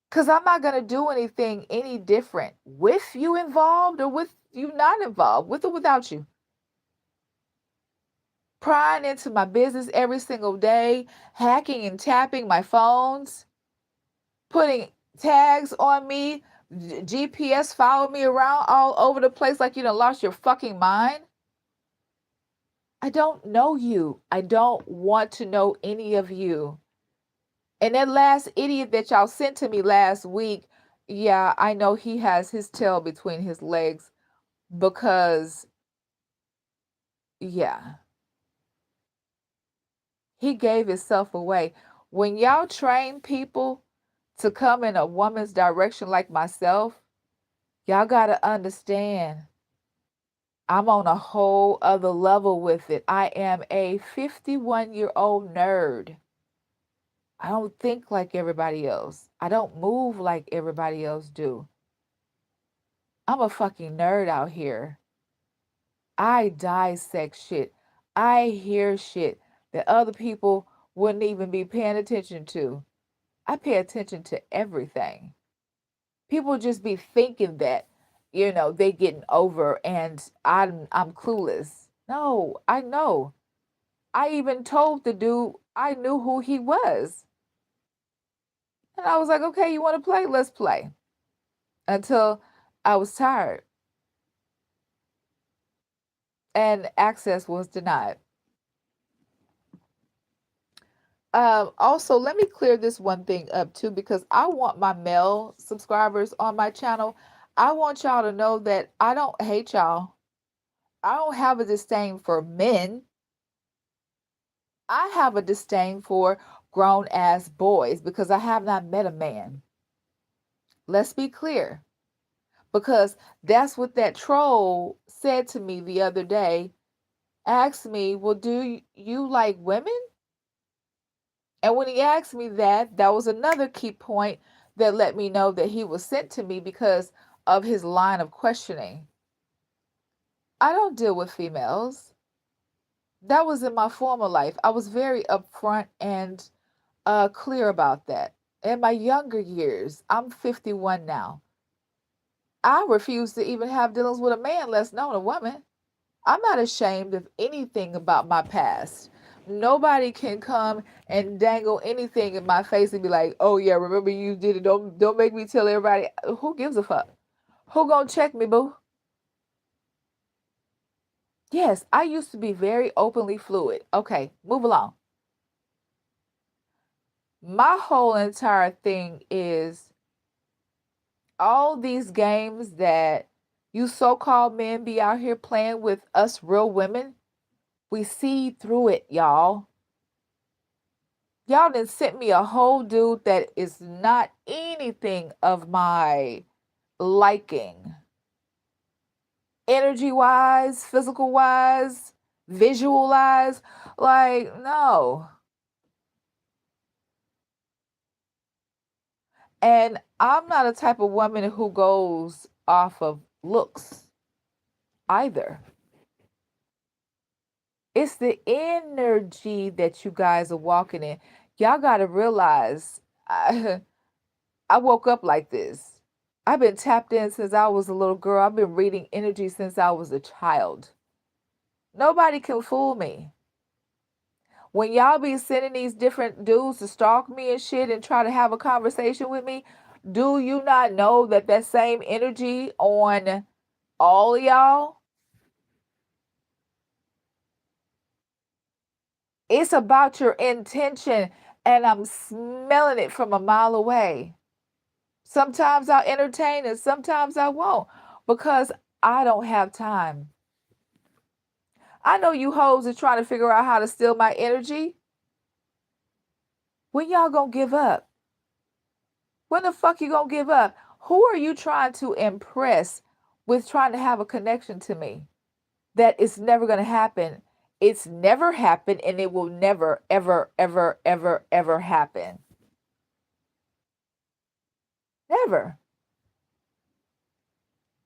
Because I'm not going to do anything any different with you involved or with you not involved, with or without you. Prying into my business every single day, hacking and tapping my phones, putting tags on me, GPS following me around all over the place like you done lost your fucking mind. I don't know you. I don't want to know any of you. And that last idiot that y'all sent to me last week, yeah, I know he has his tail between his legs because, yeah, he gave himself away. When y'all train people to come in a woman's direction like myself, y'all got to understand I'm on a whole other level with it. I am a 51-year-old nerd. I don't think like everybody else. I don't move like everybody else do. I'm a fucking nerd out here. I dissect shit. I hear shit that other people wouldn't even be paying attention to. I pay attention to everything. People just be thinking that, they getting over and I'm clueless. No, I know. I even told the dude I knew who he was. And I was like, okay, you want to play? Let's play. Until I was tired and access was denied. Also, let me clear this one thing up too, because I want my male subscribers on my channel. I want y'all to know that I don't hate y'all. I don't have a disdain for men. I have a disdain for grown ass boys because I have not met a man. Let's be clear. Because that's what that troll said to me the other day. Asked me, well, do you like women? And when he asked me that, that was another key point that let me know that he was sent to me because of his line of questioning. I don't deal with females. That was in my former life. I was very upfront and clear about that. In my younger years, I'm 51 now. I refuse to even have dealings with a man, less known a woman. I'm not ashamed of anything about my past. Nobody can come and dangle anything in my face and be like, "Oh yeah, remember you did it. Don't make me tell everybody." Who gives a fuck? Who gonna check me, boo? Yes, I used to be very openly fluid. Okay, move along. My whole entire thing is all these games that you so-called men be out here playing with us real women. We see through it, y'all. Y'all done sent me a whole dude that is not anything of my liking. Energy wise, physical wise, visual wise. Like, no. And I'm not a type of woman who goes off of looks either. It's the energy that you guys are walking in. Y'all got to realize I woke up like this. I've been tapped in since I was a little girl. I've been reading energy since I was a child. Nobody can fool me. When y'all be sending these different dudes to stalk me and shit and try to have a conversation with me, do you not know that that same energy on all y'all? It's about your intention, and I'm smelling it from a mile away. Sometimes I'll entertain and sometimes I won't because I don't have time. I know you hoes are trying to figure out how to steal my energy. When y'all gonna give up? When the fuck you gonna give up? Who are you trying to impress with trying to have a connection to me? That it's never gonna happen. It's never happened and it will never, ever, ever, ever, ever happen. Never.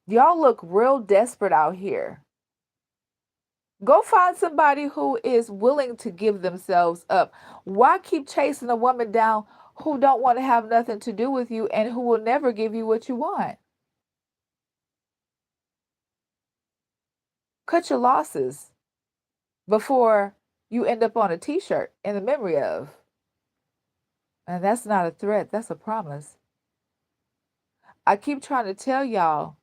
Y'all look real desperate out here. Go find somebody who is willing to give themselves up. Why keep chasing a woman down who don't want to have nothing to do with you and who will never give you what you want? Cut your losses before you end up on a t-shirt in the memory of. And that's not a threat, that's a promise. I keep trying to tell y'all,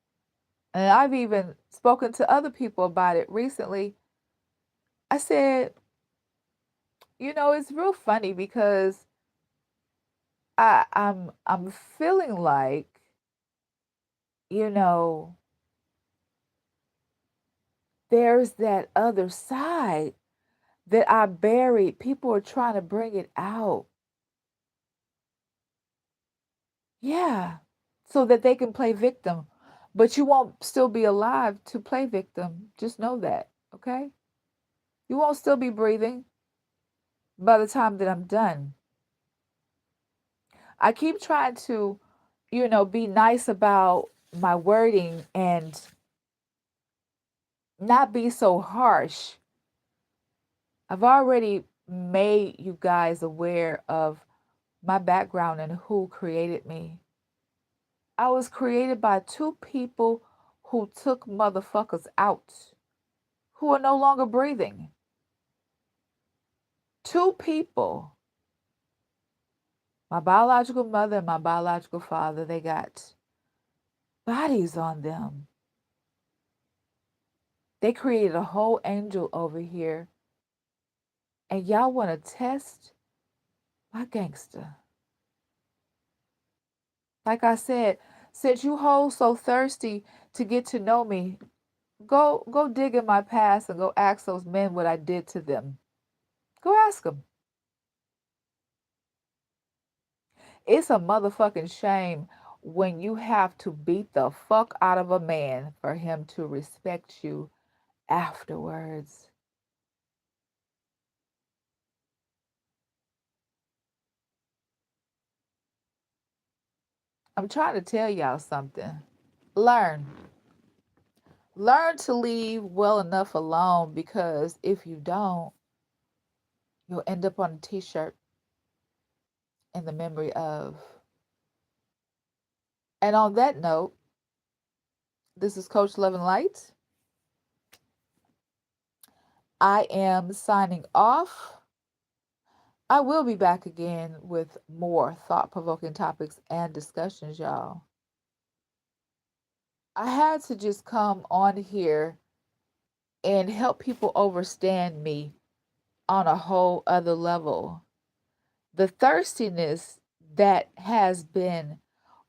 and I've even spoken to other people about it recently. I said, it's real funny because I'm feeling like, you know, there's that other side that I buried. People are trying to bring it out. Yeah. So that they can play victim. But you won't still be alive to play victim. Just know that. Okay? You won't still be breathing by the time that I'm done. I keep trying to, be nice about my wording and not be so harsh. I've already made you guys aware of my background and who created me. I was created by two people who took motherfuckers out, who are no longer breathing. Two people, my biological mother and my biological father, they got bodies on them. They created a whole angel over here, and y'all want to test my gangster. Like I said, since you hold so thirsty to get to know me, go dig in my past and go ask those men what I did to them. Go ask them. It's a motherfucking shame when you have to beat the fuck out of a man for him to respect you afterwards. I'm trying to tell y'all something. Learn. Learn to leave well enough alone because if you don't, you'll end up on a t shirt in the memory of. And on that note, this is Coach Love and Light. I am signing off. I will be back again with more thought provoking topics and discussions, y'all. I had to just come on here and help people understand me on a whole other level. The thirstiness that has been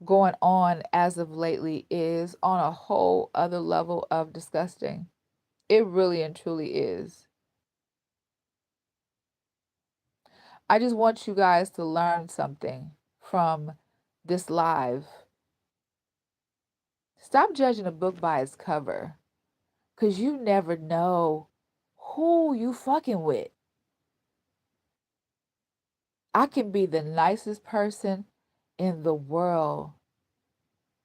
going on as of lately is on a whole other level of disgusting. It really and truly is. I just want you guys to learn something from this live. Stop judging a book by its cover, because you never know who you fucking with. I can be the nicest person in the world,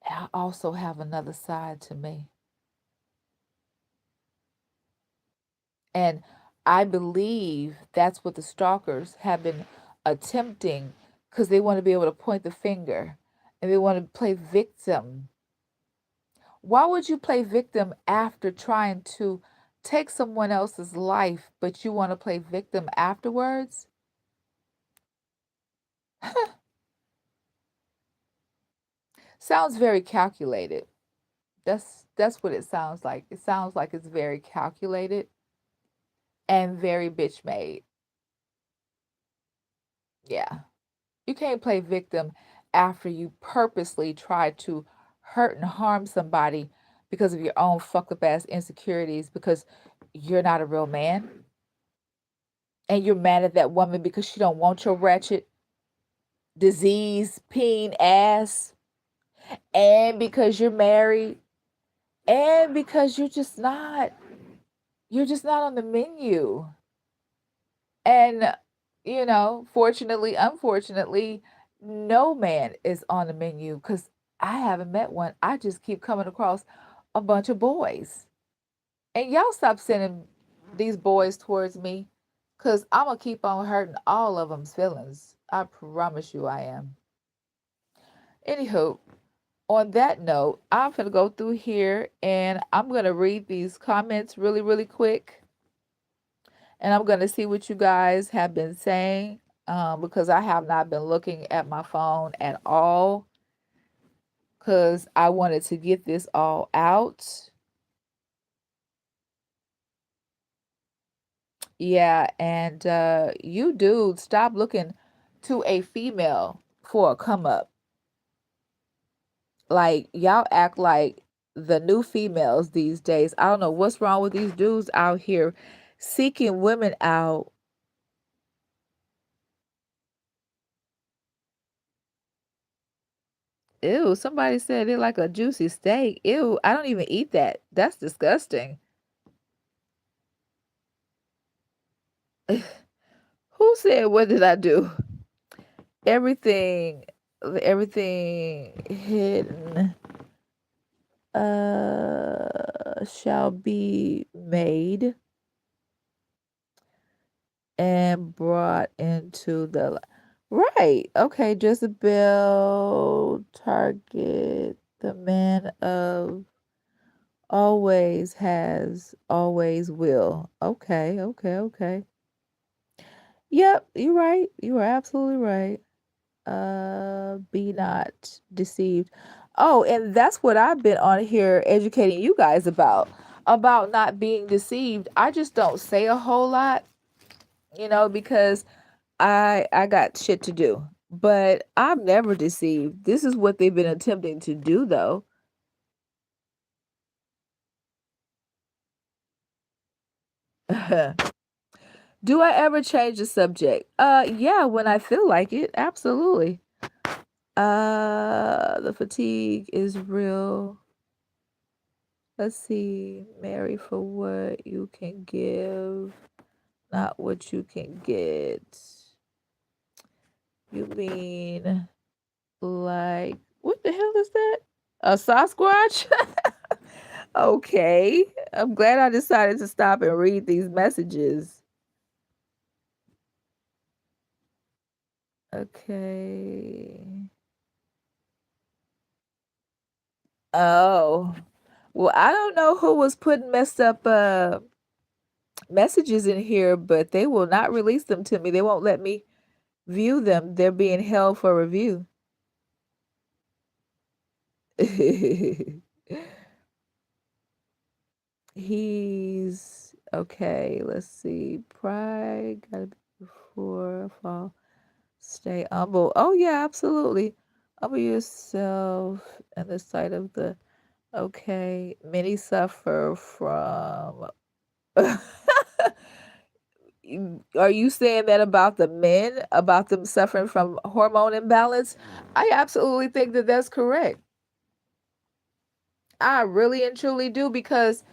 and I also have another side to me. And I believe that's what the stalkers have been attempting because they want to be able to point the finger and they want to play victim. Why would you play victim after trying to take someone else's life, but you want to play victim afterwards? Sounds very calculated. That's what it sounds like. It sounds like it's very calculated and very bitch made. Yeah. You can't play victim after you purposely try to hurt and harm somebody because of your own fucked up ass insecurities because you're not a real man, and you're mad at that woman because she don't want your wretched, disease, peen ass, and because you're married, and because you're just not on the menu. And fortunately, unfortunately, no man is on the menu because I haven't met one. I just keep coming across a bunch of boys. And y'all stop sending these boys towards me because I'm going to keep on hurting all of them's feelings. I promise you I am. Anywho, on that note, I'm going to go through here and I'm going to read these comments really, really quick. And I'm going to see what you guys have been saying because I have not been looking at my phone at all because I wanted to get this all out. Yeah, and you dudes, stop looking to a female for a come up. Like, y'all act like the new females these days. I don't know what's wrong with these dudes out here seeking women out. Ew, somebody said it like a juicy steak. Ew, I don't even eat that. That's disgusting. Who said what did I do? Everything everything hidden shall be made and brought into the right. Okay, Jezebel target the man of always has, always will. Okay, okay, okay. Yep, you're right. You are absolutely right. Be not deceived. Oh, and that's what I've been on here educating you guys about not being deceived. I just don't say a whole lot, because I got shit to do. But I'm never deceived. This is what they've been attempting to do though. Do I ever change the subject? Yeah, when I feel like it. Absolutely. The fatigue is real. Let's see. Marry for what you can give, not what you can get. You mean like what the hell is that? A Sasquatch? Okay. I'm glad I decided to stop and read these messages. Okay. Oh. Well, I don't know who was putting messed up messages in here, but they will not release them to me. They won't let me view them. They're being held for review. He's okay. Let's see. Pride gotta be before fall. Stay humble. Oh yeah, absolutely. Humble yourself in the sight of the okay. Many suffer from are you saying that about the men, about them suffering from hormone imbalance? I absolutely think that that's correct. I really and truly do because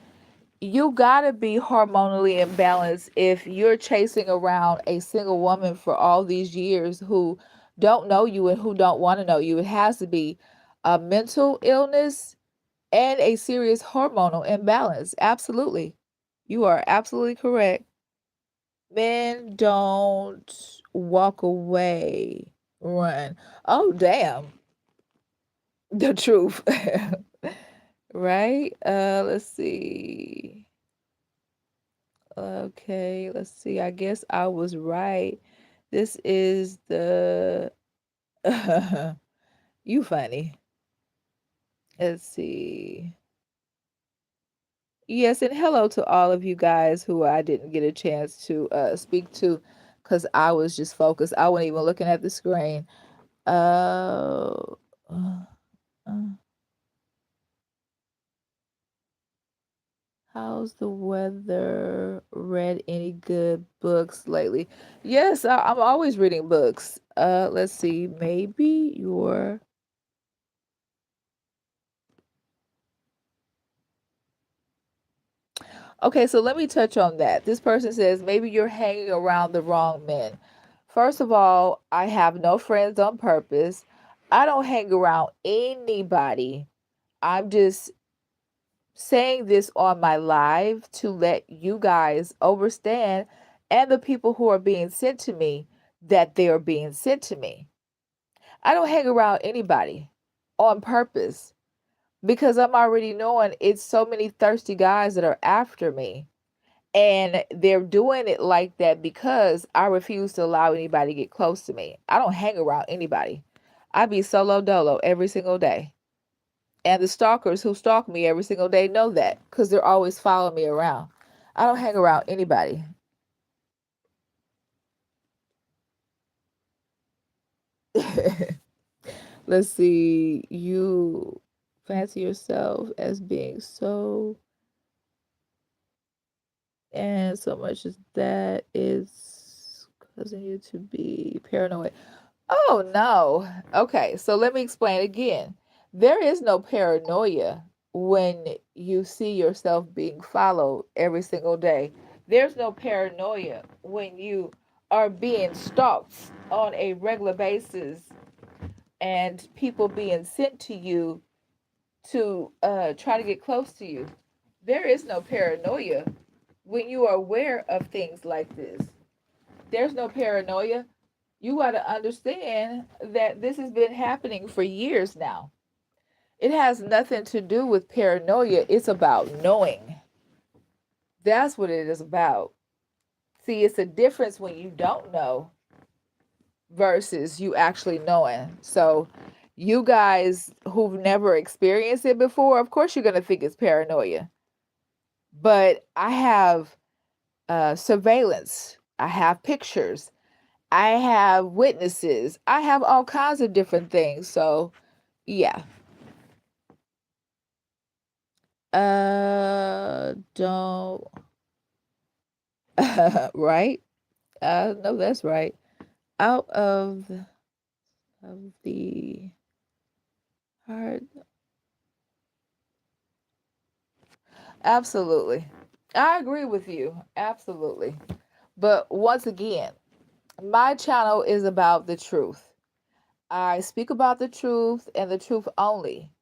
you gotta be hormonally imbalanced if you're chasing around a single woman for all these years who don't know you and who don't want to know you. It has to be a mental illness and a serious hormonal imbalance. Absolutely. You are absolutely correct. Men don't walk away, run. Oh, damn. The truth. Right? Let's see. Okay, let's see. I guess I was right. This is the you funny. Let's see. Yes, and hello to all of you guys who I didn't get a chance to speak to because I was just focused. I wasn't even looking at the screen. Uh, uh, uh, How's the weather? Read any good books lately? Yes, I'm always reading books. Let's see. Maybe you're okay. So let me touch on that. This person says maybe you're hanging around the wrong men. First of all, I have no friends on purpose. I don't hang around anybody. I'm just saying this on my live to let you guys understand and the people who are being sent to me that they are being sent to me. I don't hang around anybody on purpose because I'm already knowing it's so many thirsty guys that are after me. And they're doing it like that because I refuse to allow anybody to get close to me. I don't hang around anybody. I be solo dolo every single day. And the stalkers who stalk me every single day know that because they're always following me around. I don't hang around anybody. Let's see. You fancy yourself as being so, and so much as that is causing you to be paranoid. Oh, no. Okay, so let me explain again. There is no paranoia when you see yourself being followed every single day. There's no paranoia when you are being stalked on a regular basis and people being sent to you to try to get close to you. There is no paranoia when you are aware of things like this. There's no paranoia. You got to understand that this has been happening for years now. It has nothing to do with paranoia. It's about knowing. That's what it is about. See, it's a difference when you don't know versus you actually knowing. So, you guys who've never experienced it before, of course, you're going to think it's paranoia. But I have surveillance, I have pictures, I have witnesses, I have all kinds of different things. So, yeah. Don't. Right? No, that's right. Out of the heart. Absolutely. I agree with you. Absolutely. But once again, my channel is about the truth. I speak about the truth and the truth only.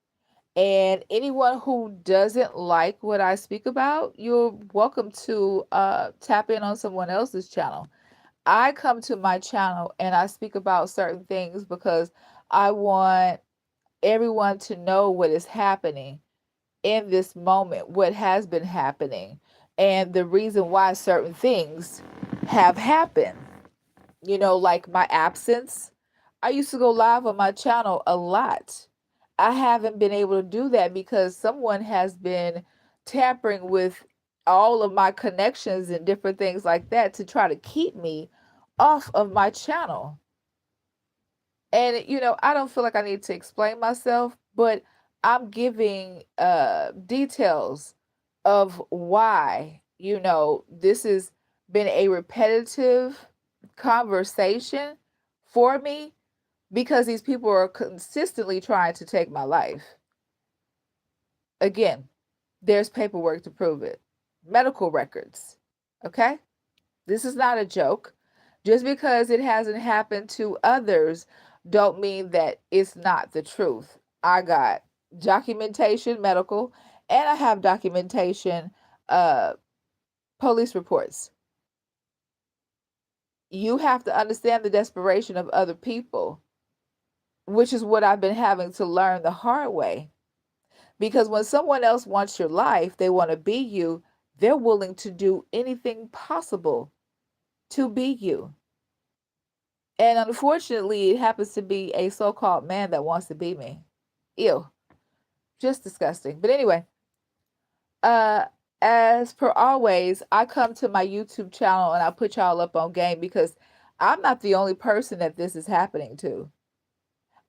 And anyone who doesn't like what I speak about, you're welcome to tap in on someone else's channel. I come to my channel and I speak about certain things because I want everyone to know what is happening in this moment, what has been happening, and the reason why certain things have happened. Like my absence. I used to go live on my channel a lot. I haven't been able to do that because someone has been tampering with all of my connections and different things like that to try to keep me off of my channel. And I don't feel like I need to explain myself, but I'm giving details of why, this has been a repetitive conversation for me because these people are consistently trying to take my life. Again, there's paperwork to prove it. Medical records. Okay? This is not a joke. Just because it hasn't happened to others don't mean that it's not the truth. I got documentation, medical, and I have documentation, uh, police reports. You have to understand the desperation of other people, which is what I've been having to learn the hard way. Because when someone else wants your life, they want to be you, they're willing to do anything possible to be you. And unfortunately, it happens to be a so called man that wants to be me. Ew. Just disgusting. But anyway, uh, as per always, I come to my YouTube channel and I put y'all up on game because I'm not the only person that this is happening to.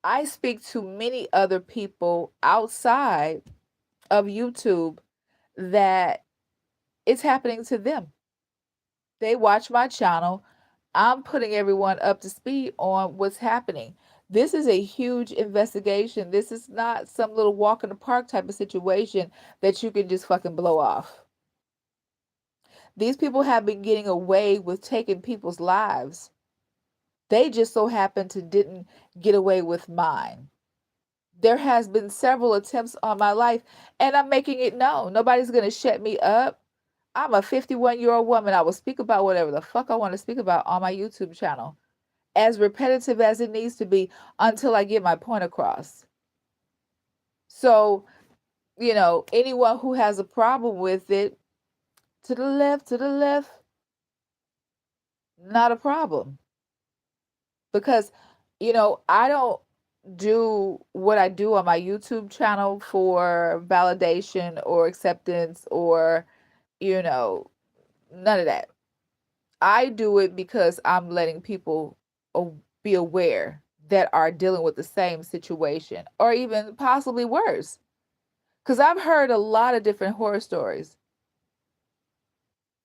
I speak to many other people outside of YouTube that It's happening to them. They watch my channel. I'm putting everyone up to speed on what's happening. This is a huge investigation. This is not some little walk in the park type of situation that you can just fucking blow off. These people have been getting away with taking people's lives. They just so happen to didn't get away with mine. There has been several attempts on my life, and I'm making it known. Nobody's going to shut me up. I'm a 51-year-old woman. I will speak about whatever the fuck I want to speak about on my YouTube channel, as repetitive as it needs to be until I get my point across. So, anyone who has a problem with it, to the left, not a problem. Because, I don't do what I do on my YouTube channel for validation or acceptance or, none of that. I do it because I'm letting people be aware that are dealing with the same situation or even possibly worse. Because I've heard a lot of different horror stories.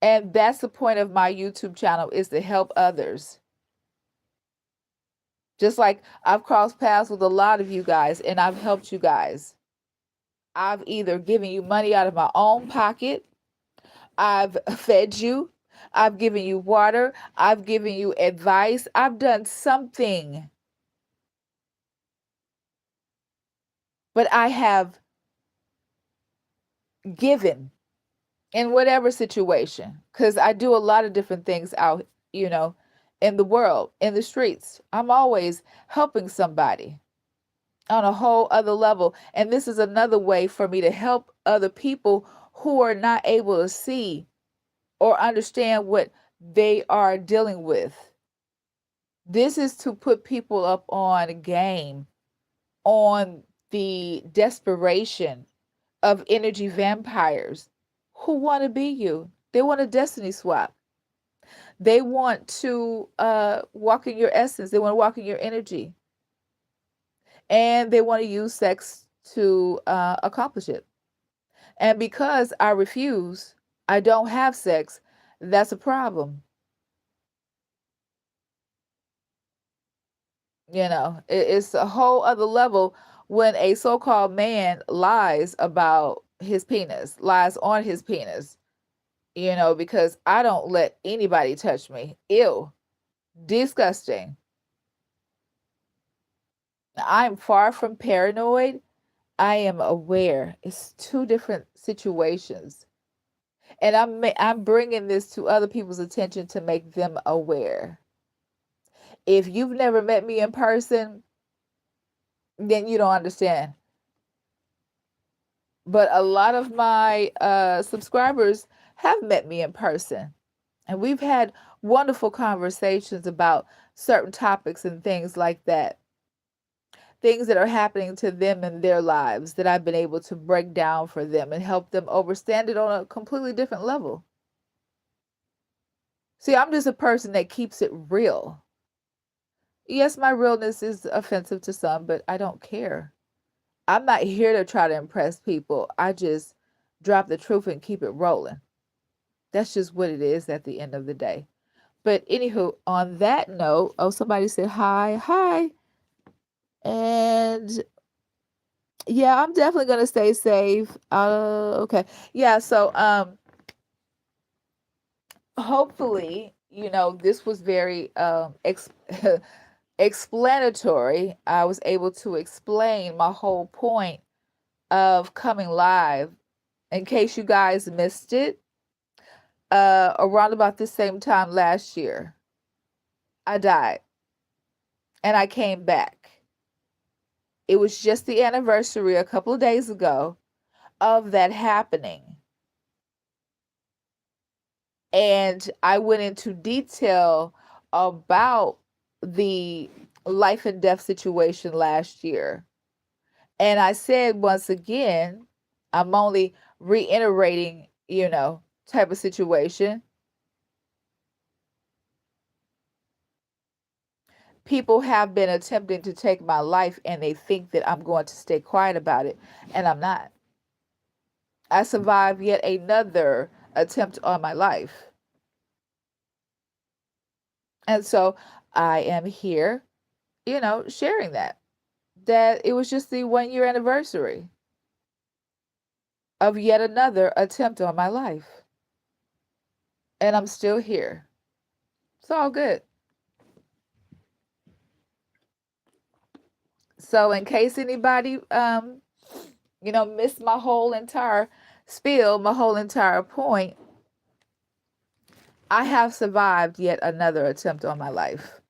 And that's the point of my YouTube channel, is to help others. Just like I've crossed paths with a lot of you guys and I've helped you guys. I've either given you money out of my own pocket, I've fed you, I've given you water, I've given you advice, I've done something. But I have given in whatever situation, because I do a lot of different things out, in the world, in the streets. I'm always helping somebody on a whole other level. And this is another way for me to help other people who are not able to see or understand what they are dealing with. This is to put people up on game, on the desperation of energy vampires who want to be you. They want a destiny swap. They want to walk in your essence. They want to walk in your energy. And they want to use sex to accomplish it. And because I refuse, I don't have sex, that's a problem. It's a whole other level when a so-called man lies about his penis, lies on his penis, because I don't let anybody touch me. Ew, disgusting. I'm far from paranoid. I am aware. It's two different situations. And I'm bringing this to other people's attention to make them aware. If you've never met me in person, then you don't understand. But a lot of my subscribers have met me in person. And we've had wonderful conversations about certain topics and things like that. Things that are happening to them in their lives that I've been able to break down for them and help them understand it on a completely different level. See, I'm just a person that keeps it real. Yes, my realness is offensive to some, but I don't care. I'm not here to try to impress people. I just drop the truth and keep it rolling. That's just what it is at the end of the day. But anywho, on that note, somebody said hi, hi. And yeah, I'm definitely gonna stay safe. Okay. Yeah, so hopefully, this was very explanatory. I was able to explain my whole point of coming live. In case you guys missed it, around about the same time last year, I died and I came back. It was just the anniversary a couple of days ago of that happening. And I went into detail about the life and death situation last year. And I said, once again, I'm only reiterating, type of situation. People have been attempting to take my life and they think that I'm going to stay quiet about it, and I'm not. I survived yet another attempt on my life. And so I am here, sharing that it was just the 1 year anniversary of yet another attempt on my life. And I'm still here. It's all good. So in case anybody missed my whole entire spiel, my whole entire point, I have survived yet another attempt on my life.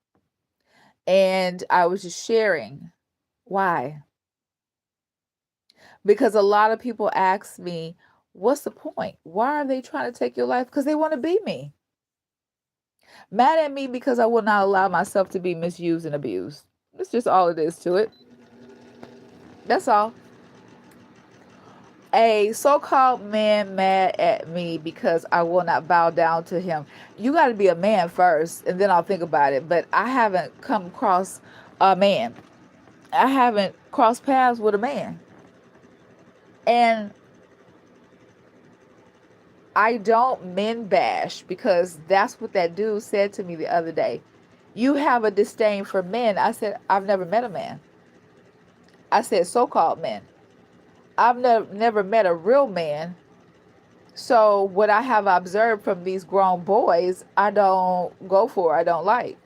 And I was just sharing why. Because a lot of people ask me, what's the point? Why are they trying to take your life? Because they want to be me. Mad at me because I will not allow myself to be misused and abused. That's just all it is to it. That's all. A so-called man mad at me because I will not bow down to him. You got to be a man first, and then I'll think about it. But I haven't come across a man. I haven't crossed paths with a man. And I don't men bash because that's what that dude said to me the other day. You have a disdain for men. I said, I've never met a man. I said, so-called men. I've never met a real man. So what I have observed from these grown boys, I don't go for, I don't like.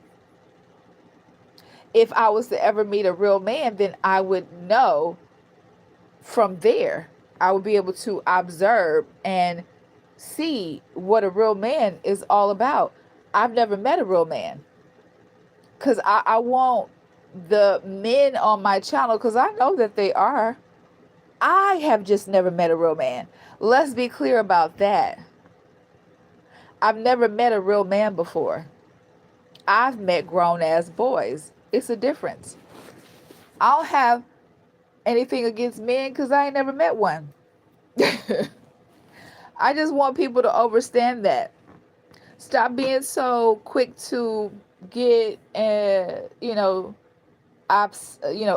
If I was to ever meet a real man, then I would know from there. I would be able to observe and see what a real man is all about. I've never met a real man. Because I want the men on my channel, because I know that they are. I have just never met a real man. Let's be clear about that. I've never met a real man before. I've met grown-ass boys. It's a difference. I don't have anything against men because I ain't never met one. I just want people to understand that. Stop being so quick to get,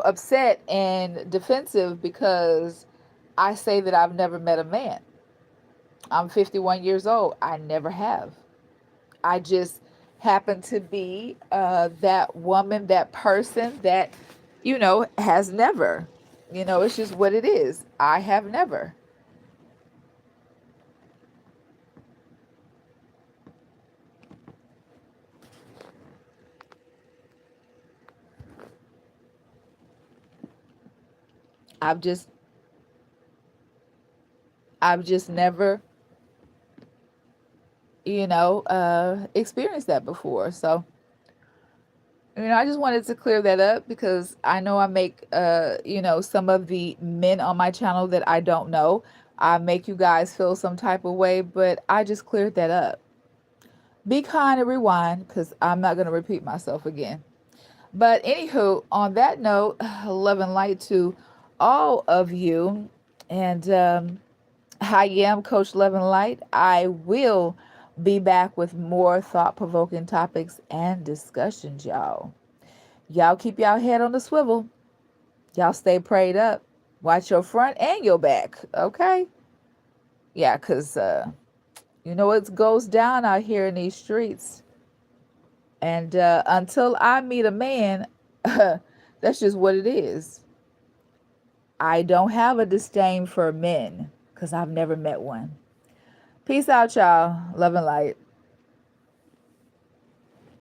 upset and defensive because I say that I've never met a man. I'm 51 years old. I never have. I just happen to be that woman, that person that, has never. It's just what it is. I have never. I've just never, experienced that before. So, I just wanted to clear that up because I know I make, some of the men on my channel that I don't know, I make you guys feel some type of way, but I just cleared that up. Be kind and rewind because I'm not going to repeat myself again. But anywho, on that note, love and light to all of you. And I am Coach Love and Light. I will be back with more thought-provoking topics and discussions, y'all. Y'all keep y'all head on the swivel. Y'all stay prayed up. Watch your front and your back, okay? Yeah, because it goes down out here in these streets. And until I meet a man, that's just what it is. I don't have a disdain for men because I've never met one. Peace out, y'all. Love and light.